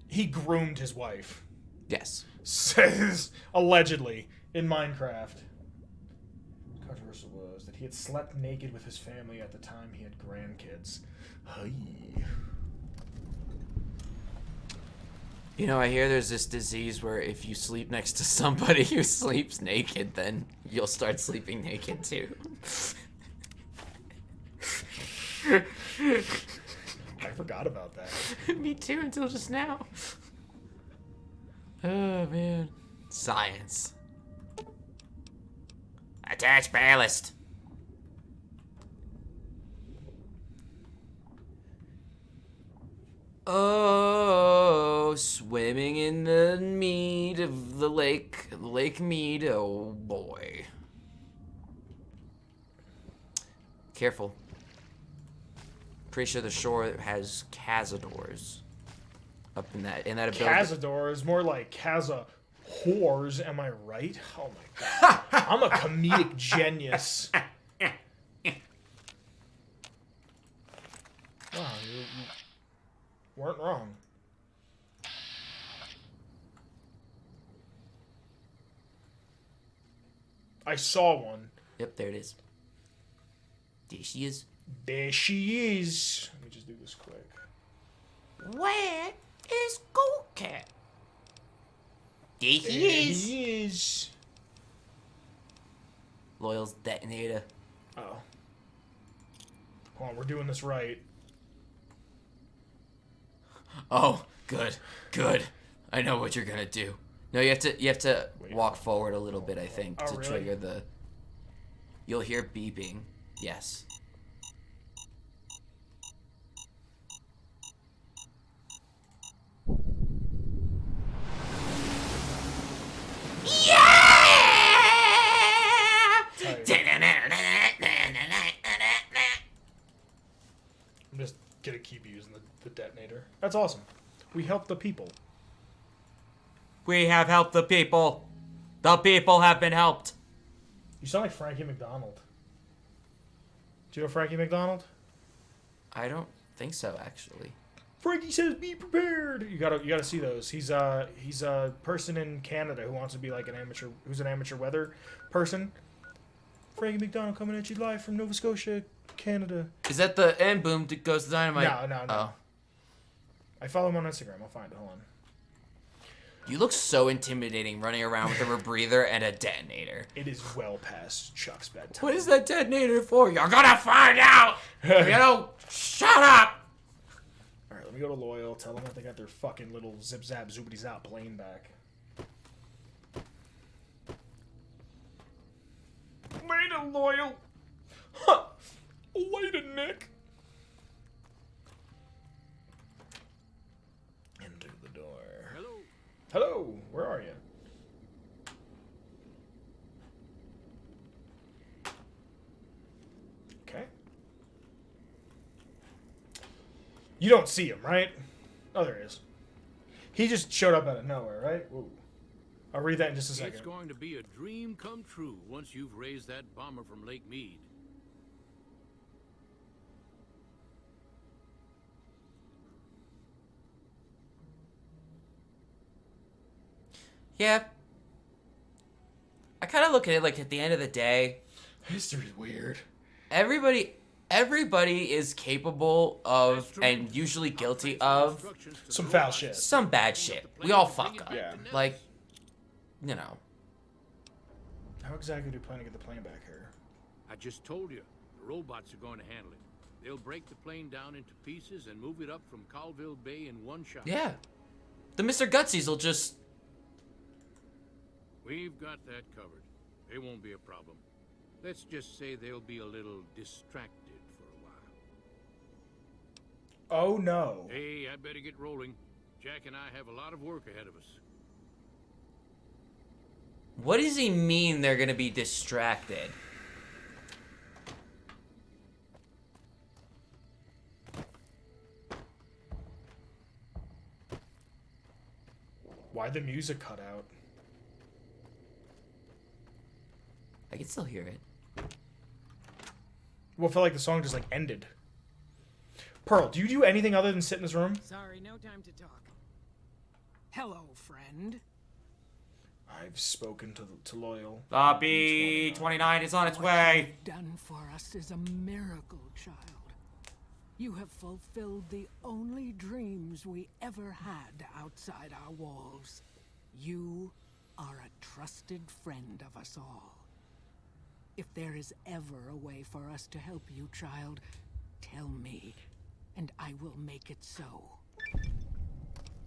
He groomed his wife. Yes. Says, allegedly, in Minecraft. Controversial was that he had slept naked with his family at the time he had grandkids. Hey. You know, I hear there's this disease where if you sleep next to somebody who sleeps naked, then you'll start sleeping naked too. I forgot about that. Me too, until just now. Oh, man. Science. Attach ballast. Oh, swimming in the mead of the lake. Lake Mead. Oh, boy. Careful. Pretty sure the shore has cazadors up in that ability. Cazador is more like Kaza whores, am I right? Oh my god. I'm a comedic genius. Wow, you weren't wrong. I saw one. Yep, there it is. There she is. There she is. Let me just do this quick. Where is Gold Cat? There he is. Loyal's detonator. Oh. Hold on, we're doing this right. Oh, good, good. I know what you're gonna do. No, you have to walk forward a little bit, I think, to really? trigger the. You'll hear beeping. Yes. I'm just gonna keep using the detonator. That's awesome. We help the people. We have helped the people. The people have been helped. You sound like Frankie McDonald. Do you know Frankie McDonald? I don't think so, actually. Frankie says, "Be prepared." You gotta see those. He's a person in Canada who wants to be like an amateur, who's an amateur weather person. Frankie McDonald coming at you live from Nova Scotia, Canada. Is that the end boom that goes to dynamite? No. Oh. I follow him on Instagram. I'll find it. Hold on. You look so intimidating running around with a rebreather and a detonator. It is well past Chuck's bedtime. What is that detonator for? You're gonna find out! If you don't shut up! Alright, let me go to Loyal. Tell them that they got their fucking little zip-zap zoopity-zap plane back. Later, Loyal! Huh! Later, Nick! Into the door. Hello. Hello! Where are you? Okay. You don't see him, right? Oh, there he is. He just showed up out of nowhere, right? Whoa. I'll read that in just a second. It's going to be a dream come true once you've raised that bomber from Lake Mead. Yeah. I kind of look at it like at the end of the day, History's weird. Everybody is capable of and usually guilty of some foul shit. Some bad shit. We all fuck up. Yeah. Like, you know. How exactly do you plan to get the plane back here? I just told you, the robots are going to handle it. They'll break the plane down into pieces and move it up from Colville Bay in one shot. Yeah. The Mr. Gutsies will just... We've got that covered. It won't be a problem. Let's just say they'll be a little distracted for a while. Oh no. Hey, I better get rolling. Jack and I have a lot of work ahead of us. What does he mean they're gonna be distracted? Why'd the music cut out? I can still hear it. Well, I felt like the song just like ended. Pearl, do you do anything other than sit in this room? Sorry, no time to talk. Hello, friend. I've spoken to Loyal. B29 is on its What way. you've done for us is a miracle, child. You have fulfilled the only dreams we ever had outside our walls. You are a trusted friend of us all. If there is ever a way for us to help you, child, tell me, and I will make it so.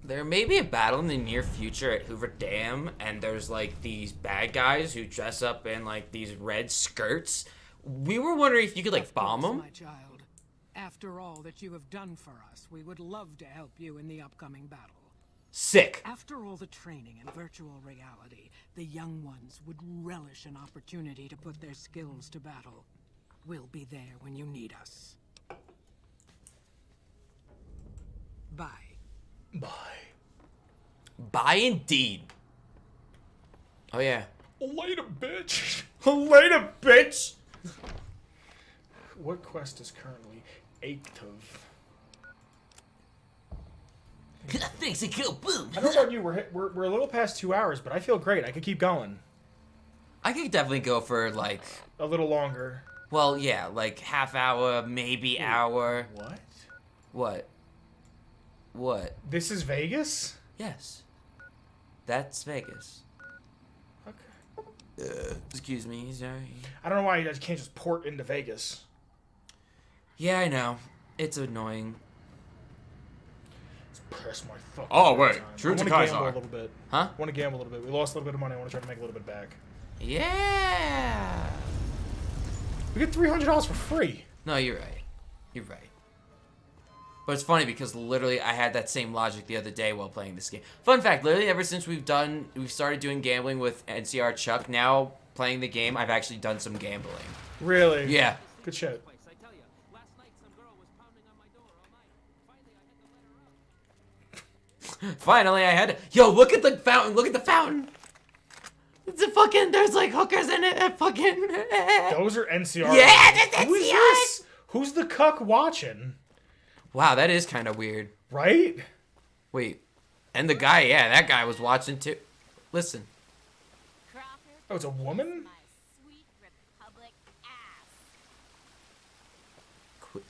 There may be a battle in the near future at Hoover Dam, and there's like these bad guys who dress up in like these red skirts. We were wondering if you could like bomb them. My child, after all that you have done for us, we would love to help you in the upcoming battle. Sick. After all the training in virtual reality, the young ones would relish an opportunity to put their skills to battle. We'll be there when you need us. Bye. Bye. Bye indeed. Oh yeah. Later, bitch. Later, bitch. What quest is currently active? Thanks a go boom. I don't know about you. We're a little past 2 hours, but I feel great. I could keep going. I could definitely go for like a little longer. Well, yeah, like half hour, maybe hour. What? What? What? This is Vegas? Yes. That's Vegas. Okay. Excuse me, sorry. I don't know why you guys can't just port into Vegas. Yeah, I know. It's annoying. Press my fucking. Oh, wait. time. True to I want to gamble Kaisar. a little bit. Huh? I want to gamble a little bit. We lost a little bit of money. I want to try to make a little bit back. Yeah. We get $300 for free. No, you're right. You're right. But it's funny because literally I had that same logic the other day while playing this game. Fun fact, literally ever since we've started doing gambling with NCR Chuck, now playing the game, I've actually done some gambling. Really? Yeah. Good shit. Finally, I had to... Yo, look at the fountain. Look at the fountain. It's a fucking... There's like hookers in it. Fucking... Those are NCR. Yeah, that's Who is NCR. this? Who's the cuck watching? Wow, that is kind of weird. Right? Wait. And the guy, yeah, that guy was watching too. Listen. Oh, it's a woman?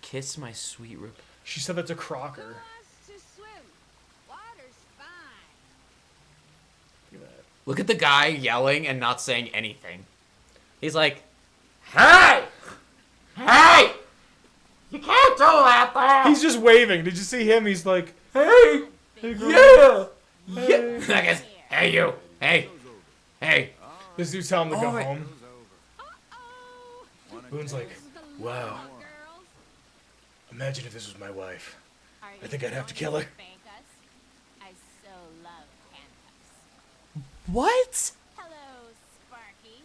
Kiss my sweet rip. She said that's a Crocker. Look at the guy yelling and not saying anything. He's like, hey! Hey! You can't do that there! He's just waving. Did you see him? He's like, hey! Yeah! Yeah! I guess, hey you! Hey! Hey! This dude's telling him to go right. home. Boone's like, wow. Imagine if this was my wife. I think I'd have to kill her. I so love handcuffs. What? Hello, Sparky.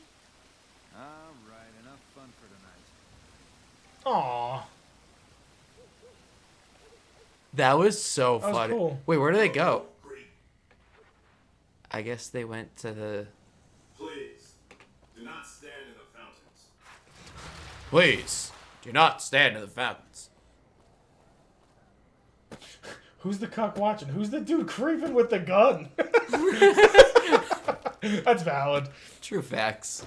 All right, enough fun for tonight. Aww. That was so That was funny. cool. Wait, where do they go? I guess they went to the... Please, do not stand in the fountains. Please, do not stand in the fountains. Who's the cuck watching? Who's the dude creeping with the gun? That's valid. True facts.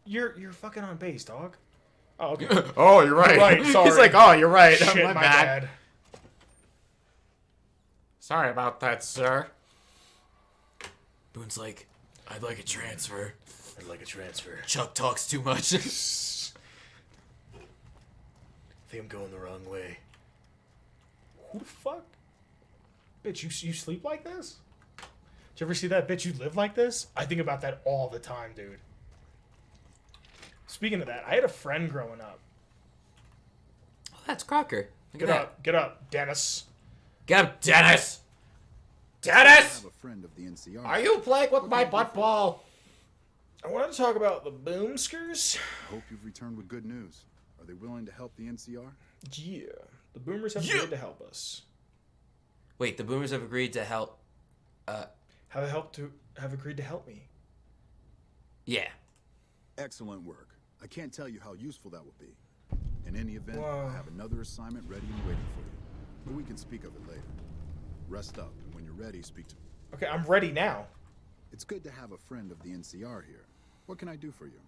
You're fucking on base, dog. Oh, okay. Oh, you're right. You're right, sorry. He's like, oh, you're right. Shit, my my bad. bad. Sorry about that, sir. Boone's like, I'd like a transfer. I'd like a transfer. Chuck talks too much. I think I'm going the wrong way. Who the fuck? Bitch, you sleep like this? Did you ever see that? Bitch, you live like this? I think about that all the time, dude. Speaking of that, I had a friend growing up. Oh, that's Crocker. Look at Get that. up, get up, Dennis. Get up, Dennis! I Dennis! have a friend of the NCR. Are you playing with my butt ball? I wanted to talk about the boomskers. Hope you've returned with good news. Are they willing to help the NCR? Yeah, the boomers have agreed to help us. Wait, the boomers have agreed to help. Have agreed to help me. Yeah. Excellent work. I can't tell you how useful that will be. In any event, Whoa. I have another assignment ready and waiting for you. But we can speak of it later. Rest up, and when you're ready, speak to... Okay, I'm ready now. It's good to have a friend of the NCR here. What can I do for you?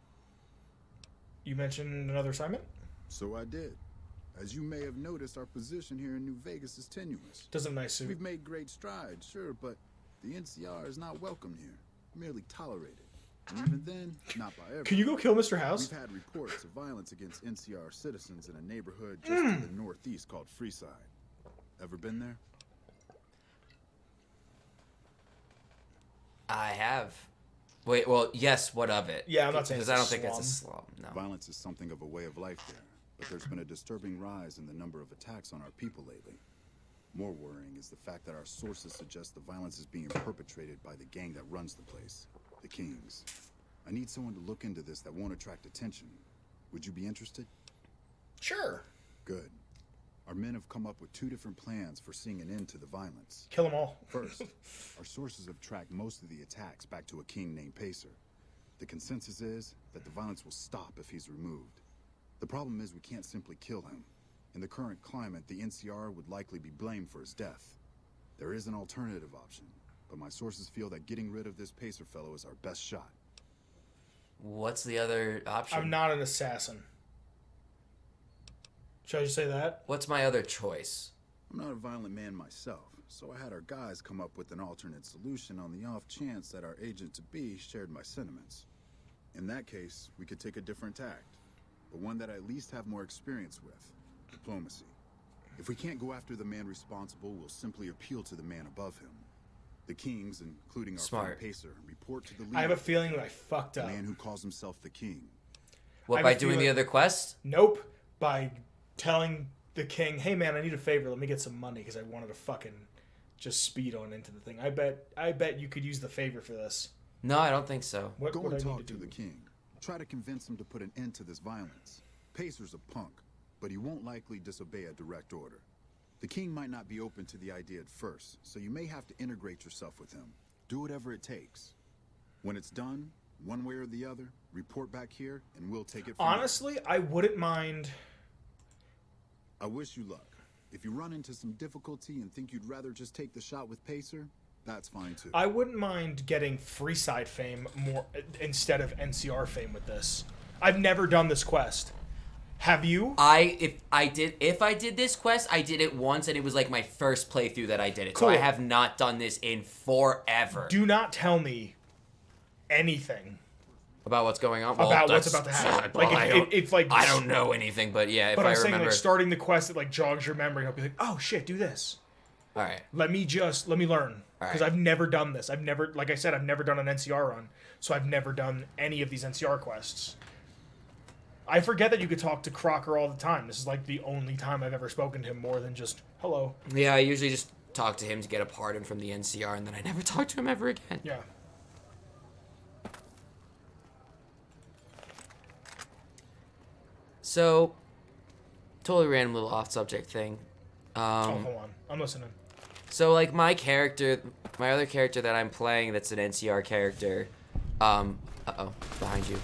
You mentioned another assignment? So I did. As you may have noticed, our position here in New Vegas is tenuous. Doesn't nice suit. We've made great strides, sure, but the NCR is not welcome here, merely tolerated. And even then, not by everyone. Can you go kill Mr. House? We've had reports of violence against NCR citizens in a neighborhood just to the northeast called Freeside. Ever been there? I have. Wait, well, yes, what of it? Yeah, I'm not saying because it's I a don't think it's a slum. slum. No. Violence is something of a way of life there, but there's been a disturbing rise in the number of attacks on our people lately. More worrying is the fact that our sources suggest the violence is being perpetrated by the gang that runs the place, the Kings. I need someone to look into this that won't attract attention. Would you be interested? Sure. Good. Our men have come up with 2 different plans for seeing an end to the violence. Kill them all. First, our sources have tracked most of the attacks back to a king named Pacer. The consensus is that the violence will stop if he's removed. The problem is we can't simply kill him. In the current climate, the NCR would likely be blamed for his death. There is an alternative option, but my sources feel that getting rid of this Pacer fellow is our best shot. What's the other option? I'm not an assassin. Should I just say that? What's my other choice? I'm not a violent man myself, so I had our guys come up with an alternate solution on the off chance that our agent-to-be shared my sentiments. In that case, we could take a different tact, but one that I at least have more experience with: diplomacy. If we can't go after the man responsible, we'll simply appeal to the man above him. The Kings, including our friend Pacer, report to the leader. I have a feeling that I fucked up. The man who calls himself the King. What, by doing the other quest? Nope. By telling the king, hey man, I need a favor. Let me get some money because I wanted to fucking just speed on into the thing. I bet you could use the favor for this. No, I don't think so. Go and talk to the king. Try to convince him to put an end to this violence. Pacer's a punk, but he won't likely disobey a direct order. The king might not be open to the idea at first, so you may have to integrate yourself with him. Do whatever it takes. When it's done, one way or the other, report back here and we'll take it from Honestly, I wouldn't mind. I wish you luck. If you run into some difficulty and think you'd rather just take the shot with Pacer, that's fine too. I wouldn't mind getting Freeside fame more instead of NCR fame with this. I've never done this quest. Have you? If I did this quest, I did it once, and it was like my first playthrough that I did it. Cool. So I have not done this in forever. Do not tell me anything about what's going on. About what's about to happen. I don't know anything, but yeah, if but I I'm saying remember, like starting the quest, it like jogs your memory. And I'll be like, oh shit, do this. All right. Let me learn because I've never done this. Like I said, I've never done an NCR run, so I've never done any of these NCR quests. I forget that you could talk to Crocker all the time. This is like the only time I've ever spoken to him more than just hello. Yeah, I usually just talk to him to get a pardon from the NCR, and then I never talk to him ever again. Yeah. So, totally random little off-subject thing. Hold on. I'm listening. So, like, my other character that I'm playing that's an NCR character, uh-oh, behind you.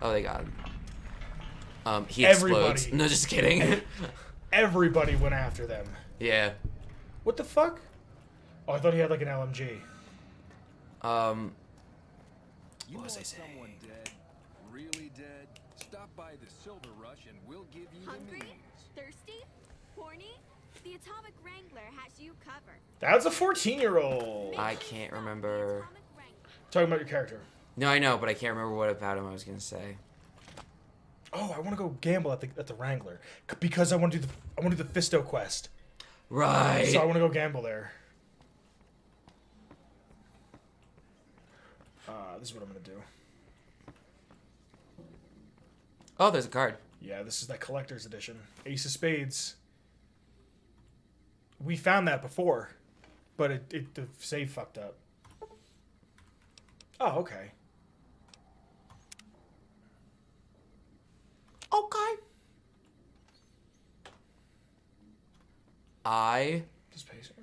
Oh, they got him. He explodes. No, just kidding. Everybody went after them. Yeah. What the fuck? Oh, I thought he had like an LMG. What was I saying? Someone dead, really dead? Stop by the Silver Rush and we'll give you Hungry? the news. Thirsty? Horny? The Atomic Wrangler has you covered. That's a 14-year-old. I can't remember. Talking about your character. No, I know, but I can't remember what about him I was gonna say. Oh, I want to go gamble at the Wrangler because I want to do the Fisto quest. Right. So I want to go gamble there. This is what I'm gonna do. Oh, there's a card. Yeah, this is that collector's edition. Ace of Spades. We found that before, but the save fucked up. Oh, okay. Okay. Does Pacer?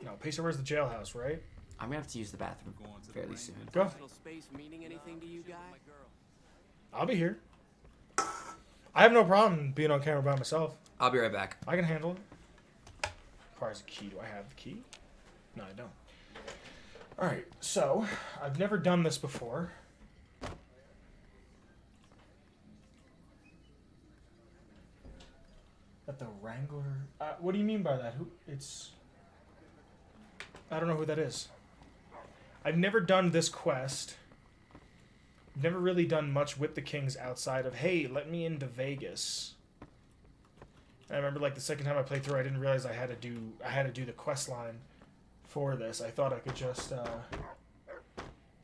No. No, Pacer wears the jailhouse, right? I'm gonna have to use the bathroom fairly soon. Go. Personal space meaning anything to you, guy? I'll be here. I have no problem being on camera by myself. I'll be right back. I can handle it. Requires a key. Do I have the key? No, I don't. Alright, so, I've never done this before. At the Wrangler... what do you mean by that? Who? It's... I don't know who that is. I've never done this quest. Never really done much with the Kings outside of, hey, let me into Vegas. And I remember, like, the second time I played through, I didn't realize I had to do the quest line for this. I thought I could just,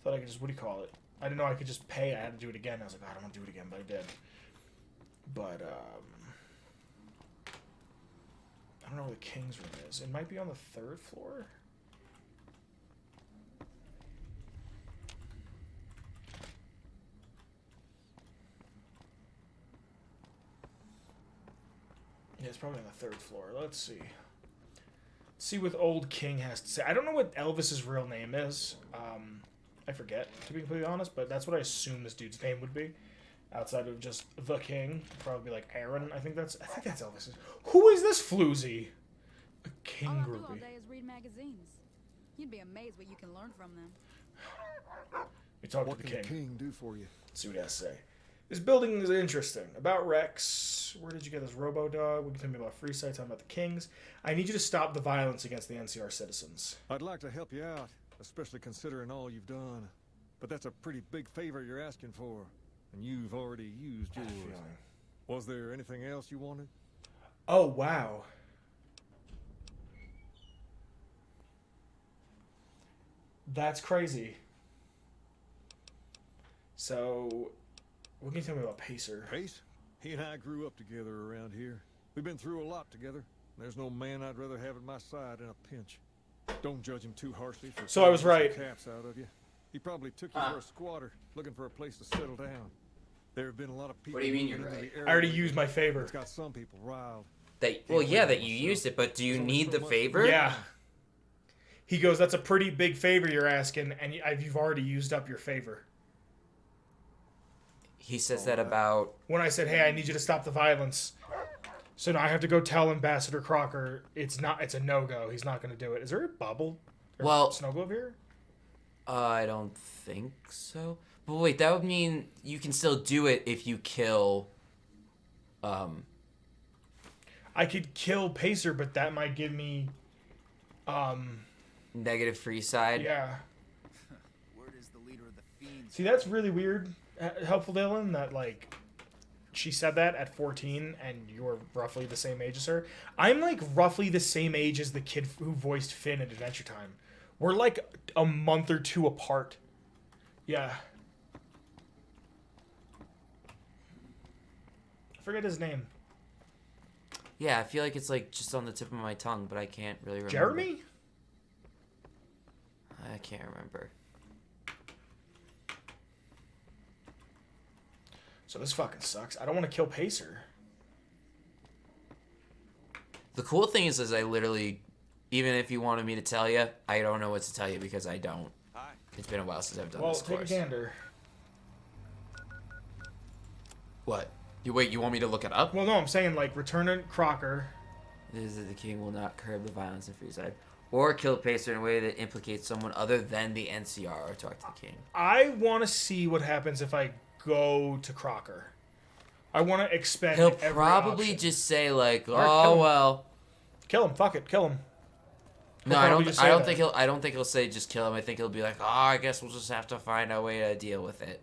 what do you call it? I didn't know I could just pay. I had to do it again. I was like, oh, I don't want to do it again, but I did. But, I don't know where the King's room is. It might be on the 3rd floor. Yeah, it's probably on the 3rd floor. Let's see. Let's see what Old King has to say. I don't know what Elvis's real name is. I forget, to be completely honest, but that's what I assume this dude's name would be. Outside of just the King. Probably be like Aaron. I think that's Elvis's. Who is this floozy? A King All I do all groupie. day is read magazines. You'd be amazed what you can learn from them. We talk What to the can King. the King do for you? See what he has to say. This building is interesting. About Rex. Where did you get this robo-dog? We can tell me about free sites. Talking about the Kings. I need you to stop the violence against the NCR citizens. I'd like to help you out, especially considering all you've done. But that's a pretty big favor you're asking for, and you've already used yours. Was there anything else you wanted? Oh, wow. That's crazy. So, what can you tell me about Pacer? Pace? He and I grew up together around here. We've been through a lot together. There's no man I'd rather have at my side in a pinch. Don't judge him too harshly for So I was right. some caps out of you. He probably took you for a squatter, looking for a place to settle down. There have been a lot of people. What do you mean you're moving into right? the I already area. used my favor. It's got some people riled. Well, yeah, that you used it, but do you need the favor? Yeah. He goes, that's a pretty big favor you're asking, and you've already used up your favor. He says that about... When I said, hey, I need you to stop the violence. So now I have to go tell Ambassador Crocker it's a no-go. He's not going to do it. Is there a bubble? Or snow globe here? I don't think so. But wait, that would mean you can still do it if you kill... I could kill Pacer, but that might give me... Negative free side? Yeah. Word is the leader of the fiends. See, that's really weird, Helpful Dylan, that, like, she said that at 14, and you're roughly the same age as her. I'm, like, roughly the same age as the kid who voiced Finn at Adventure Time. We're, like, a month or two apart. Yeah. I forget his name. Yeah, I feel like it's, like, just on the tip of my tongue, but I can't really remember. Jeremy? I can't remember. So this fucking sucks. I don't want to kill Pacer. The cool thing is I literally, even if you wanted me to tell you, I don't know what to tell you because I don't. It's been a while since I've done this Well, course. take a gander. What? You want me to look it up? Well, no, I'm saying, like, return to Crocker. This is that the King will not curb the violence in Freeside. Or kill Pacer in a way that implicates someone other than the NCR or talk to the King. I want to see what happens if I go to Crocker. I want to expect He'll every probably option. just say like, All right, "Oh kill him. well." Kill him. Fuck it. Kill him. No, He'll I probably don't. just I say don't that. think he'll. I don't think he'll say just kill him. I think he'll be like, "Oh, I guess we'll just have to find a way to deal with it,"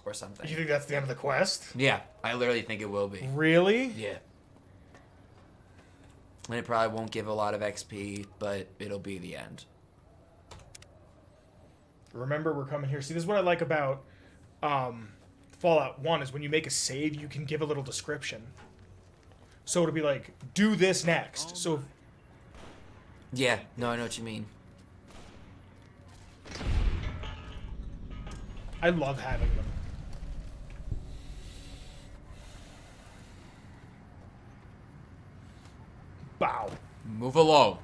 or something. You think that's the end of the quest? Yeah, I literally think it will be. Really? Yeah. And it probably won't give a lot of XP, but it'll be the end. Remember, we're coming here. See, this is what I like about Fallout 1 is when you make a save, you can give a little description. So it'll be like, do this next. So Yeah, no, I know what you mean. I love having them. Bow. Move along.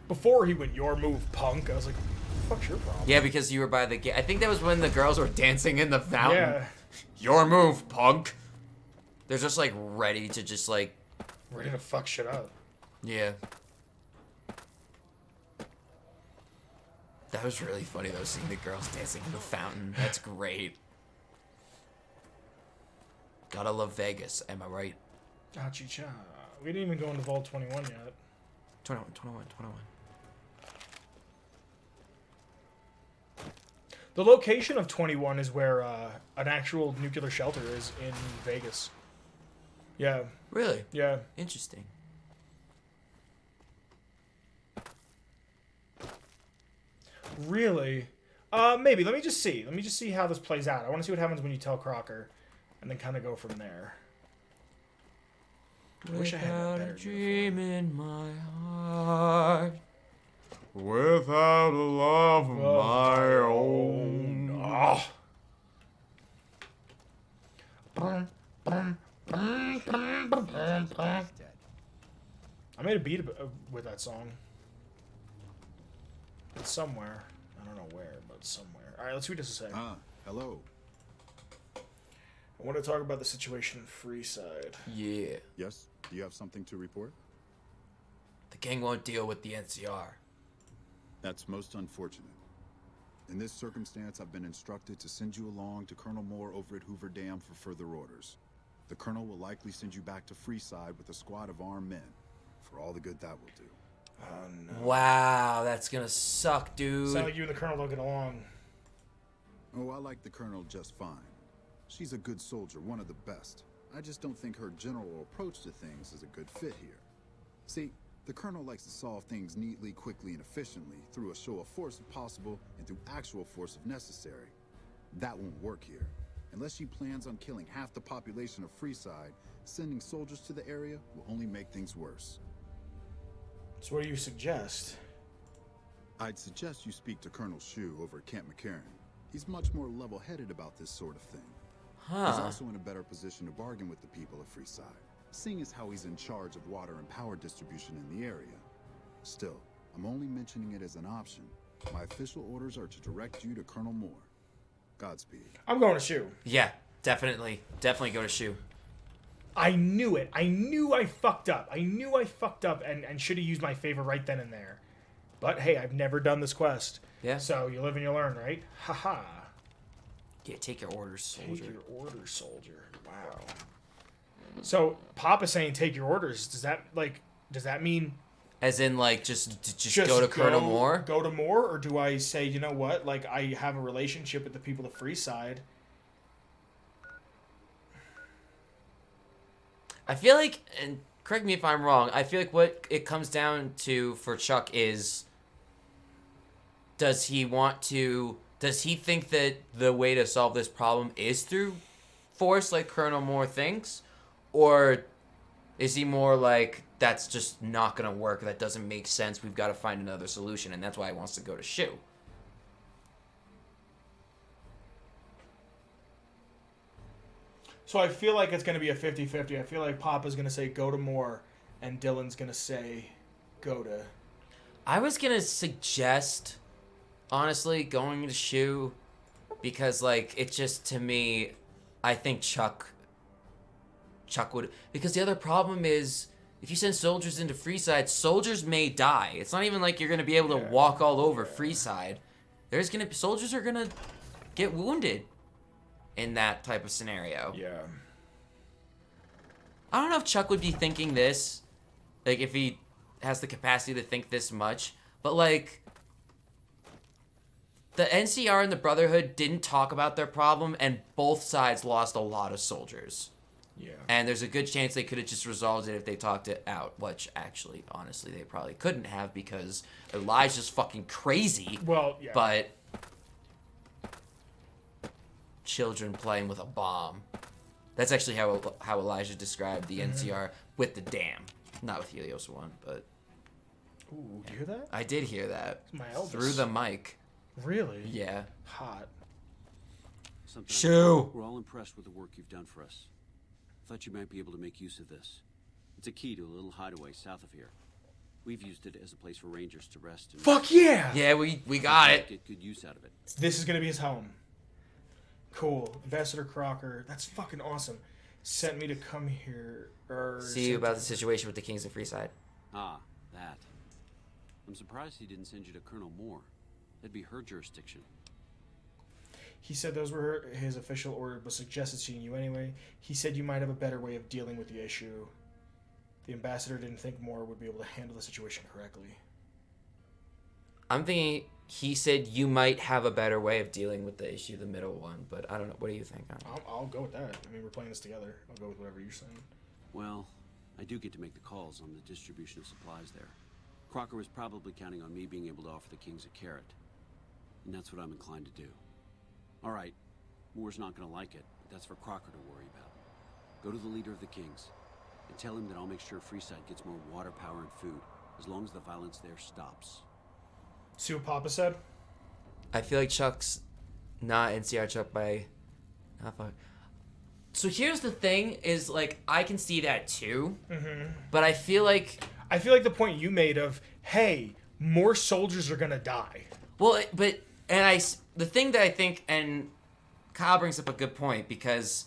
Before he went, your move, punk, I was like, what the fuck's your problem? Yeah, because you were by the gate. I think that was when the girls were dancing in the fountain. Yeah. Your move, punk. They're just like ready to just like. Ready to fuck shit up. Yeah. That was really funny though, seeing the girls dancing in the fountain. That's great. Gotta love Vegas, am I right? Cha-chi-cha. We didn't even go into Vault 21 yet. 21. The location of 21 is where an actual nuclear shelter is in Vegas. Yeah. Really? Yeah. Interesting. Really? Maybe. Let me just see. Let me just see how this plays out. I want to see what happens when you tell Crocker, and then kind of go from there. I wish I had that better dream in my heart. Without a love of my own. Oh. I made a beat with that song. It's somewhere. I don't know where, but somewhere. All right, let's read this a second. Hello. I want to talk about the situation in Freeside. Yeah. Yes? Do you have something to report? The gang won't deal with the NCR. That's most unfortunate. In this circumstance, I've been instructed to send you along to Colonel Moore over at Hoover Dam for further orders. The Colonel will likely send you back to Freeside with a squad of armed men, for all the good that will do. Oh, no. Wow, that's gonna suck, dude. Sound like you and the Colonel don't get along. Oh, I like the Colonel just fine. She's a good soldier, one of the best. I just don't think her general approach to things is a good fit here. See, the Colonel likes to solve things neatly, quickly, and efficiently through a show of force if possible and through actual force if necessary. That won't work here. Unless she plans on killing half the population of Freeside, sending soldiers to the area will only make things worse. So what do you suggest? I'd suggest you speak to Colonel Shu over at Camp McCarran. He's much more level-headed about this sort of thing. He's also in a better position to bargain with the people of Freeside, seeing as how he's in charge of water and power distribution in the area. Still, I'm only mentioning it as an option. My official orders are to direct you to Colonel Moore. Godspeed. I'm going to Shu. Yeah, definitely. Definitely go to Shu. I knew it. I knew I fucked up. I knew I fucked up and should have used my favor right then and there. But hey, I've never done this quest. Yeah. So you live and you learn, right? Haha. Yeah, take your orders, soldier. Take your orders, soldier. Wow. So Papa's saying take your orders. Does that mean as in like just go to Colonel Moore? Go to Moore, or do I say, you know what? Like I have a relationship with the people of Freeside. I feel like, and correct me if I'm wrong, I feel like what it comes down to for Chuck is, does he think that the way to solve this problem is through force like Colonel Moore thinks? Or is he more like, that's just not going to work, that doesn't make sense, we've got to find another solution, and that's why he wants to go to Shu? So I feel like it's going to be a 50-50. I feel like Papa's going to say go to Moore, and Dylan's going to say go to... I was going to suggest, honestly, going to Shu, because, like, it just, to me, I think Chuck would... Because the other problem is, if you send soldiers into Freeside, soldiers may die. It's not even like you're going to be able to walk all over Freeside. Soldiers are going to get wounded in that type of scenario. Yeah. I don't know if Chuck would be thinking this, like, if he has the capacity to think this much, but, like, the NCR and the Brotherhood didn't talk about their problem, and both sides lost a lot of soldiers. Yeah. And there's a good chance they could have just resolved it if they talked it out, which actually, honestly, they probably couldn't have because Elijah's fucking crazy. Well, yeah. But children playing with a bomb. That's actually how Elijah described the NCR with the dam. Not with Helios 1, but... Ooh, did you hear that? I did hear that. My Elvis. Through the mic. Really? Yeah. Hot. Shoo! We're all impressed with the work you've done for us. Thought you might be able to make use of this. It's a key to a little hideaway south of here. We've used it as a place for rangers to rest. And Fuck yeah! Yeah, we got it. Get good use out of it. This is gonna be his home. Cool. Ambassador Crocker, that's fucking awesome. Sent me to come here. See you about the situation with the Kings of Freeside. Ah, that. I'm surprised he didn't send you to Colonel Moore. That'd be her jurisdiction. He said those were his official orders, but suggested seeing you anyway. He said you might have a better way of dealing with the issue. The ambassador didn't think Moore would be able to handle the situation correctly. I'm thinking he said you might have a better way of dealing with the issue, the middle one, but I don't know. What do you think? I'll go with that. I mean, we're playing this together. I'll go with whatever you're saying. Well, I do get to make the calls on the distribution of supplies there. Crocker was probably counting on me being able to offer the Kings a carrot. And that's what I'm inclined to do. All right, Moore's not going to like it, but that's for Crocker to worry about. Go to the leader of the Kings and tell him that I'll make sure Freeside gets more water, power, and food, as long as the violence there stops. See what Papa said? I feel like Chuck's not NCR Chuck by... Not fuck. So here's the thing, is like, I can see that too, but I feel like... the point you made of, hey, more soldiers are gonna die. Well, but... And the thing that I think, and Kyle brings up a good point, because...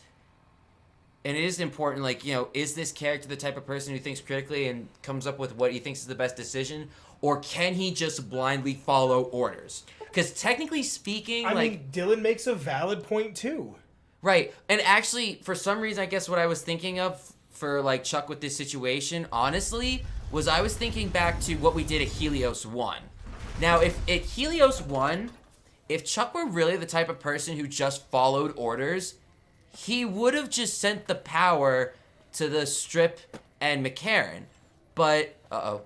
And it is important, like, you know, is this character the type of person who thinks critically and comes up with what he thinks is the best decision? Or can he just blindly follow orders? Because technically speaking, I mean, Dylan makes a valid point too. Right. And actually, for some reason, I guess what I was thinking of for, like, Chuck with this situation, honestly, was I was thinking back to what we did at Helios 1. Now, if at Helios 1, if Chuck were really the type of person who just followed orders, he would have just sent the power to the Strip and McCarran. But, uh-oh.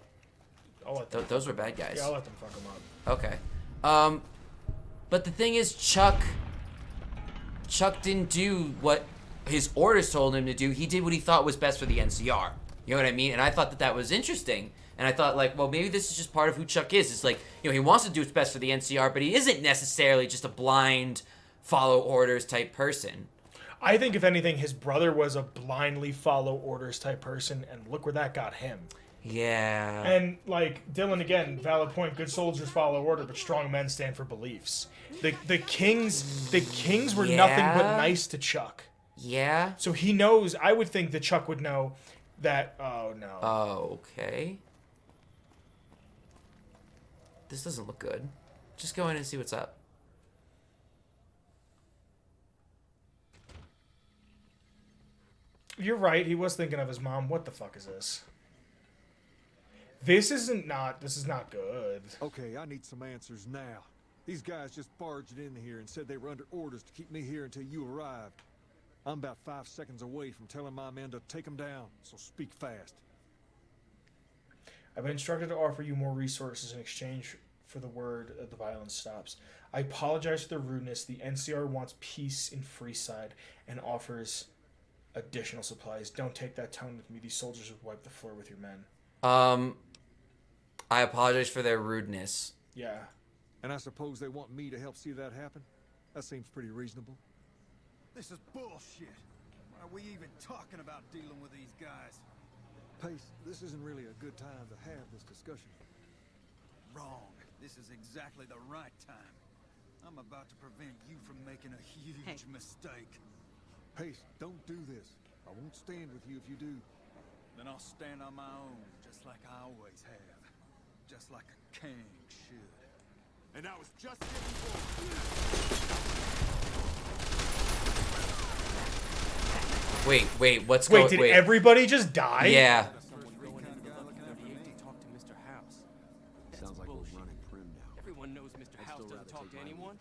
Those were bad guys. Yeah, I'll let them fuck them up. Okay. But the thing is, Chuck didn't do what his orders told him to do. He did what he thought was best for the NCR. You know what I mean? And I thought that was interesting. And I thought, like, well, maybe this is just part of who Chuck is. It's like, you know, he wants to do what's best for the NCR, but he isn't necessarily just a blind follow orders type person. I think, if anything, his brother was a blindly follow orders type person, and look where that got him. Yeah. And, like, Dylan, again, valid point, good soldiers follow order, but strong men stand for beliefs. The Kings were nothing but nice to Chuck. Yeah. So he knows, I would think that Chuck would know that, oh no. Oh, okay. This doesn't look good. Just go in and see what's up. You're right, he was thinking of his mom. What the fuck is this? This is not good. Okay, I need some answers now. These guys just barged in here and said they were under orders to keep me here until you arrived. I'm about 5 seconds away from telling my men to take them down, so speak fast. I've been instructed to offer you more resources in exchange for the word the violence stops. I apologize for the rudeness. The NCR wants peace in Freeside and offers additional supplies. Don't take that tone with me. These soldiers would wipe the floor with your men. I apologize for their rudeness. Yeah. And I suppose they want me to help see that happen? That seems pretty reasonable. This is bullshit. Why are we even talking about dealing with these guys? Pace, this isn't really a good time to have this discussion. Wrong. This is exactly the right time. I'm about to prevent you from making a huge mistake. Pace, don't do this. I won't stand with you if you do. Then I'll stand on my own, just like I always have. Just like a king should. And I was just getting Wait, what's going on? Wait, did everybody just die? Yeah. Sounds like we're running prim now. Everyone knows Mr. House doesn't talk to anyone.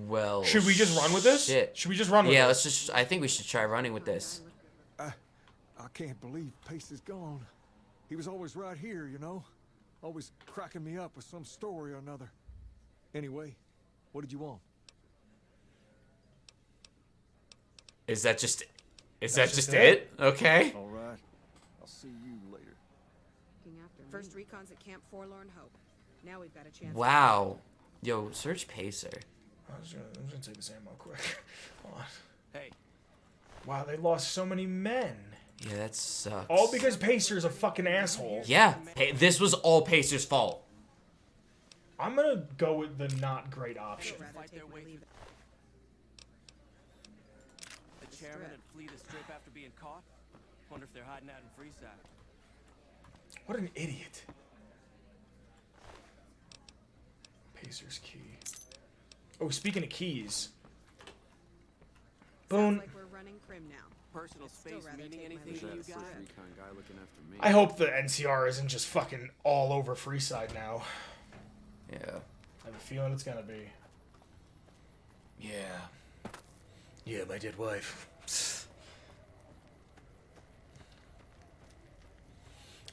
Well, should we just run with this? Shit. Should we just run with Yeah, this? I think we should try running with this. I can't believe Pace is gone. He was always right here, you know? Always cracking me up with some story or another. Anyway, what did you want? Is that just it? Okay. All right. I'll see you later. First recon's at Camp Forlorn Hope. Now we've got a chance. Wow. Yo, search Pacer. I'm just gonna take this ammo quick. Hold on. Hey. Wow, they lost so many men. Yeah, that sucks. All because Pacer's a fucking asshole. Yeah, this was all Pacer's fault. I'm gonna go with the not great option. The chairman would flee the strip after being caught? Wonder if they're hiding out in Freeside. What an idiot. Pacer's key. Oh, speaking of keys. Boone. Like we're running Crim now. Personal space meaning anything to you guys? Guy looking after me. I hope the NCR isn't just fucking all over Freeside now. Yeah. I have a feeling it's gonna be. Yeah. Yeah, my dead wife.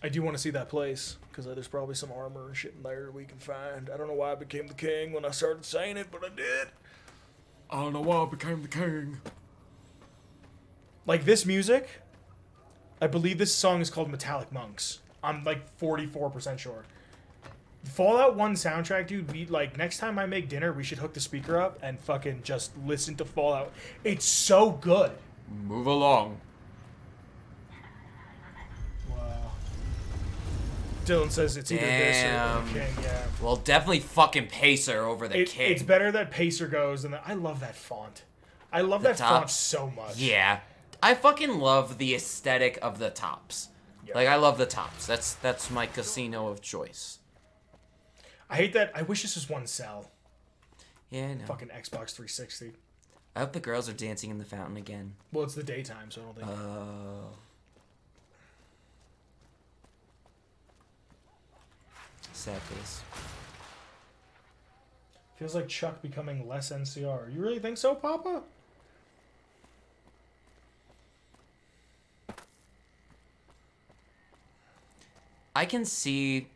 I do want to see that place, because there's probably some armor and shit in there we can find. I don't know why I became the king when I started saying it, but I did. I don't know why I became the king. Like, this music, I believe this song is called Metallic Monks. I'm, like, 44% sure. Fallout 1 soundtrack, dude, we, like, next time I make dinner, we should hook the speaker up and fucking just listen to Fallout. It's so good. Move along. Wow. Dylan says it's either this or the king, yeah. Well, definitely fucking Pacer over the king. It's better that Pacer goes than I love that font. I love that font so much. Yeah. I fucking love the aesthetic of the tops. Yeah. Like, I love the tops. That's my casino of choice. I hate that. I wish this was one cell. Yeah, I know. Fucking Xbox 360. I hope the girls are dancing in the fountain again. Well, it's the daytime, so I don't think. Sad face. Feels like Chuck becoming less NCR. You really think so, Papa? I can see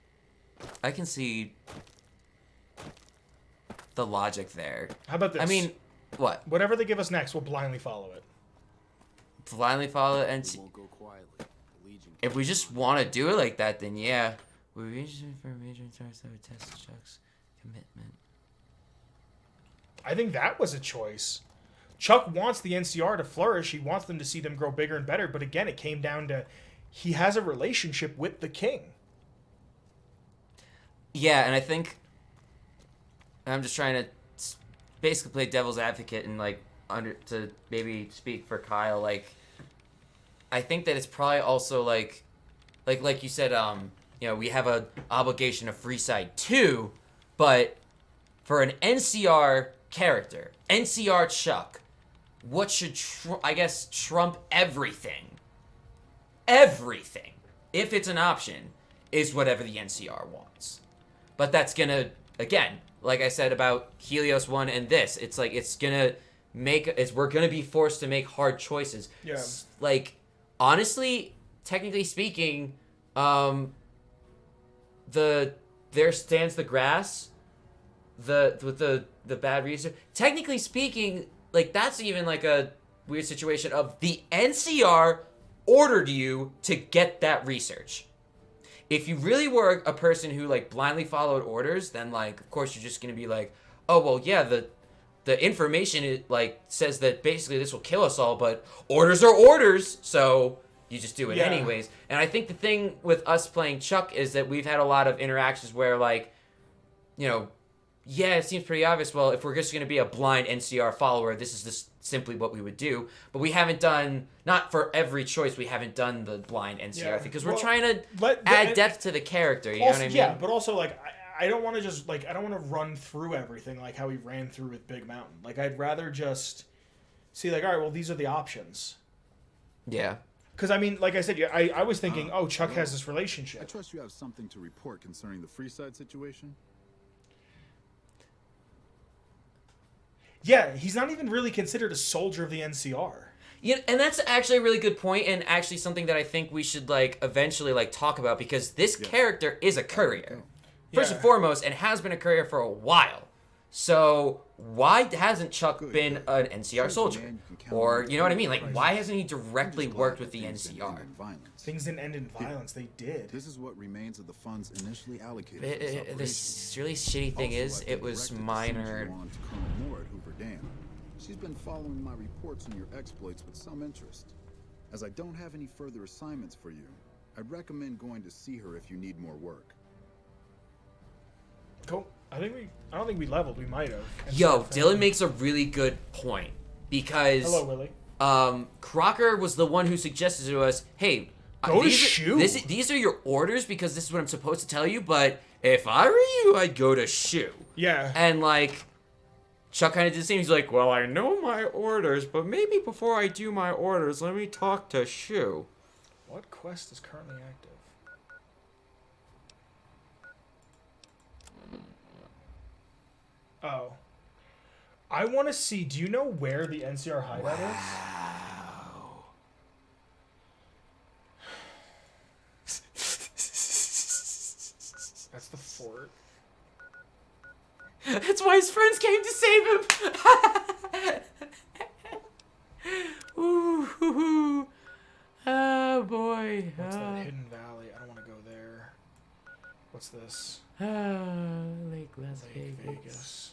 the logic there. How about this? I mean, what? Whatever they give us next, we'll blindly follow it. Blindly follow it, and We won't go quietly. The Legion. if we just want to do it like that, then yeah. We reached for a major charge that would test Chuck's commitment. I think that was a choice. Chuck wants the NCR to flourish. He wants them to see them grow bigger and better. But again, it came down to he has a relationship with the king. Yeah, and I think I'm just trying to basically play devil's advocate and like to maybe speak for Kyle. Like, I think that it's probably also like you said, you know, we have a obligation of Freeside too, but for an NCR character, NCR Chuck, what should trump everything? Everything, if it's an option, is whatever the NCR wants. But that's gonna, again, like I said about Helios 1 and this, it's like we're gonna be forced to make hard choices. Yeah. Like, honestly, technically speaking, there stands the grass, with the bad reason. Technically speaking, like, that's even like a weird situation of the NCR ordered you to get that research. If you really were a person who like blindly followed orders, then like of course you're just gonna be like, oh well, yeah, the information like says that basically this will kill us all, but orders are orders, so you just do it anyways. And I think the thing with us playing Chuck is that we've had a lot of interactions where like, you know, yeah, it seems pretty obvious. Well, if we're just going to be a blind NCR follower, this is just simply what we would do. But we haven't done, not for every choice, we haven't done the blind NCR thing because we're trying to add depth to the character. You know what I mean? Yeah, but also like I don't want to just like I don't want to run through everything like how we ran through with Big Mountain. Like I'd rather just see like, all right, well these are the options. Yeah. Because I mean, like I said, I was thinking, oh, Chuck has this relationship. I trust you have something to report concerning the Freeside situation. Yeah, he's not even really considered a soldier of the NCR. Yeah, and that's actually a really good point, and actually something that I think we should like eventually like talk about because this character is a courier, first and foremost, and has been a courier for a while. So why hasn't Chuck been an NCR soldier? Or, you know what I mean? Like, why hasn't he directly worked with the NCR? Things didn't end in violence. They did. This is what remains of the funds initially allocated. The really shitty thing is, it was minor. She's been following my reports on your exploits with some interest. As I don't have any further assignments for you, I'd recommend going to see her if you need more work. Cool. I don't think we leveled. We might have. Yo, Dylan makes a really good point because Hello, Willie. Crocker was the one who suggested to us, hey, Go to Shu. These are your orders because this is what I'm supposed to tell you, but if I were you, I'd go to Shu. Yeah. And like, Chuck kind of did the same. He's like, well, I know my orders, but maybe before I do my orders, let me talk to Shu. What quest is currently active? Oh. I want to see, do you know where the NCR hideout is? That's the fort. That's why his friends came to save him. Ooh, oh boy. What's that hidden valley? I don't want to go there. What's this? Lake Lake Vegas.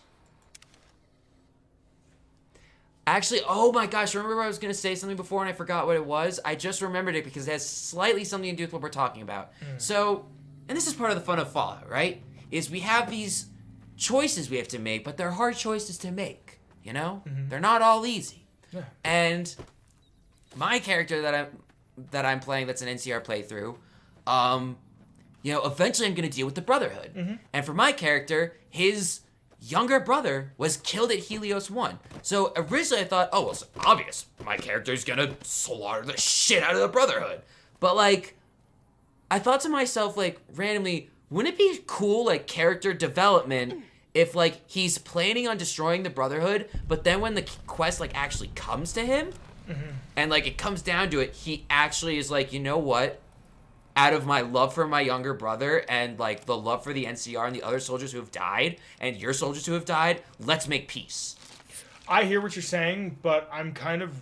Actually, oh my gosh, remember I was going to say something before and I forgot what it was? I just remembered it because it has slightly something to do with what we're talking about. So, and this is part of the fun of Fallout, right? Is we have these choices we have to make, but they're hard choices to make, you know? They're not all easy. Yeah. And my character that I'm playing that's an NCR playthrough, you know, eventually I'm going to deal with the Brotherhood. And for my character, his younger brother was killed at Helios 1. So originally I thought, oh, well, it's obvious. My character's gonna slaughter the shit out of the Brotherhood. But, like, I thought to myself, like, randomly, wouldn't it be cool, like, character development if, like, he's planning on destroying the Brotherhood, but then when the quest, like, actually comes to him, and, like, it comes down to it, he actually is like, you know what? Out of my love for my younger brother and, like, the love for the NCR and the other soldiers who have died and your soldiers who have died, let's make peace. I hear what you're saying, but I'm kind of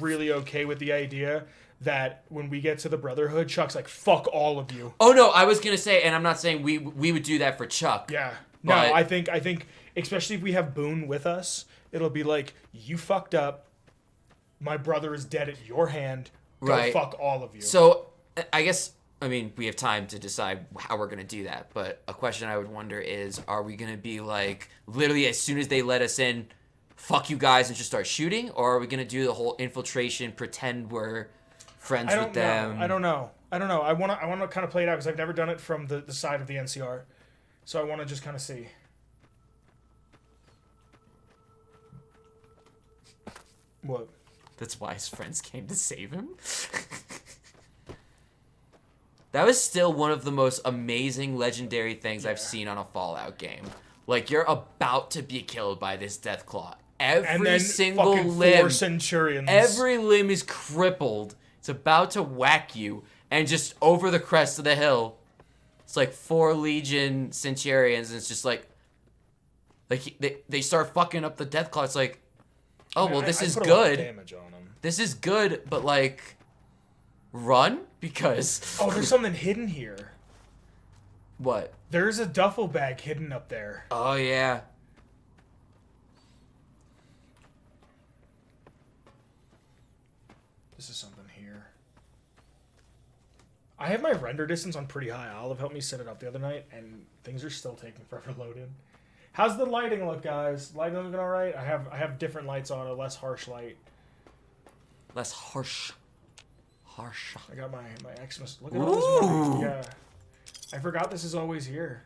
really okay with the idea that when we get to the Brotherhood, Chuck's like, fuck all of you. Oh, no, I was going to say, and I'm not saying we would do that for Chuck. Yeah. No, I think, especially if we have Boone with us, it'll be like, you fucked up. My brother is dead at your hand. Go fuck all of you. So, I guess... I mean, we have time to decide how we're going to do that, but a question I would wonder is, are we going to be like, literally as soon as they let us in, fuck you guys and just start shooting? Or are we going to do the whole infiltration, pretend we're friends with them? I don't know. I want to kind of play it out because I've never done it from the side of the NCR. So I want to just kind of see. What? That's why his friends came to save him? That was still one of the most amazing, legendary things I've seen on a Fallout game. Like, you're about to be killed by this Deathclaw. Every single limb, 4 Centurions. every limb is crippled. It's about to whack you, and just over the crest of the hill, it's like 4 Legion Centurions, and it's just like they start fucking up the Deathclaw. It's like, oh, well, this is put a lot of good. damage on him. This is good, but like, run? Because... Oh, there's something hidden here. What? There's a duffel bag hidden up there. Oh, yeah. This is something here. I have my render distance on pretty high. Olive helped me set it up the other night, and things are still taking forever to load in. How's the lighting look, guys? Lighting looking all right? I have different lights on, a less harsh light. Less harsh. Harsh. I got my Xmas. Look at all this. Yeah. I forgot this is always here.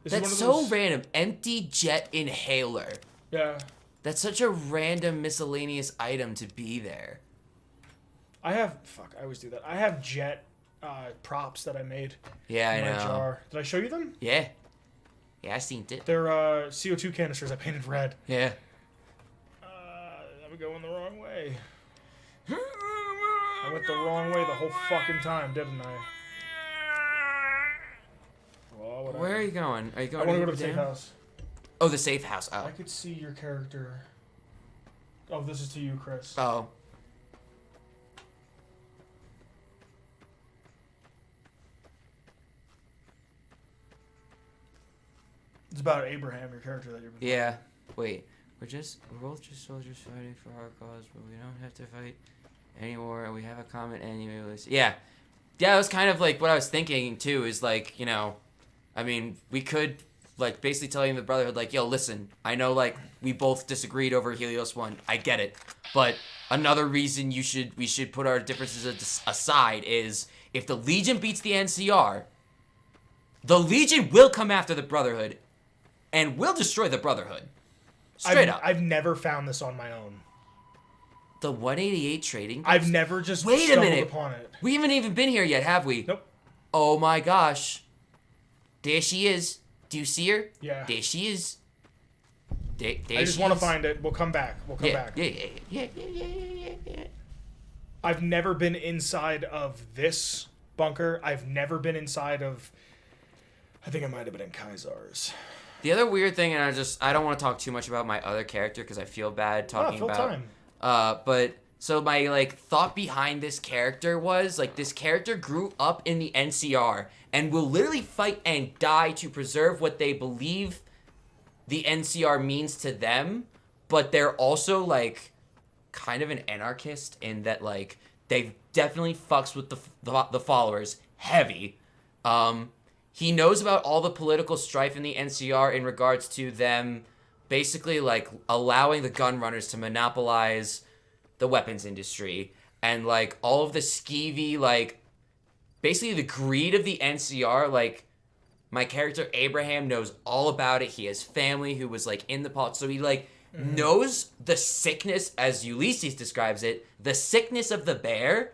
That's so random. Empty jet inhaler. Yeah. That's such a random miscellaneous item to be there. I have... Fuck, I always do that. I have jet props that I made. Yeah, in I my know. jar. Did I show you them? Yeah. Yeah, I seen it. They're CO2 canisters I painted red. Yeah. I'm going the wrong way. I went the wrong way the whole fucking time, didn't I? Well, whatever. Where are you going? Are you going I want to go to the safe down? house. Oh, the safe house. Oh. I could see your character. Oh, this is to you, Chris. Oh. It's about Abraham, your character that you're. Yeah. Wait. We're both just soldiers fighting for our cause, but we don't have to fight anymore. We have a comment anyway. Yeah. Yeah, it was kind of like what I was thinking too, is like, you know, I mean, we could like basically telling the Brotherhood like, yo, listen, I know like we both disagreed over Helios 1. I get it. But another reason we should put our differences aside is if the Legion beats the NCR, the Legion will come after the Brotherhood and will destroy the Brotherhood. Straight up. I've never found this on my own. The 188 trading post? I've never just Wait a stumbled minute. upon it. We haven't even been here yet, have we? Nope. Oh my gosh. There she is. Do you see her? Yeah. There she is. There I just want to find it. We'll come back. We'll come back. Yeah. I've never been inside of this bunker. I've never been inside of... I think I might have been in Kaisar's. The other weird thing, and I don't want to talk too much about my other character because I feel bad talking about. Time. But so my like thought behind this character was like this character grew up in the NCR and will literally fight and die to preserve what they believe the NCR means to them, but they're also like kind of an anarchist in that like they definitely fucks with the followers heavy. He knows about all the political strife in the NCR in regards to them basically like allowing the gun runners to monopolize the weapons industry and like all of the skeevy like basically the greed of the NCR. Like my character Abraham knows all about it. He has family who was like in the politics, so he like knows the sickness, as Ulysses describes it, the sickness of the bear.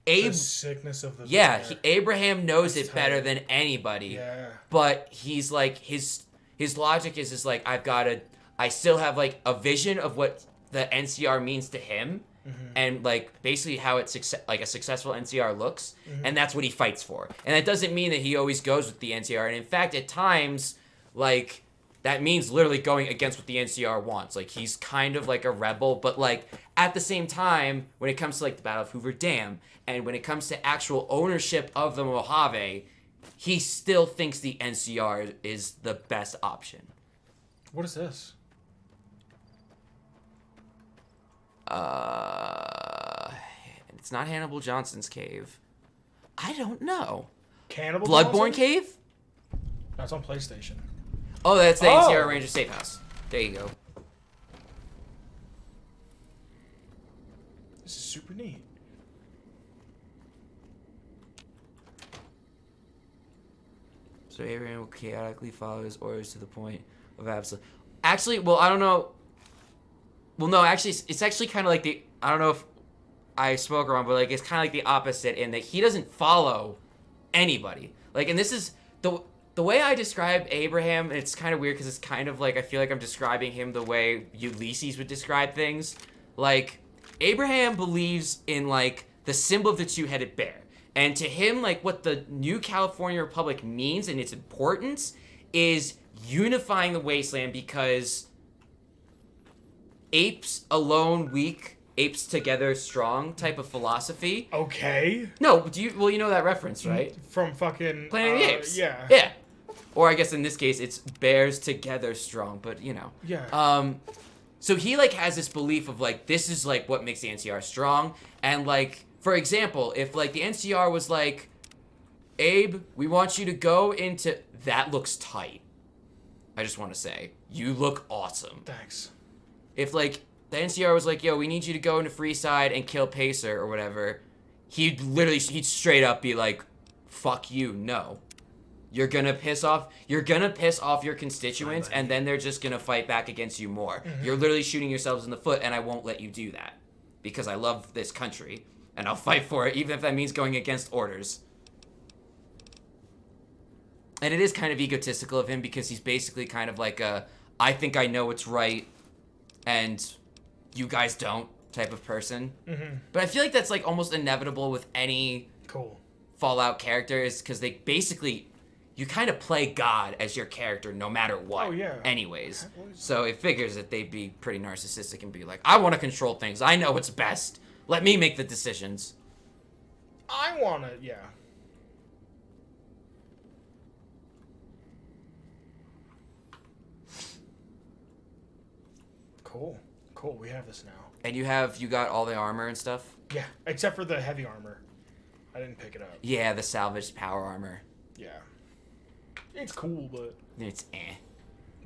The sickness of the yeah, bear. Abraham knows That's it better tight. than anybody. Yeah. But he's like his logic is like I still have like a vision of what the NCR means to him, and like basically how it's like a successful NCR looks, and that's what he fights for. And that doesn't mean that he always goes with the NCR. And in fact, at times, like that means literally going against what the NCR wants. Like he's kind of like a rebel, but like at the same time, when it comes to like the Battle of Hoover Dam, and when it comes to actual ownership of the Mojave, he still thinks the NCR is the best option. What is this? It's not Hannibal Johnson's cave. I don't know. Cannibal Bloodborne Johnson? Cave? That's on PlayStation. Oh, that's the NCR Ranger Safe House. There you go. This is super neat. So Abraham will chaotically follow his orders to the point of absolute. Actually, well, I don't know. Well, no, actually, it's actually kind of like the. I don't know if I spoke wrong, but like it's kind of like the opposite in that he doesn't follow anybody. Like, and this is the way I describe Abraham. It's kind of weird because it's kind of like I feel like I'm describing him the way Ulysses would describe things. Like Abraham believes in like the symbol of the two-headed bear. And to him, like, what the New California Republic means and its importance is unifying the wasteland because apes alone weak, apes together strong type of philosophy. Okay. No, you know that reference, right? From fucking... Planet of the Apes. Yeah. Yeah. Or I guess in this case, it's bears together strong, but, you know. Yeah. So he, like, has this belief of, like, this is, like, what makes the NCR strong. And, like... For example, if, like, the NCR was like, Abe, we want you to go into... That looks tight. I just want to say. You look awesome. Thanks. If, like, the NCR was like, yo, we need you to go into Freeside and kill Pacer or whatever, he'd straight up be like, fuck you, no. You're gonna piss off your constituents, and then they're just gonna fight back against you more. You're literally shooting yourselves in the foot, and I won't let you do that. Because I love this country. And I'll fight for it, even if that means going against orders. And it is kind of egotistical of him because he's basically kind of like a, I think I know what's right, and you guys don't type of person. But I feel like that's like almost inevitable with any Fallout character is because they basically, you kind of play God as your character no matter what. Oh, yeah. Anyways. So it figures that they'd be pretty narcissistic and be like, I want to control things. I know what's best. Let me make the decisions. I want to, yeah. Cool. Cool, we have this now. And you got all the armor and stuff? Yeah, except for the heavy armor. I didn't pick it up. Yeah, the salvaged power armor. Yeah. It's cool, but... It's eh.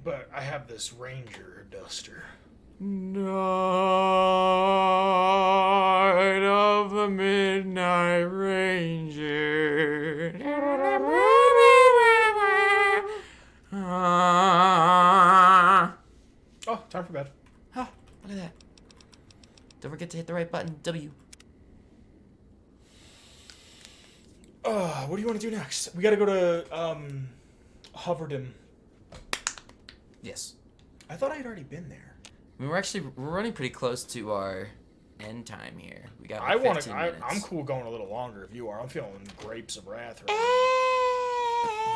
But I have this Ranger Duster. Night of the Midnight Ranger. Oh, time for bed. Huh, look at that. Don't forget to hit the right button. W. What do you want to do next? We gotta go to, Hoverdon. Yes. I thought I had already been there. I mean, we're running pretty close to our end time here. We got I like want 15 to. minutes. I'm cool going a little longer if you are. I'm feeling grapes of wrath right now.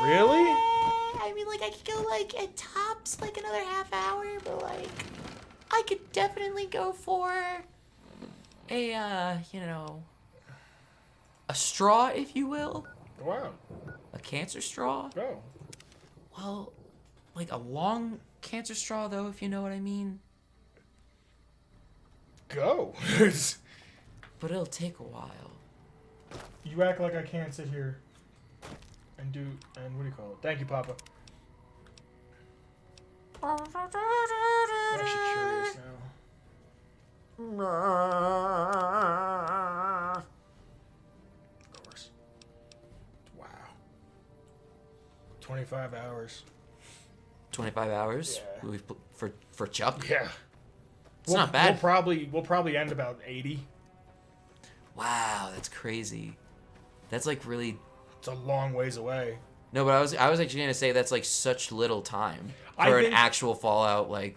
Really? I mean, like, I could go, like, at tops, like, another half hour, but, like, I could definitely go for a, you know, a straw, if you will. Wow. A cancer straw. Go. Well, like a long cancer straw, though, if you know what I mean. Go. But it'll take a while. You act like I can't sit here and do, and what do you call it? Thank you, Papa. I'm actually curious now. Of course. Wow. 25 hours. 25 hours. Yeah. For Chuck. Yeah. It's not bad. We'll probably end about 80. Wow, that's crazy. That's like really. It's a long ways away. No, but I was actually gonna say that's like such little time I for think- an actual Fallout like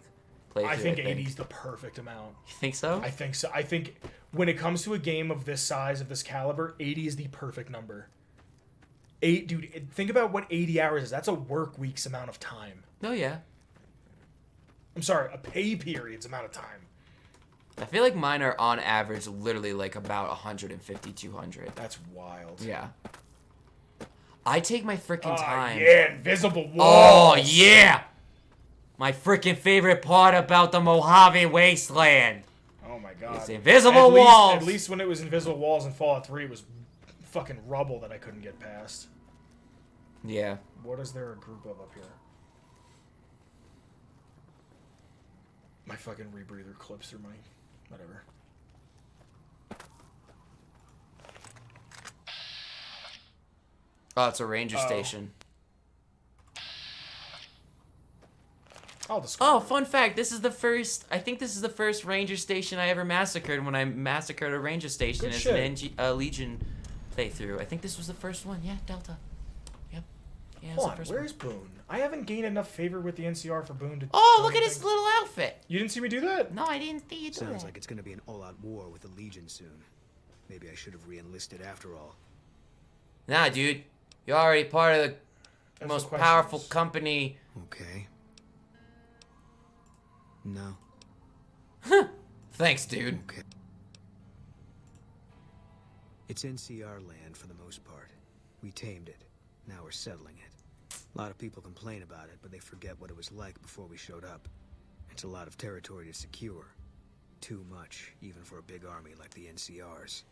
playthrough. I think 80 is the perfect amount. You think so? I think so. I think when it comes to a game of this size, of this caliber, 80 is the perfect number. Dude, think about what 80 hours is. That's a work week's amount of time. Oh yeah. I'm sorry, a pay period's amount of time. I feel like mine are on average literally like about 150, 200. That's wild. Yeah. I take my freaking time. Yeah, invisible walls. Oh yeah. My freaking favorite part about the Mojave Wasteland. Oh my god. It's invisible walls. At least when it was invisible walls in Fallout 3, it was fucking rubble that I couldn't get past. Yeah. What is there a group of up here? My fucking rebreather clips through my... whatever. Oh, it's a ranger station. Oh, fun fact. This is the first... I think this is the first ranger station I ever massacred when I massacred a ranger station Good as shit. an Legion playthrough. I think this was the first one. Yeah, Delta. Yep. Yeah, it was Hold the on, first where's one. Boone? I haven't gained enough favor with the NCR for Boone to... Oh, do look at his anything. little outfit. You didn't see me do that? No, I didn't see you do Sounds that. like it's gonna be an all-out war with the Legion soon. Maybe I should have re-enlisted after all. Nah, dude. You're already part of the That's most the powerful questions. company. Okay. No. Thanks, dude. Okay. It's NCR land for the most part. We tamed it. Now we're settling it. A lot of people complain about it, but they forget what it was like before we showed up. It's a lot of territory to secure. Too much, even for a big army like the NCR's.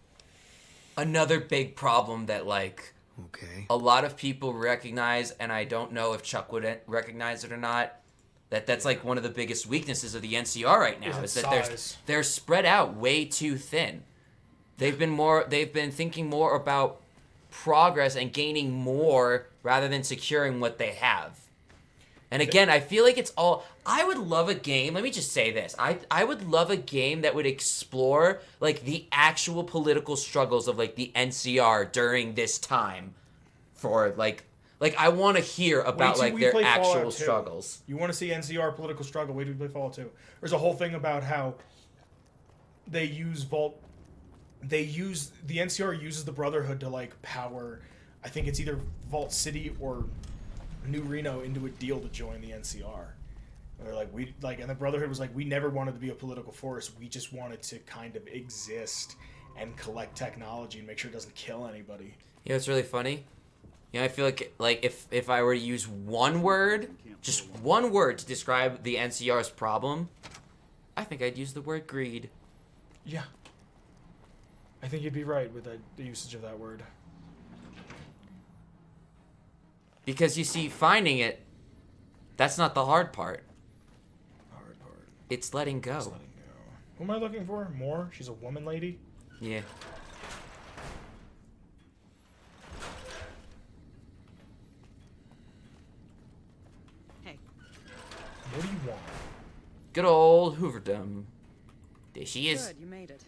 Another big problem that, like, Okay. a lot of people recognize, and I don't know if Chuck would recognize it or not, that's like one of the biggest weaknesses of the NCR right now, is that they're spread out way too thin. They've been thinking more about progress and gaining more rather than securing what they have. And again, I feel like it's all... I would love a game... Let me just say this. I would love a game that would explore, like, the actual political struggles of, like, the NCR during this time. For, like, I want to hear about, like, their actual struggles. You want to see NCR political struggle? Wait till we play Fallout 2. There's a whole thing about how they use Vault... the NCR uses the Brotherhood to, like, power... I think it's either Vault City or New Reno into a deal to join the NCR. They're like, and the Brotherhood was like, we never wanted to be a political force. We just wanted to kind of exist and collect technology and make sure it doesn't kill anybody. You know what's really funny? You know, I feel like if I were to use one word, just one word to describe the NCR's problem, I think I'd use the word greed. Yeah. I think you'd be right with the usage of that word. Because you see, finding it, that's not the hard part. Hard part. It's letting go. It's letting go. Who am I looking for? More? She's a woman lady? Yeah. Hey. What do you want? Good old Hooverdom. There she is. Good, you made it.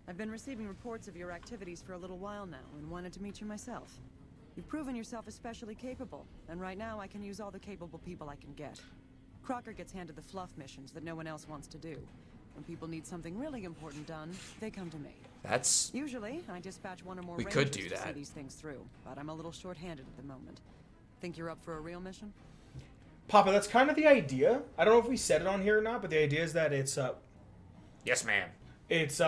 I've been receiving reports of your activities for a little while now and wanted to meet you myself. You've proven yourself especially capable, and right now I can use all the capable people I can get. Crocker gets handed the fluff missions that no one else wants to do. When people need something really important done, they come to me. That's... Usually, I dispatch one or more We could rangers do to see that. these things through, but I'm a little short-handed at the moment. Think you're up for a real mission? Papa, that's kind of the idea. I don't know if we said it on here or not, but the idea is that it's Yes, ma'am. It's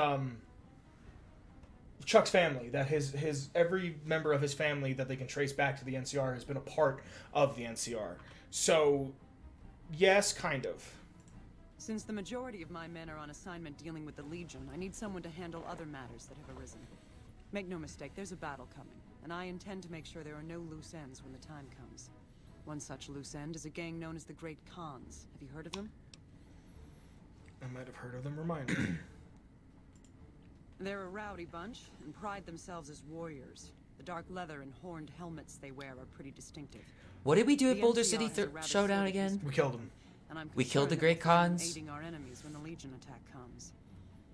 Chuck's family, that his every member of his family that they can trace back to the NCR has been a part of the NCR. So, yes, kind of. Since the majority of my men are on assignment dealing with the Legion, I need someone to handle other matters that have arisen. Make no mistake, there's a battle coming, and I intend to make sure there are no loose ends when the time comes. One such loose end is a gang known as the Great Khans. Have you heard of them? I might have heard of them. Remind me. They're a rowdy bunch, and pride themselves as warriors. The dark leather and horned helmets they wear are pretty distinctive. What did we do at The Boulder NCR City has a rather Showdown sordid again? We killed them. And I'm We killed the concerned Great that we'll find them Khans? aiding our enemies when the Legion attack comes.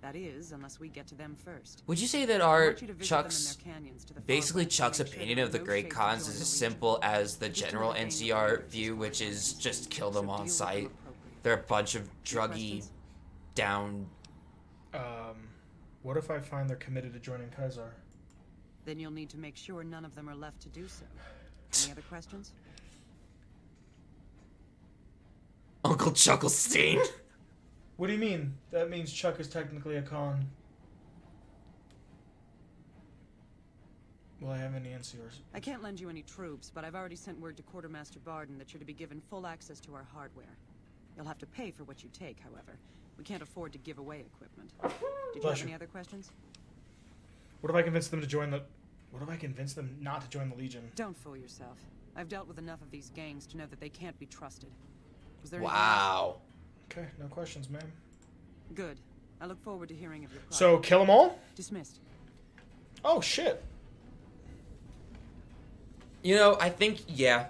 That is, unless we get to them first. Would you say that I our want you to visit them in Chuck's their canyons to the far basically west to Chuck's make sure opinion there of are the no Great shapes to Khans join is the as Legion. simple as the Just to general let the NCR gang view, which is just kill them on deal with them sight? appropriately. They're a bunch of druggy, questions? down. What if I find they're committed to joining Kaisar? Then you'll need to make sure none of them are left to do so. Any other questions? Uncle Chucklestein. What do you mean? That means Chuck is technically a Khan. Will I have any NCRs? I can't lend you any troops, but I've already sent word to Quartermaster Barden that you're to be given full access to our hardware. You'll have to pay for what you take, however. We can't afford to give away equipment. Did you have any other questions? What if I convince them to join the... What if I convince them not to join the Legion? Don't fool yourself. I've dealt with enough of these gangs to know that they can't be trusted. Was there anything Wow. Okay, no questions, ma'am. else? Good. I look forward to hearing of your progress. So, kill them all? Dismissed. Oh, shit. You know, I think, yeah.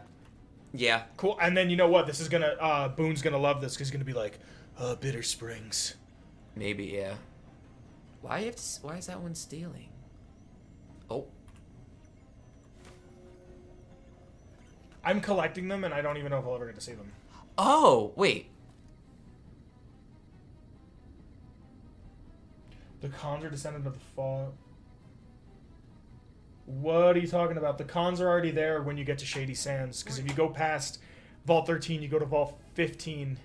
Yeah. Cool. And then, you know what? This is gonna... Boone's gonna love this, because he's gonna be like, Bitter Springs. Maybe, yeah. Why is that one stealing? Oh. I'm collecting them, and I don't even know if I'll ever get to see them. Oh, wait. The Khans are descendant of the fall. What are you talking about? The Khans are already there when you get to Shady Sands. Because if you go past Vault 13, you go to Vault 15.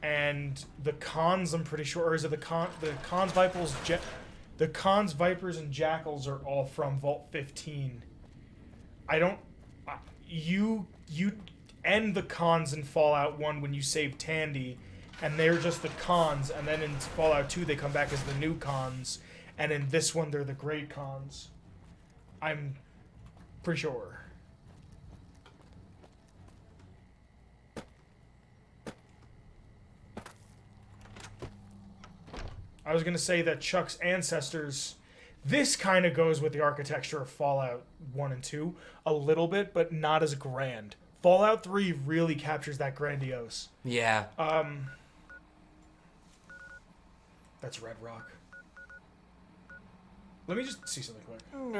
And the Khans, I'm pretty sure, or is it the Khans the Khans, Vipers, and Jackals are all from Vault 15. You end the Khans in Fallout 1 when you save Tandy, and they're just the Khans, and then in Fallout 2 they come back as the new Khans, and in this one they're the Great Khans. I'm pretty sure. I was going to say that Chuck's ancestors... This kind of goes with the architecture of Fallout 1 and 2 a little bit, but not as grand. Fallout 3 really captures that grandiose. Yeah. That's Red Rock. Let me just see something quick. These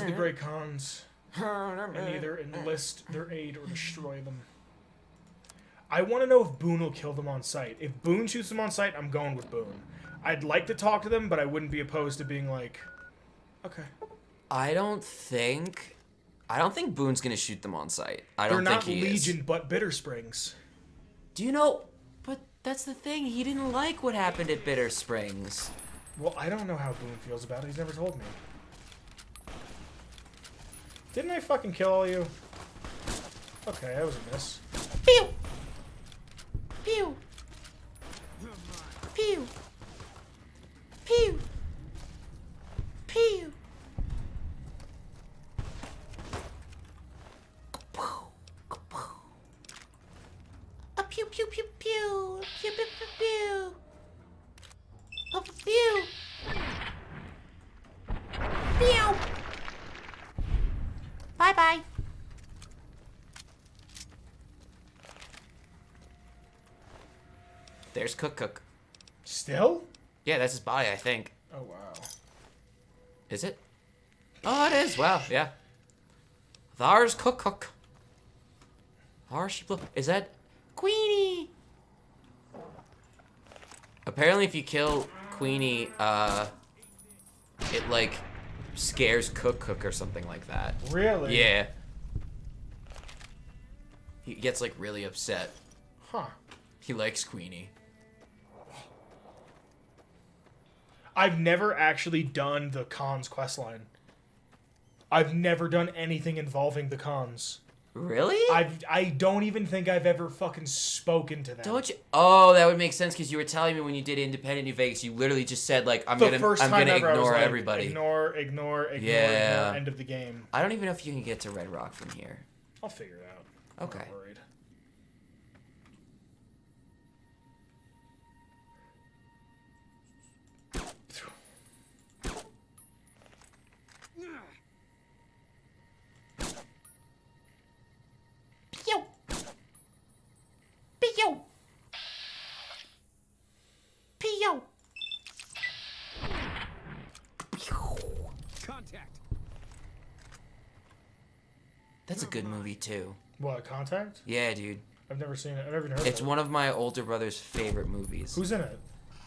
are the Great Khans. And either enlist their aid or destroy them. I want to know if Boone will kill them on sight. If Boone shoots them on sight, I'm going with Boone. I'd like to talk to them, but I wouldn't be opposed to being like, okay. I don't think Boone's gonna shoot them on sight. I don't They're think he not is. Legion, but Bitter Springs. Do you know? But that's the thing. He didn't like what happened at Bitter Springs. Well, I don't know how Boone feels about it. He's never told me. Didn't I fucking kill all you? Okay, that was a miss. Pew! Pew! Pew! pew pew pew. Pew pew pew pew. Oh, pew. Pew. Bye bye. There's Cook. Still? Yeah, that's his body, I think. Oh, wow. Is it? Oh, it is. Wow, yeah. There's Cook. There's she blue. Is that Queenie? Apparently, if you kill Queenie, it, like, scares Cook or something like that. Really? Yeah. He gets, like, really upset. Huh. He likes Queenie. I've never actually done the cons questline. I've never done anything involving the cons. Really? I don't even think I've ever fucking spoken to them. Don't you? Oh, that would make sense because you were telling me when you did Independent New Vegas, you literally just said like, I'm gonna ignore like, everybody. Ignore, Yeah. end of the game. I don't even know if you can get to Red Rock from here. I'll figure it out. Okay. I'm not worried. Pew. Pew. Pew. Contact. That's a good movie too. What, Contact? Yeah, dude. I've never seen it. I've never even heard It's of it. one of my older brother's favorite movies. Who's in it?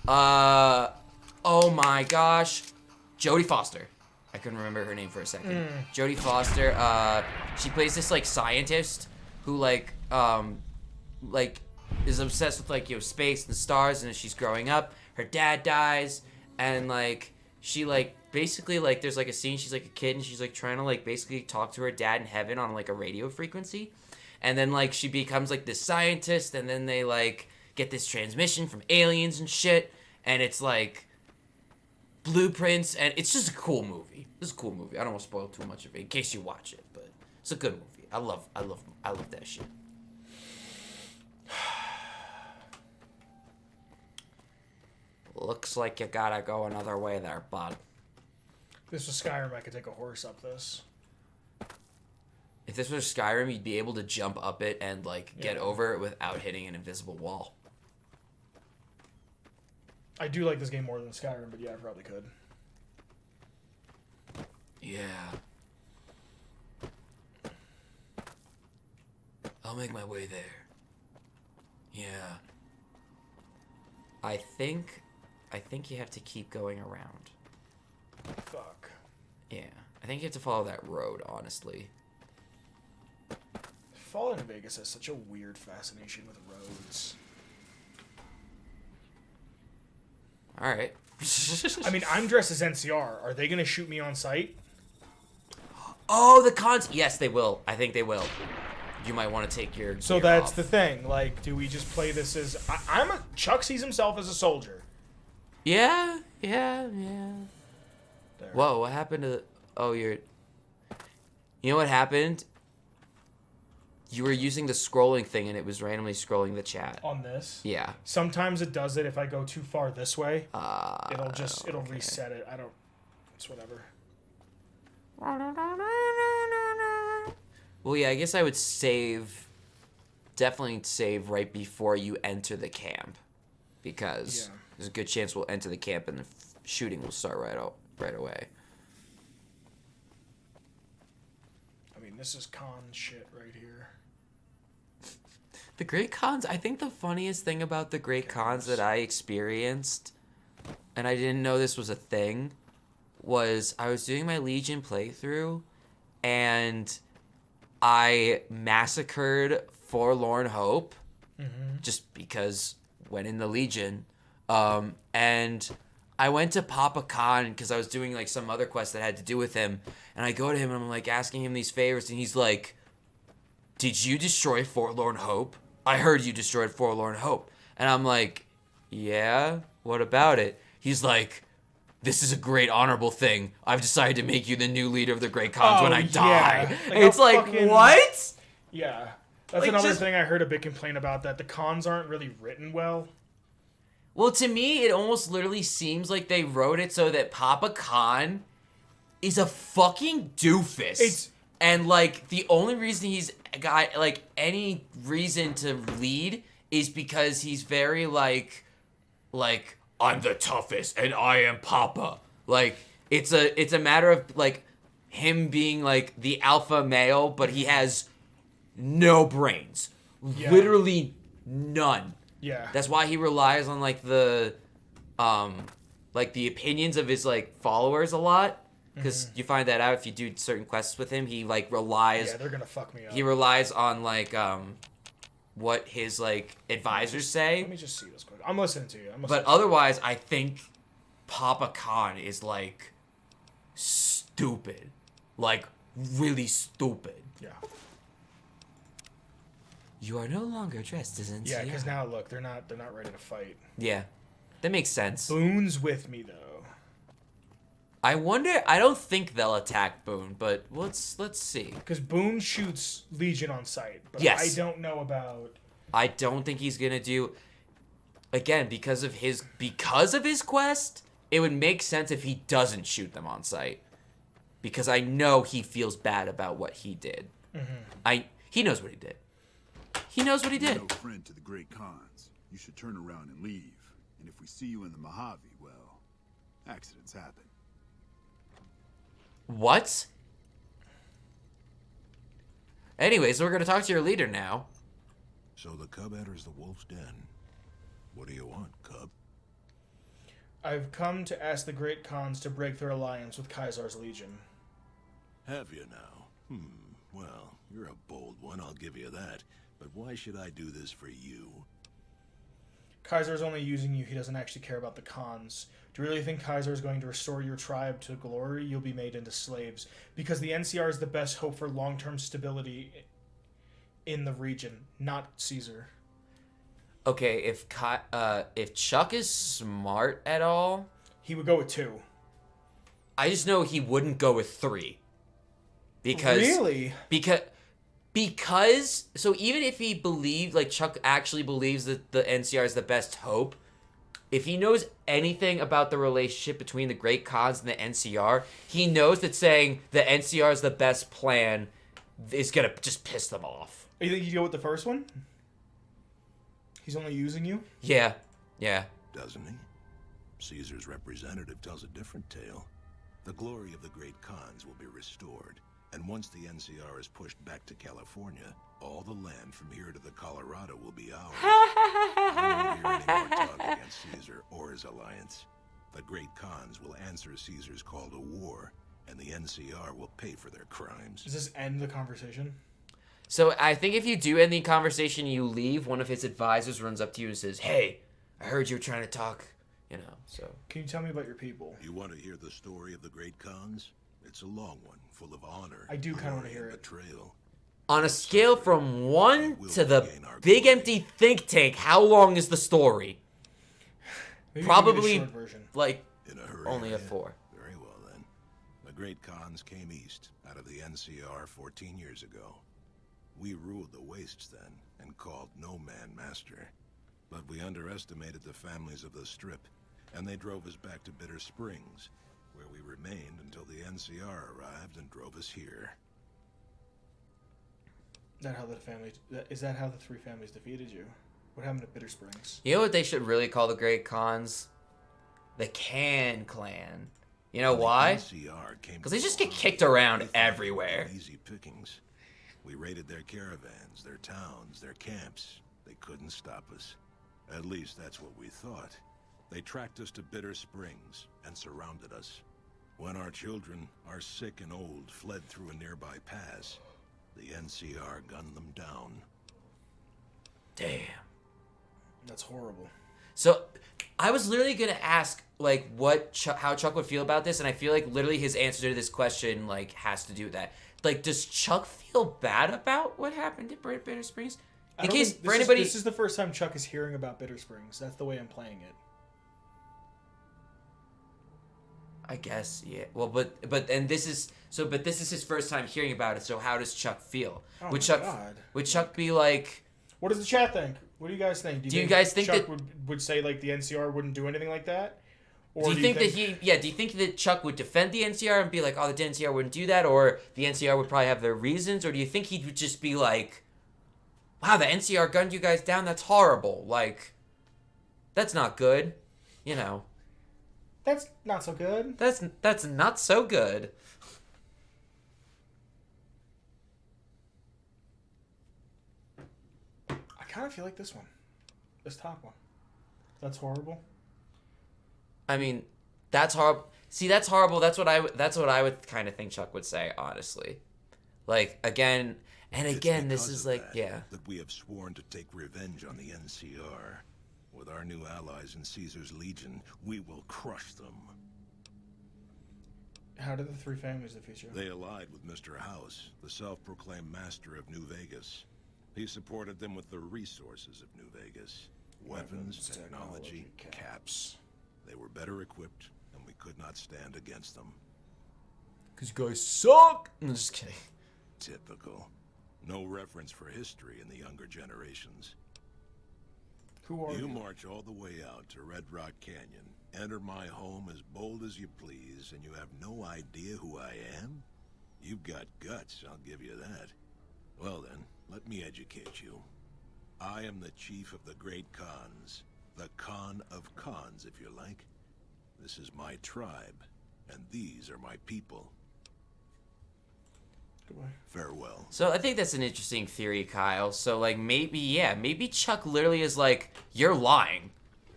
Oh my gosh. Jodie Foster. I couldn't remember her name for a second. Jodie Foster. She plays this like scientist who like is obsessed with like space and stars, and as she's growing up, her dad dies, and like she like basically like there's like a scene she's like a kid and she's like trying to like basically talk to her dad in heaven on like a radio frequency, and then like she becomes like this scientist, and then they like get this transmission from aliens and shit, and it's like blueprints, and it's just a cool movie. It's a cool movie. I don't want to spoil too much of it in case you watch it, but it's a good movie. I love that shit. Looks like you gotta go another way there, bud. This was Skyrim. I could take a horse up this. If this was Skyrim, you'd be able to jump up it and like get over it without hitting an invisible wall. I do like this game more than Skyrim, but yeah, I probably could. Yeah. I'll make my way there. Yeah. I think you have to keep going around. Fuck. Yeah. I think you have to follow that road, honestly. Fallout New Vegas has such a weird fascination with roads. Alright. I mean, I'm dressed as NCR. Are they going to shoot me on sight? Oh, the cons. Yes, they will. I think they will. You might want to take your. So gear that's off. the thing. Like, do we just play this as... Chuck sees himself as a soldier. Yeah. There. Whoa, what happened to... Oh, you're... You know what happened? You were using the scrolling thing and it was randomly scrolling the chat. On this? Yeah. Sometimes it does it if I go too far this way. It'll okay. reset it. I don't... It's whatever. Well, yeah, I guess I would definitely save right before you enter the camp. Because there's a good chance we'll enter the camp and the shooting will start right away. I mean, this is con shit right here. The Great Cons, I think the funniest thing about the Great Cons that I experienced, and I didn't know this was a thing, was I was doing my Legion playthrough, and I massacred Forlorn Hope, just because when in the Legion, and I went to Papa Khan because I was doing like some other quest that had to do with him, and I go to him and I'm like asking him these favors, and he's like, "Did you destroy Forlorn Hope? I heard you destroyed Forlorn Hope." And I'm like, "Yeah, what about it?" He's like, "This is a great honorable thing. I've decided to make you the new leader of the Great Cons when I die." Yeah. It's like, fucking... what? Yeah. That's another thing I heard a big complaint about, that the cons aren't really written well. Well, to me, it almost literally seems like they wrote it so that Papa Khan is a fucking doofus. And, like, the only reason he's got, like, any reason to lead is because he's very, like, I'm the toughest and I am Papa. Like, it's a matter of, like, him being, like, the alpha male, but he has no brains. Yeah. Literally none. Yeah. That's why he relies on, like, the opinions of his, like, followers a lot. Because you find that out if you do certain quests with him. He, like, relies... Yeah, they're gonna fuck me up. He relies on, like, what his, like, advisors say. Let me just see this quick. I'm listening to you. But otherwise, I think Papa Khan is, like, stupid. Like, really stupid. Yeah. You are no longer dressed as NCR. Yeah, because now, look, they're not ready to fight. Yeah. That makes sense. Boone's with me, though. I wonder... I don't think they'll attack Boone, but let's see. Because Boone shoots Legion on sight. But Yes. I don't know about... I don't think he's gonna do... Again, because of his quest, it would make sense if he doesn't shoot them on sight. Because I know he feels bad about what he did. He knows what he did. He knows what he did. You're no friend to the great Khans. You should turn around and leave. And if we see you in the Mojave, well, accidents happen. What? Anyways, we're gonna talk to your leader now. So the cub enters the wolf's den. What do you want, cub? I've come to ask the great Khans to break their alliance with Caesar's Legion. Have you now? Well, you're a bold one, I'll give you that. But why should I do this for you? Kaiser's only using you. He doesn't actually care about the Khans. Do you really think Kaiser is going to restore your tribe to glory? You'll be made into slaves. Because the NCR is the best hope for long-term stability in the region, not Caesar. Okay, if Chuck is smart at all... He would go with 2. I just know he wouldn't go with 3. Because... Really? Because... So even if he believed... Like, Chuck actually believes that the NCR is the best hope... If he knows anything about the relationship between the Great Khans and the NCR, he knows that saying the NCR is the best plan is gonna just piss them off. You think you go with the first one? He's only using you? Yeah. Doesn't he? Caesar's representative tells a different tale. The glory of the Great Khans will be restored, and once the NCR is pushed back to California, all the land from here to the Colorado will be ours. I won't hear any more talk against Caesar or his alliance. The Great Khans will answer Caesar's call to war, and the NCR will pay for their crimes. Does this end the conversation? So I think if you do end the conversation, you leave, one of his advisors runs up to you and says, "Hey, I heard you were trying to talk," so. Can you tell me about your people? You want to hear the story of the Great Khans? It's a long one, full of honor. I do kind of want to hear it. Betrayal. On a scale from 1 to the big empty think tank, how long is the story? Maybe Probably, a short version. like, In a hurry, only a are ya? 4. Very well, then. The Great Khans came east, out of the NCR 14 years ago. We ruled the wastes then, and called no man master. But we underestimated the families of the Strip, and they drove us back to Bitter Springs, where we remained until the NCR arrived and drove us here. Is that how the 3 families defeated you? What happened to Bitter Springs? You know what they should really call the Great Khans? The Can Clan. You know why? Because they just get kicked around everywhere. Easy pickings. We raided their caravans, their towns, their camps. They couldn't stop us. At least that's what we thought. They tracked us to Bitter Springs and surrounded us. When our children, our sick and old, fled through a nearby pass, the NCR gunned them down. Damn. That's horrible. So, I was literally gonna ask, like, how Chuck would feel about this, and I feel like literally his answer to this question, like, has to do with that. Like, does Chuck feel bad about what happened at Bitter Springs? This is the first time Chuck is hearing about Bitter Springs. That's the way I'm playing it. I guess, yeah. Well, but and this is So, but this is his first time hearing about it. So, how does Chuck feel? Oh would my Chuck God. would Chuck be like? What does the chat think? What do you guys think? Do you guys think Chuck that would say like the NCR wouldn't do anything like that? Or do you think that he? Yeah. Do you think that Chuck would defend the NCR and be like, "Oh, the NCR wouldn't do that," or the NCR would probably have their reasons, or do you think he would just be like, "Wow, the NCR gunned you guys down. That's horrible. Like, that's not good." You know. That's not so good. That's not so good. I kind of feel like this one, this top one. That's horrible. I mean, that's horrible. See, that's horrible. That's what I would kind of think Chuck would say, honestly. Like again and again, this is like that we have sworn to take revenge on the NCR. With our new allies in Caesar's Legion, we will crush them. How did the three families defeat you? They allied with Mr. House, the self-proclaimed master of New Vegas. He supported them with the resources of New Vegas. Weapons, technology, caps. They were better equipped, and we could not stand against them. Because you guys suck! I'm just kidding. Typical. No reference for history in the younger generations. Who are you? You march all the way out to Red Rock Canyon, enter my home as bold as you please, and you have no idea who I am? You've got guts, I'll give you that. Well then, let me educate you. I am the chief of the great Khans. The Khan of Khans, if you like. This is my tribe, and these are my people. Farewell. So I think that's an interesting theory, Kyle. So like maybe Chuck literally is like, you're lying.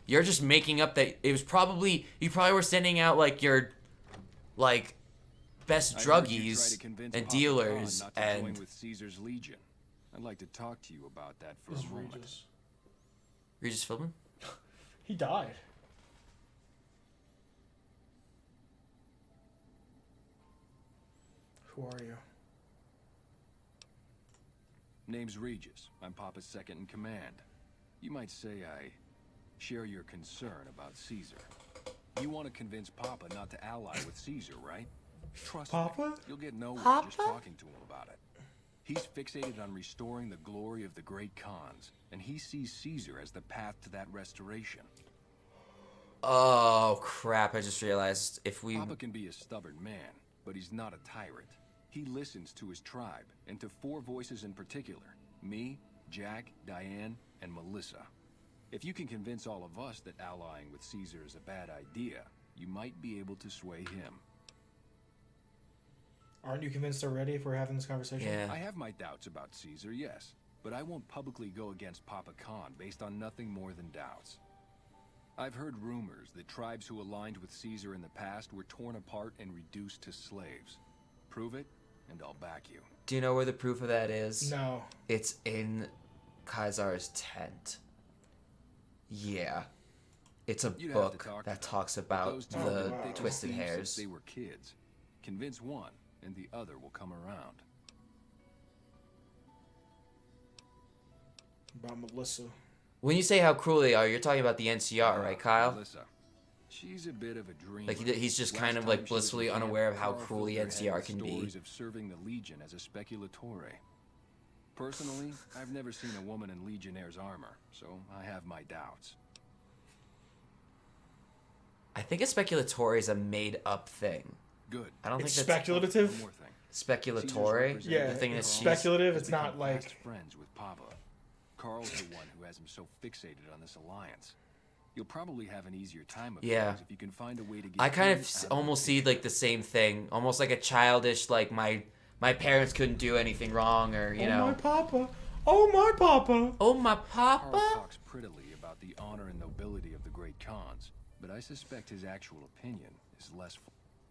You're just making up that it was probably you probably were sending out like your like best druggies and dealers not to and join with Caesar's Legion. I'd like to talk to you about that for a moment. Regis Philbin? He died. Who are you? Name's Regis. I'm Papa's second in command. You might say I share your concern about Caesar. You want to convince Papa not to ally with Caesar, right? Trust me, you'll get nowhere just talking to him about it. He's fixated on restoring the glory of the great Khans, and he sees Caesar as the path to that restoration. oh crap! I just realized if we Papa can be a stubborn man, but he's not a tyrant. He listens to his tribe, and to 4 voices in particular. Me, Jack, Diane, and Melissa. If you can convince all of us that allying with Caesar is a bad idea, you might be able to sway him. Aren't you convinced already if we're having this conversation? I have my doubts about Caesar, yes. But I won't publicly go against Papa Khan based on nothing more than doubts. I've heard rumors that tribes who aligned with Caesar in the past were torn apart and reduced to slaves. Prove it, and I'll back you. do you know where the proof of that is? No. It's in Kaisar's tent. Yeah. It's a You'd have to book talk to that them, talks but about those two the have been twisted thieves hairs. since they were kids. Convince one, and the other will come around. About Melissa. When you say how cruel they are, you're talking about the NCR, right, Kyle? Melissa. She's a bit of a dreamer. Like he's just kind of Last like time she was blissfully in camp, unaware of how Carl cruel the filled her head NCR with can be. stories of serving the Legion as a speculatore. Personally, I've never seen a woman in Legionnaire's armor, so I have my doubts. I think a speculatore is a made-up thing. Good. I don't It's think that's speculative? One more thing. Speculatore. Yeah, the thing it's is speculative. It's Become not like fast friends with Papa. Carl's the one who has him so fixated on this alliance. You'll probably have an easier time of Yeah. things if you can find a way to get I kind him of out almost see like the same thing, almost like a childish like my parents couldn't do anything wrong or you know. my papa. Oh my papa. Oh my Carl papa. talks prettily about the honor and nobility of the great Khans, but I suspect his actual opinion is less.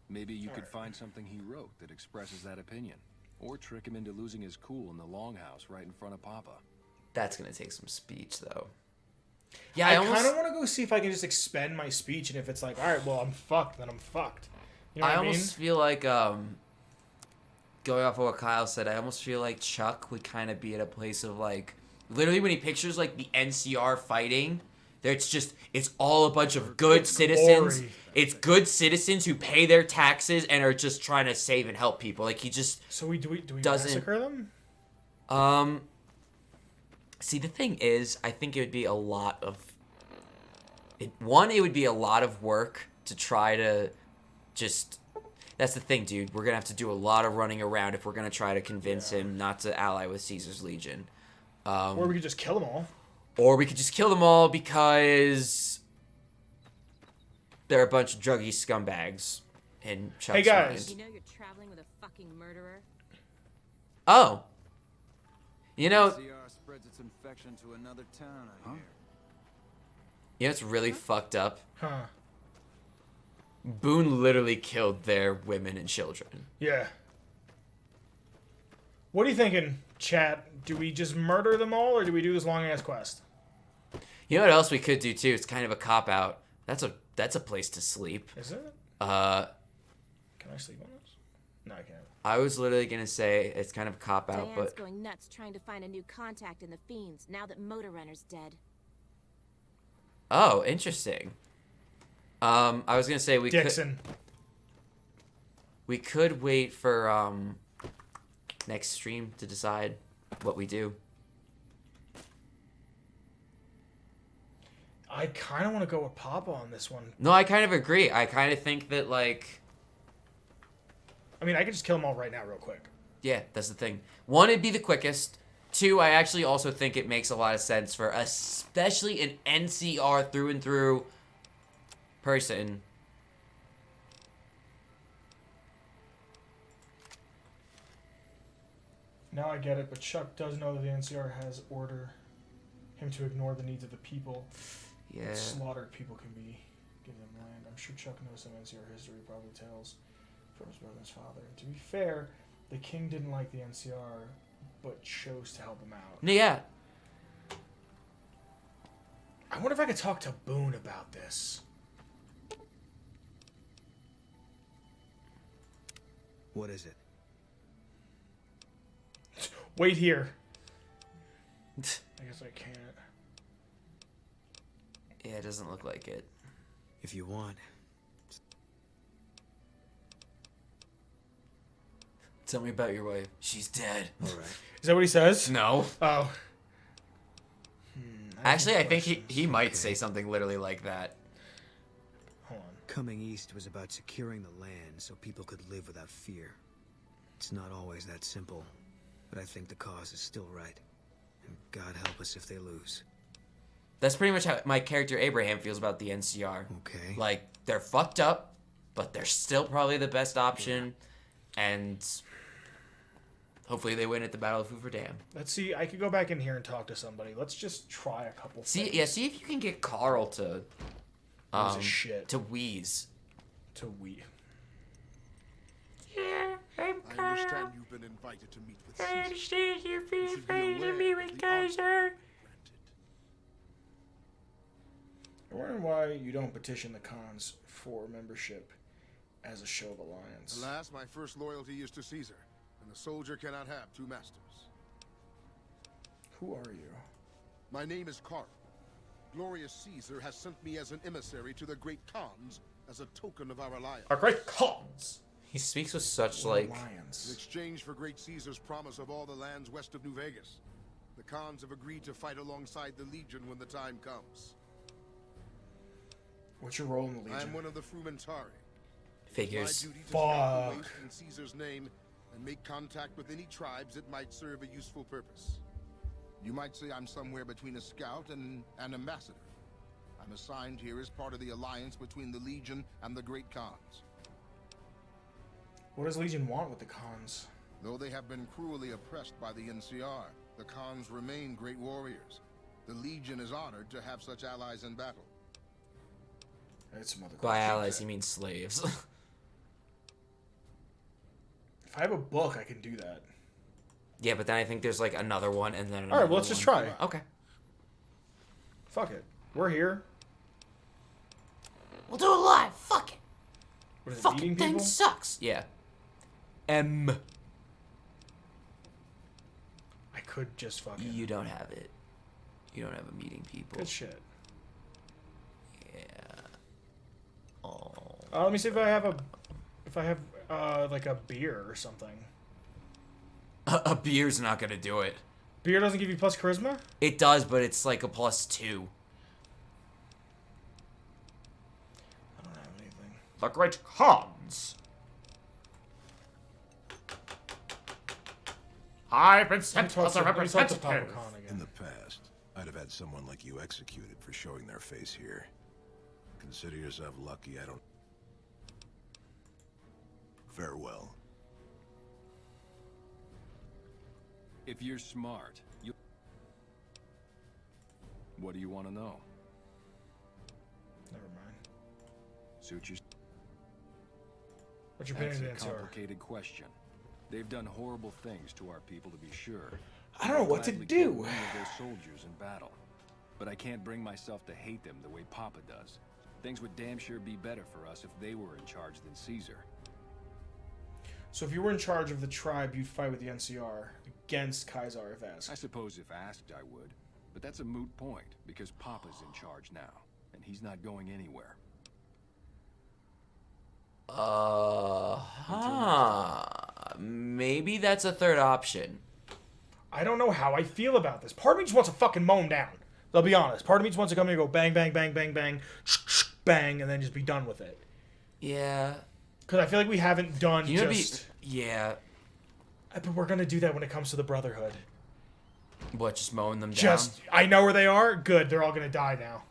Maybe you could find something he wrote that expresses that opinion, or trick him into losing his cool in the longhouse right in front of Papa. That's gonna take some speech though. Yeah, I almost kind of want to go see if I can just expend my speech, and if it's like, all right, well, I'm fucked, then I'm fucked. You know what I mean? almost feel like going off of what Kyle said, I almost feel like Chuck would kind of be at a place of like literally when he pictures like the NCR fighting, It's all a bunch of good citizens. Ori. It's good citizens who pay their taxes and are just trying to save and help people. Like, he just So do we doesn't massacre them? See, the thing is, I think it would be a lot of it would be a lot of work to try to just. That's the thing, dude. We're gonna have to do a lot of running around if we're gonna try to convince him not to ally with Caesar's Legion. Or we could just kill them all. Or we could just kill them all because they're a bunch of druggy scumbags in Chuck's Hey guys, mind. You know you're traveling with a fucking murderer. Oh, you know, NCR spreads its infection to another town, I hear. you know, it's really fucked up. Huh? Boone literally killed their women and children. Yeah. What are you thinking, chat? Do we just murder them all, or do we do this long ass quest? You know what else we could do too? It's kind of a cop out. That's a place to sleep. Is it? Can I sleep on this? No, I can't. I was literally gonna say it's kind of a cop out, Diane's but going nuts trying to find a new contact in the Fiends now that Motor Runner's dead. oh, interesting. I was gonna say Dixon. we could wait for next stream to decide what we do. I kind of want to go with Papa on this one. No, I kind of agree. I kind of think that, like, I mean, I could just kill them all right now real quick. yeah, that's the thing. One, it'd be the quickest. Two, I actually also think it makes a lot of sense for especially an NCR through and through person. Now I get it, but Chuck does know that the NCR has order him to ignore the needs of the people. Yeah. Slaughtered people can be given them land. I'm sure Chuck knows some NCR history, probably tells from his brother and his father. And to be fair, the king didn't like the NCR, but chose to help him out. Yeah. I wonder if I could talk to Boone about this. What is it? Wait here. I guess I can't. Yeah, it doesn't look like it. If you want. Tell me about your wife. She's dead. All right. Is that what he says? No. Oh. Actually, I think he might say something literally like that. Hold on. Coming east was about securing the land so people could live without fear. It's not always that simple, but I think the cause is still right. And God help us if they lose. That's pretty much how my character Abraham feels about the NCR. Okay. Like, they're fucked up, but they're still probably the best option. And hopefully they win at the Battle of Hoover Dam. Let's see. I could go back in here and talk to somebody. Let's just try a couple See things. if you can get Carl to Who's a shit. to wheeze. To we. Yeah, I'm I Carl. understand you've been invited to meet with I Caesar. understand you've been You should be invited to aware meet of with the honor Kaiser. I wonder why you don't petition the cons for membership as a show of alliance. Alas, my first loyalty is to Caesar, and the soldier cannot have two masters. Who are you? My name is Carl. Glorious Caesar has sent me as an emissary to the great Khans as a token of our alliance. Our great cons. He speaks with such like In exchange for great Caesar's promise of all the lands west of New Vegas, the Khans have agreed to fight alongside the Legion when the time comes. What's your role in the Legion? I am one of the Frumentari. Figures. My duty to scout the waste in Caesar's name and make contact with any tribes that might serve a useful purpose. You might say I'm somewhere between a scout and an ambassador. I'm assigned here as part of the alliance between the Legion and the Great Khans. What does Legion want with the cons? Though they have been cruelly oppressed by the NCR, the Khans remain great warriors. The Legion is honored to have such allies in battle. That's some other by questions. allies he means slaves. If I have a book, I can do that. Yeah, but then I think there's like another one and then All right, well, let's just try. Okay. Fuck it. We're here. We'll do it live. Fuck it. What is it, Fucking eating thing people? sucks. Yeah. I could just fucking. You don't have it. You don't have a meeting people. Good shit. Let me see if I have like a beer or something. A beer's not gonna do it. Beer doesn't give you plus charisma? It does, but it's like a +2. I don't have anything. The great Khans. I've been sent as a representative. In the past, I'd have had someone like you executed for showing their face here. Consider yourself lucky I don't... Farewell. If you're smart, you... What do you want to know? Never mind. Suit your... What's your opinion That's of a the NCR? complicated question. They've done horrible things to our people, to be sure. I don't know what to Gladly do. killed many of their soldiers in battle. But I can't bring myself to hate them the way Papa does. Things would damn sure be better for us if they were in charge than Caesar. So if you were in charge of the tribe, you'd fight with the NCR against Caesar if asked. I suppose if asked, I would. But that's a moot point, because Papa's in charge now, and he's not going anywhere. Maybe that's a third option. I don't know how I feel about this. Part of me just wants to fucking mow him down. I'll be honest. Part of me just wants to come here and go bang, bang, bang, bang, bang, bang, and then just be done with it. Yeah. Because I feel like we haven't done yeah. But we're going to do that when it comes to the Brotherhood. What, just mowing them down? I know where they are. Good. They're all going to die now.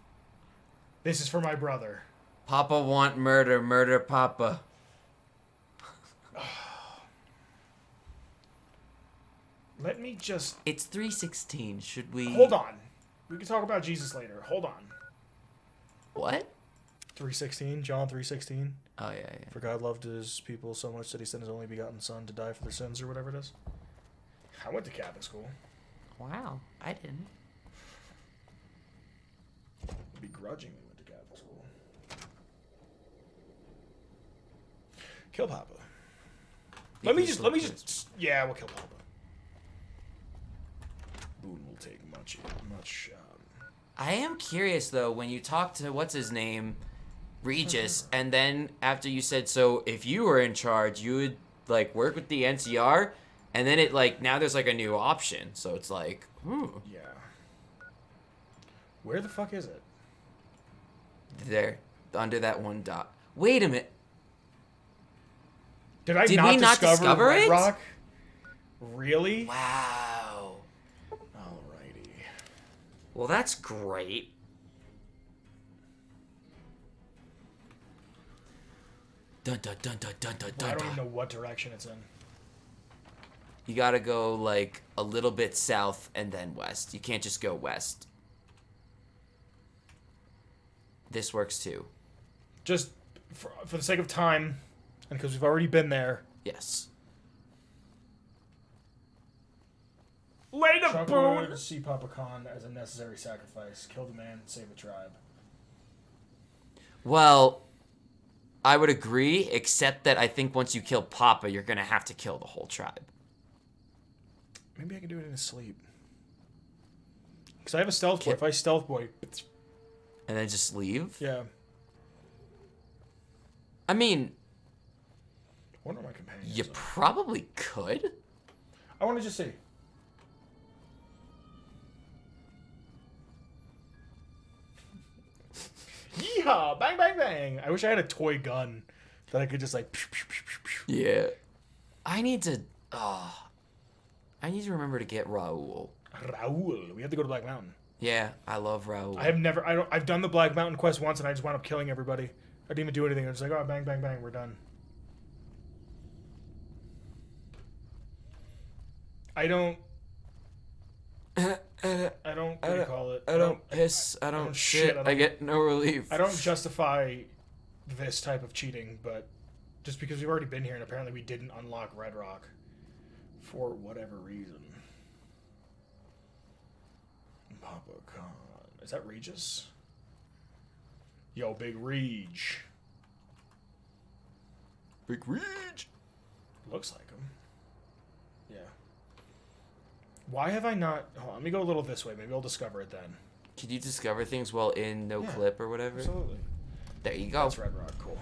This is for my brother. Papa want murder. Murder Papa. Let me just... It's 3:16. Should we... Hold on. We can talk about Jesus later. Hold on. What? 3:16. John 3:16. Oh, yeah. For God loved his people so much that he sent his only begotten son to die for their sins, or whatever it is. I went to Catholic school. Wow. I didn't. Begrudgingly went to Catholic school. Kill Papa. Let me just. Yeah, we'll kill Papa. Boone will take much. I am curious though when you talk to what's his name, Regis, and then after you said so, if you were in charge, you would like work with the NCR, and then it like now there's like a new option, so it's like, Yeah. Where the fuck is it? There, under that one dot. Wait a minute. Did we not discover Red Rock? Really? Wow. Alrighty. Well, that's great. Dun dun dun dun dun dun dun. I don't even know what direction it's in. You gotta go like a little bit south and then west. You can't just go west. This works too. Just for the sake of time, and because we've already been there. Yes. Later, Boone! See Papa Khan as a necessary sacrifice. Kill the man, save the tribe. Well, I would agree, except that I think once you kill Papa, you're gonna have to kill the whole tribe. Maybe I can do it in his sleep. Because I have a stealth boy. If I stealth boy... And then just leave? Yeah. I mean... I wonder my companions You probably could. I want to just see. Yeehaw! Bang, bang, bang! I wish I had a toy gun that I could just like... Yeah. I need to remember to get Raoul. Raoul. We have to go to Black Mountain. Yeah, I love Raoul. I've done the Black Mountain quest once and I just wound up killing everybody. I didn't even do anything. I was like, oh, bang, bang, bang, we're done. I don't... what do you call it? I don't piss. I don't shit. I get no relief. I don't justify this type of cheating, but just because we've already been here and apparently we didn't unlock Red Rock for whatever reason. Papa Khan. Is that Regis? Yo, Big Reg. Big Reg. Looks like him. Yeah. Why have I not... Hold on, let me go a little this way. Maybe I'll discover it then. Can you discover things while in no clip or whatever? Absolutely. There you go. That's Red Rock. Cool.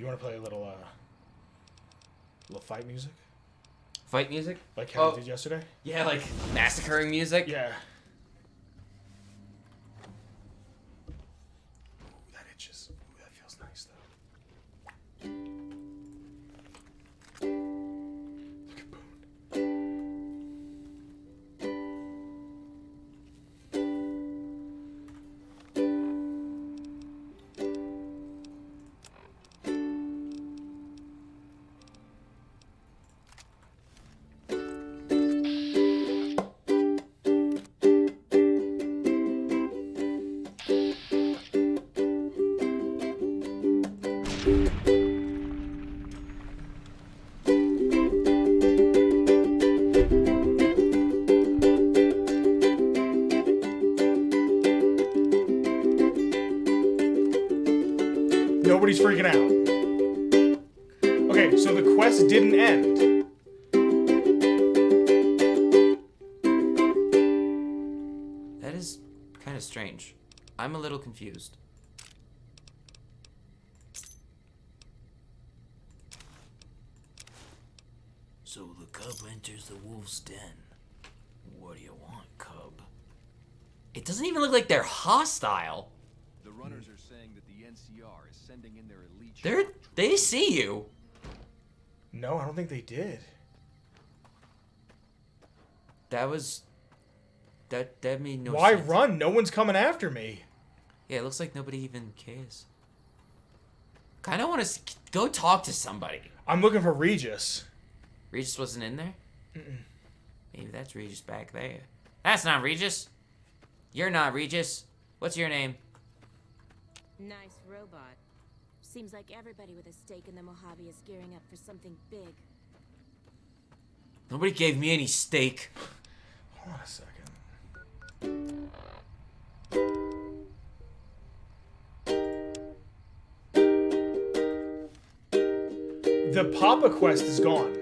You want to play a little fight music? Fight music? Like how you did yesterday? Yeah, like massacring music? Yeah. Ooh, that itches. Ooh, that feels nice, though. Look at Nobody's freaking out. Okay, so the quest didn't end. That is kind of strange. I'm a little confused. So the cub enters the wolf's den. What do you want, cub? It doesn't even look like they're hostile. The runners are saying that the NCR is sending in their elite. They see you. No, I don't think they did. That made no Why sense. run? No one's coming after me. Yeah, it looks like nobody even cares. Kind of want to go talk to somebody. I'm looking for Regis. Regis wasn't in there? Mm-mm. Maybe that's Regis back there. That's not Regis. You're not Regis. What's your name? Nice robot. Seems like everybody with a stake in the Mojave is gearing up for something big. Nobody gave me any steak. Hold on a second. The Papa quest is gone.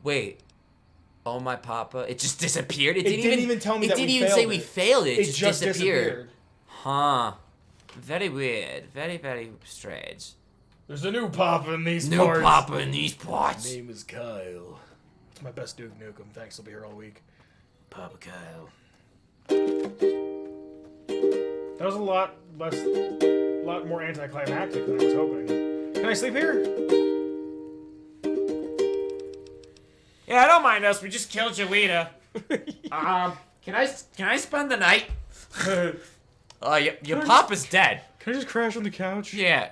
Wait. Oh my Papa. It just disappeared? It didn't even tell me that we didn't even failed say it. we failed it. It just disappeared. disappeared. Huh. Very weird. Very, very strange. There's a new Papa in these New parts. Papa in these parts. My name is Kyle. It's my best Duke Nukem. Thanks, I'll be here all week. Papa Kyle. That was a lot more anticlimactic than I was hoping. Can I sleep here? Yeah, don't mind us. We just killed your leader. Can I spend the night? Your Papa's dead. Can I just crash on the couch? Yeah.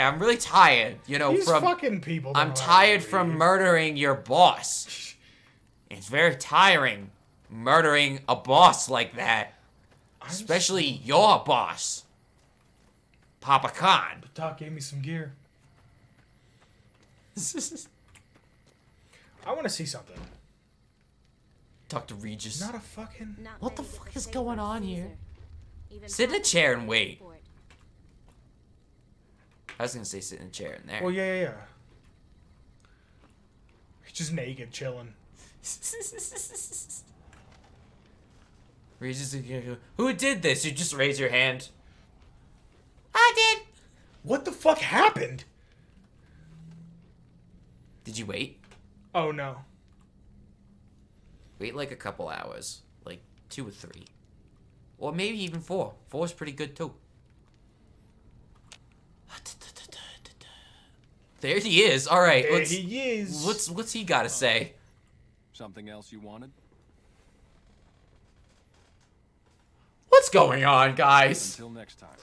I'm really tired. These from fucking people. I'm tired from murdering your boss. It's very tiring murdering a boss like that. Especially your boss, Papa Khan. But Doc gave me some gear. I want to see something. Talk to Regis. Not a fucking... What the fuck is going on here? Sit in a chair and wait. I was gonna say sit in a chair in there. Well, yeah. He's just naked, chilling. Regis is gonna go, who did this? You just raise your hand. I did. What the fuck happened? Did you wait? Oh, no. Wait like a couple hours. Like 2 or 3. Or maybe even 4. 4 is pretty good too. There he is. All right. There he is. What's he got to say? Something else you wanted? What's going on, guys? Until next time.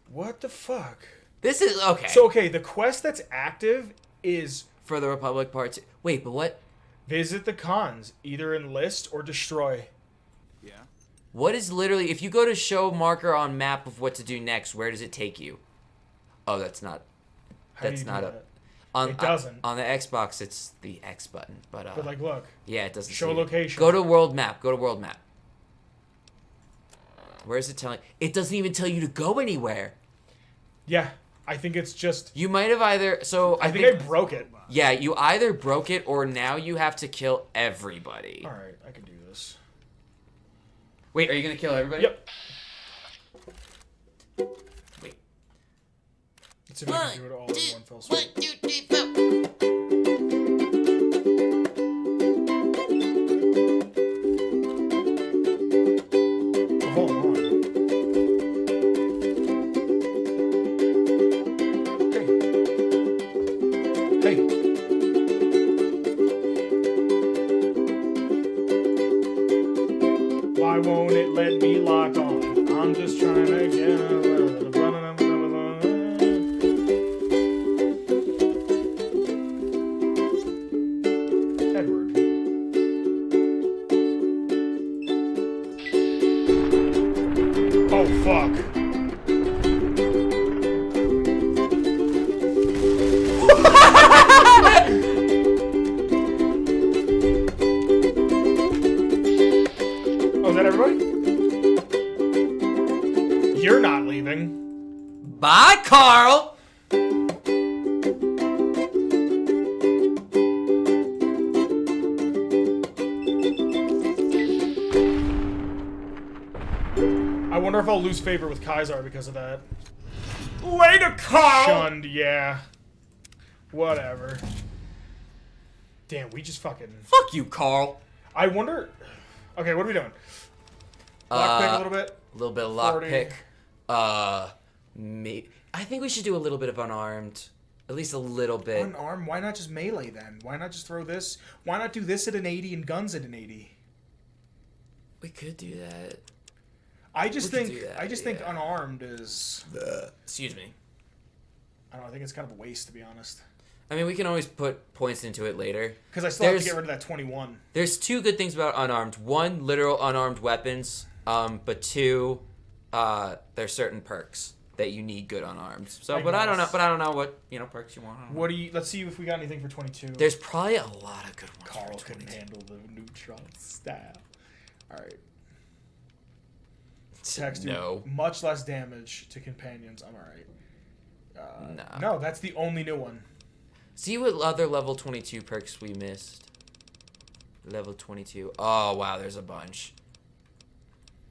What the fuck? This is okay. So, okay, the quest that's active is... For the Republic Part 2. Wait, but what? Visit the cons. Either enlist or destroy. Yeah. What is literally... If you go to show marker on map of what to do next, where does it take you? Oh, that's not... How do That's you do not that? it doesn't. On the Xbox, it's the X button. But like, look. Yeah, it doesn't Show see it. location. Go to world map. Go to world map. Where is it telling? It doesn't even tell you to go anywhere. Yeah, I think it's just... You might have either... So I think I broke it. Yeah, you either broke it or now you have to kill everybody. All right, I can do this. Wait, are you going to kill everybody? Yep. Wait. Let's see if I can do it all in one fell swoop. 1, 2, 3, 4. Hold on. Hey. Why won't it let me lock on? I'm just trying to get Edward. Oh fuck. Oh, is that everybody? You're not leaving. Bye, Carl. I wonder if I'll lose favor with Kaisar because of that. Later, Carl. Shunned, yeah. Whatever. Damn, we just fucking... Fuck you, Carl. I wonder... Okay, what are we doing? Lockpick a little bit? A little bit of 40. lockpick. I think we should do a little bit of unarmed. At least a little bit. Unarmed? Why not just melee then? Why not just throw this? Why not do this at an 80 and guns at an 80? We could do that. I just We could think do that, I just think unarmed is... Excuse me. I don't know, I think it's kind of a waste, to be honest. I mean, we can always put points into it later. Because I still have to get rid of that 21. There's two good things about unarmed. One, literal unarmed weapons. But two, there's certain perks that you need good unarmed. So, but I don't know what perks you want. What do you? Let's see if we got anything for 22. There's probably a lot of good ones. Carl couldn't handle the neutron stab. All right. Text No. Much less damage to companions. I'm all right. Nah. No, that's the only new one. See what other level 22 perks we missed. Level 22. Oh, wow, there's a bunch.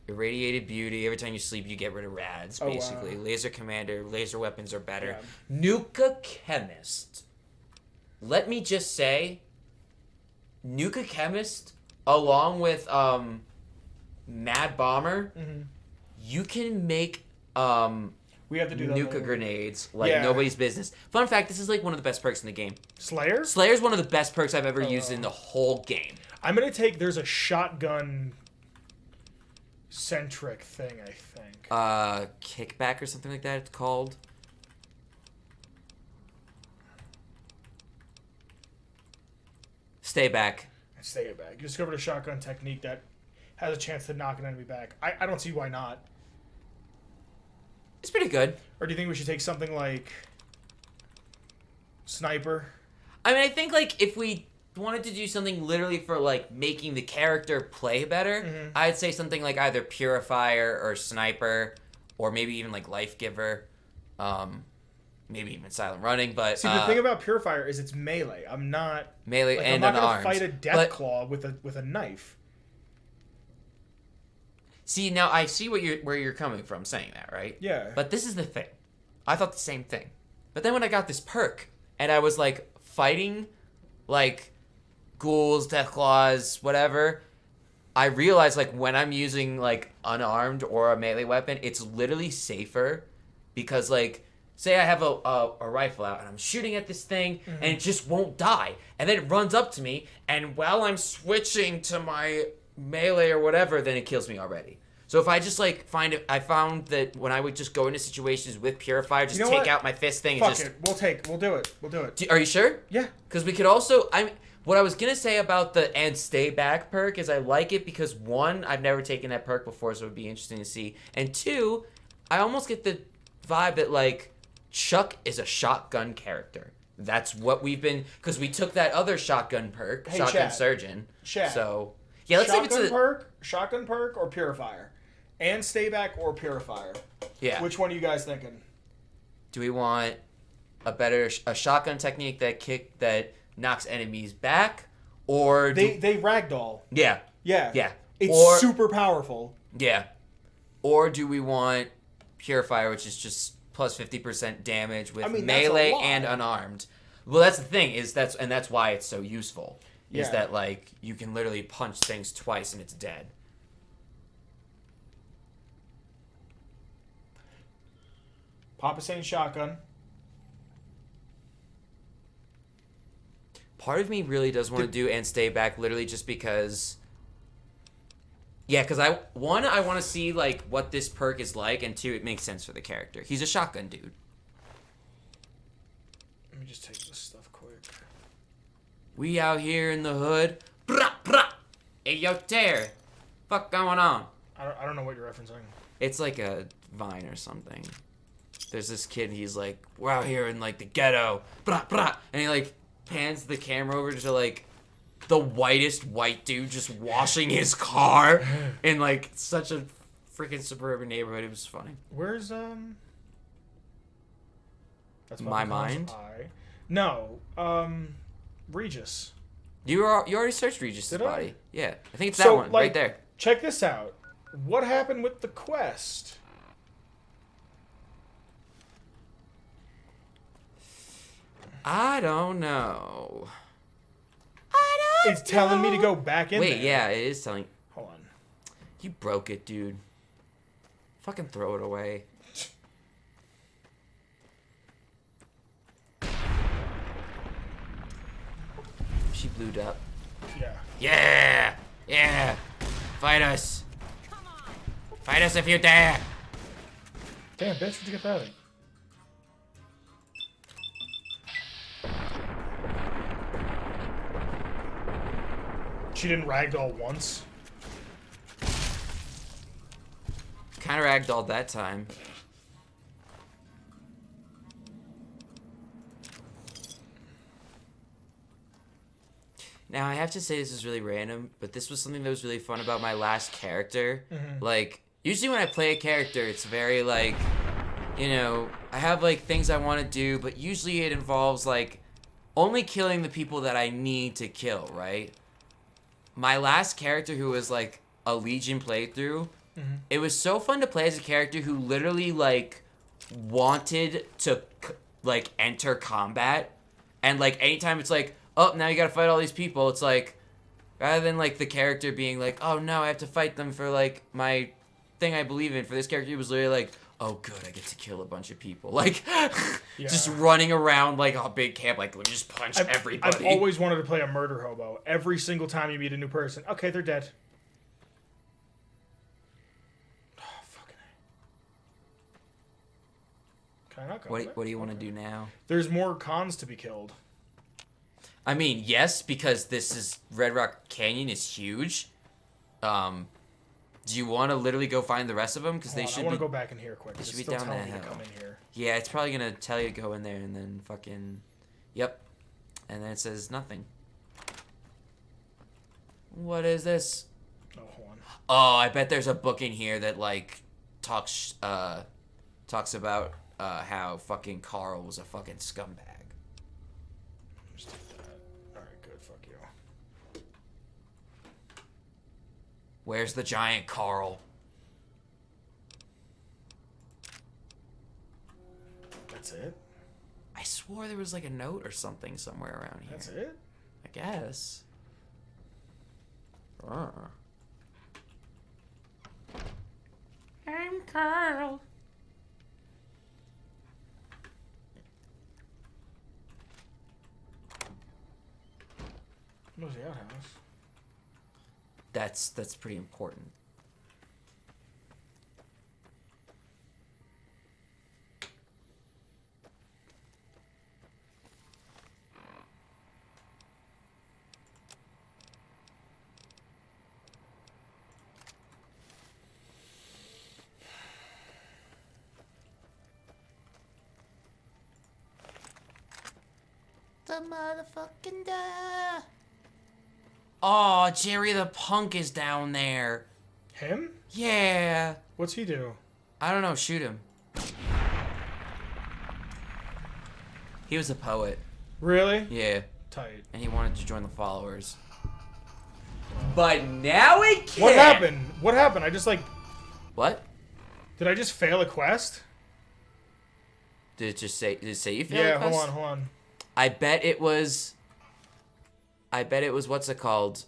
Irradiated Beauty. Every time you sleep, you get rid of rads, Oh, wow. basically. Laser Commander. Laser weapons are better. Yeah. Nuka Chemist. Let me just say, Nuka Chemist, along with Mad Bomber, you can make we have to do that Nuka later. grenades like nobody's business. Fun fact, this is like one of the best perks in the game. Slayer? Slayer's one of the best perks I've ever used in the whole game. I'm gonna take. There's a shotgun centric thing, I think. Kickback or something like that it's called. Stay back. Stay it back. You discovered a shotgun technique that has a chance to knock an enemy back. I don't see why not. It's pretty good. Or do you think we should take something like sniper? I mean, I think like if we wanted to do something literally for like making the character play better, I'd say something like either Purifier or Sniper, or maybe even like Life Giver, maybe even Silent Running. But see, the thing about Purifier is it's melee. I'm not melee like, and I'm not unarmed. gonna fight a Deathclaw with a knife. See, now I see where you're coming from saying that, right? Yeah. But this is the thing. I thought the same thing. But then when I got this perk and I was like fighting like ghouls, deathclaws, whatever, I realized like when I'm using like unarmed or a melee weapon, it's literally safer because like say I have a rifle out and I'm shooting at this thing and it just won't die. And then it runs up to me and while I'm switching to my melee or whatever, then it kills me already. So if I just like I found that when I would just go into situations with Purifier, just take out my fist thing. Fuck and just it. We'll do it. Are you sure? Yeah. Because we could also what I was gonna say about the and stay back perk is I like it because one, I've never taken that perk before, so it would be interesting to see. And two, I almost get the vibe that like Chuck is a shotgun character. That's what we've been because we took that other shotgun perk, Hey, Shotgun Chad. Surgeon. Chad. So yeah, let's see if it's shotgun perk or Purifier, and stay back or Purifier. Yeah. Which one are you guys thinking? Do we want a shotgun technique that knocks enemies back, or they ragdoll? Yeah. Yeah. It's super powerful. Yeah. Or do we want Purifier, which is just plus 50% damage with I mean, that's a melee lot. and unarmed. Well, that's the thing that's why it's so useful. Is Yeah. that like you can literally punch things twice and it's dead. Papa saying shotgun. Part of me really does want to do and stay back, literally just because. Yeah, because I want to see like what this perk is like, and 2, it makes sense for the character. He's a shotgun dude. Let me just take this stuff quick. We out here in the hood. Brah, brah. Hey, yo, Terry. Fuck going on? I don't know what you're referencing. It's like a Vine or something. There's this kid, he's like, we're out here in like the ghetto. Brah, brah. And he like pans the camera over to like the whitest white dude just washing his car in like such a freaking suburban neighborhood. It was funny. Where's That's My mind? No, Regis. You already searched Regis' Did body. I? Yeah, I think it's that one right there. Check this out. What happened with the quest? I don't know. It's telling me to go back in there. Wait, yeah, it is telling. Hold on. You broke it, dude. Fucking throw it away. She blued up. Yeah. Yeah! Yeah! Fight us! Fight us if you dare! Damn, bitch, where'd you get that in? She didn't ragdoll once. Kind of ragdolled that time. Now, I have to say this is really random, but this was something that was really fun about my last character. Mhm. Like, usually when I play a character, it's very, like, you know, I have, like, things I want to do, but usually it involves, like, only killing the people that I need to kill, right? My last character, who was, like, a Legion playthrough, Mhm. it was so fun to play as a character who literally, like, wanted to, like, enter combat. And, like, anytime it's like, oh, now you gotta fight all these people, it's like, rather than, like, the character being like, oh, no, I have to fight them for, like, my thing I believe in, for this character, it was literally like, oh, good, I get to kill a bunch of people. Like, just running around, like, a big camp, like, let me just punch everybody. I've always wanted to play a murder hobo. Every single time you meet a new person. Okay, they're dead. Oh, fucking A. Can I not go there? What do you want to do now? There's more cons to be killed. I mean, yes, because this is Red Rock Canyon is huge. Do you want to literally go find the rest of them? Because they should. I want to go back in here quick. They It's should be still down telling the me to hill. come in here. Yeah, it's probably gonna tell you to go in there and then fucking, yep, and then it says nothing. What is this? Oh, hold on. Oh, I bet there's a book in here that like talks about how fucking Carl was a fucking scumbag. Just take that. Alright, good. Fuck you. Where's the giant Carl? That's it? I swore there was like a note or something somewhere around here. That's it? I guess. I'm Carl. What was the outhouse? That's pretty important. The motherfucking duh. Oh, Jerry the Punk is down there. Him? Yeah. What's he do? I don't know. Shoot him. He was a poet. Really? Yeah. Tight. And he wanted to join the followers. But now he can't. What happened? What happened? I just like... What? Did I just fail a quest? Did it say you failed Yeah, the quest? hold on. I bet it was what's it called?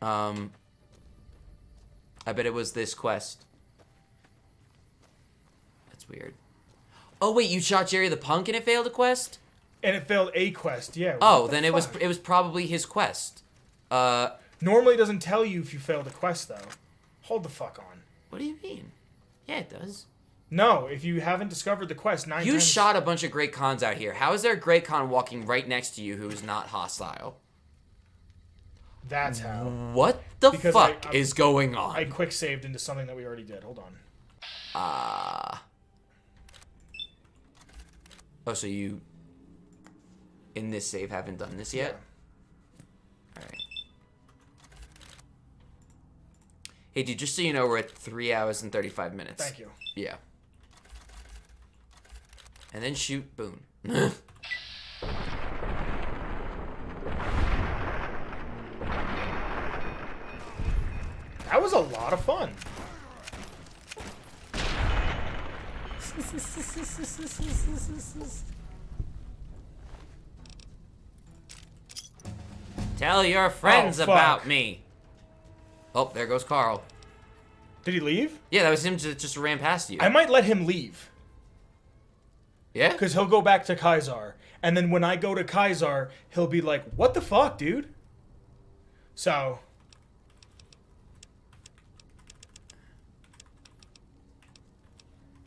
I bet it was this quest. That's weird. Oh wait, you shot Jerry the Punk and it failed a quest? And it failed a quest, yeah. Oh, then it was probably his quest. Normally it doesn't tell you if you failed a quest though. Hold the fuck on. What do you mean? Yeah, it does. No, if you haven't discovered the quest 9 You times... shot a bunch of Great Khans out here. How is there a Great Khan walking right next to you who is not hostile? That's how. What the Because fuck is going on? I quick saved into something that we already did. Hold on. Oh, so you in this save haven't done this yet? Yeah. Alright. Hey dude, just so you know, we're at 3 hours and 35 minutes. Thank you. Yeah. And then shoot Boone. That was a lot of fun. Tell your friends about me. Oh, there goes Carl. Did he leave? Yeah, that was him just ran past you. I might let him leave. Yeah? Because he'll go back to Kaisar. And then when I go to Kaisar, he'll be like, what the fuck, dude? So...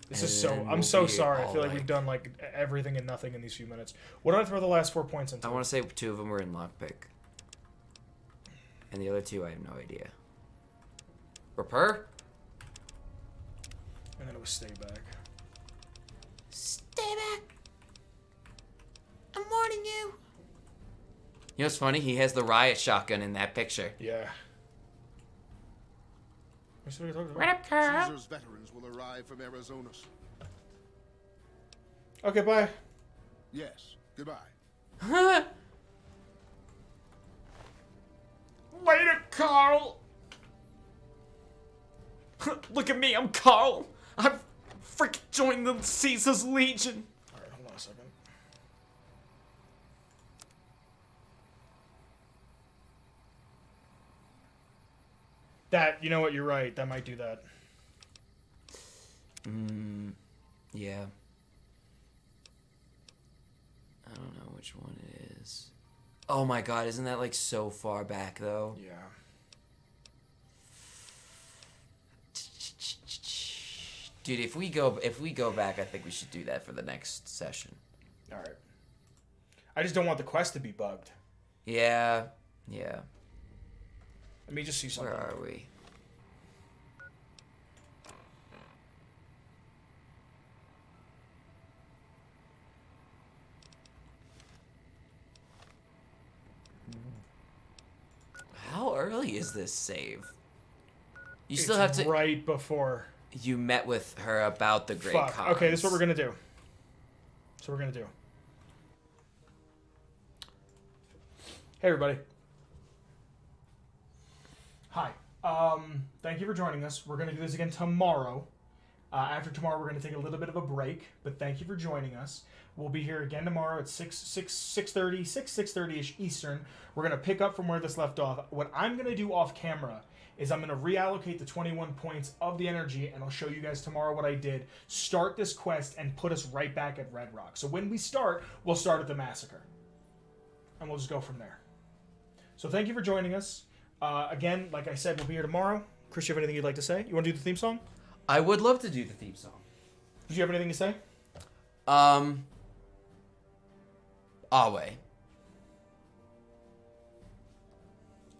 This is so... I'm so sorry. I feel like we've done, like, everything and nothing in these few minutes. What did I throw the last 4 points into? I want to say 2 of them were in lockpick. And the other 2, I have no idea. Repair? And then it was stay back. Stay back. I'm warning you. You know what's funny? He has the riot shotgun in that picture. Yeah. What up, Carl? Caesar's veterans will arrive from Arizona. Okay, bye. Yes, goodbye. Later, Carl. Look at me, I'm Carl. I've freaking joined the Caesar's Legion. Alright, hold on a second. That, you know what, you're right. That might do that. Yeah. I don't know which one it is. Oh my god, isn't that like so far back though? Yeah. Dude, if we go back, I think we should do that for the next session. Alright. I just don't want the quest to be bugged. Yeah. Yeah. Let me just see something. Where are we? How early is this save? You still have to... right before... You met with her about the Great Fuck. Khans. Okay, this is what we're gonna do. This is what we're gonna do. Hey, everybody. Hi. Thank you for joining us. We're gonna do this again tomorrow. After tomorrow, we're gonna take a little bit of a break, but thank you for joining us. We'll be here again tomorrow at 6:30-ish Eastern. We're gonna pick up from where this left off. What I'm gonna do off camera is I'm going to reallocate the 21 points of the energy, and I'll show you guys tomorrow what I did. Start this quest and put us right back at Red Rock. So when we start, we'll start at the massacre. And we'll just go from there. So thank you for joining us. Again, like I said, we'll be here tomorrow. Chris, you have anything you'd like to say? You want to do the theme song? I would love to do the theme song. Did you have anything to say? Awe.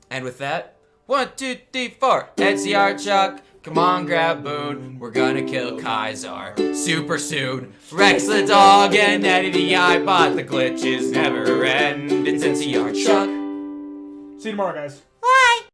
And with that... 1, 2, 3, 4. NCR Chuck, come on, grab Boone. We're gonna kill Kaisar super soon. Rex the dog and Eddie the iPod. The glitches never end. It's NCR Chuck. See you tomorrow, guys.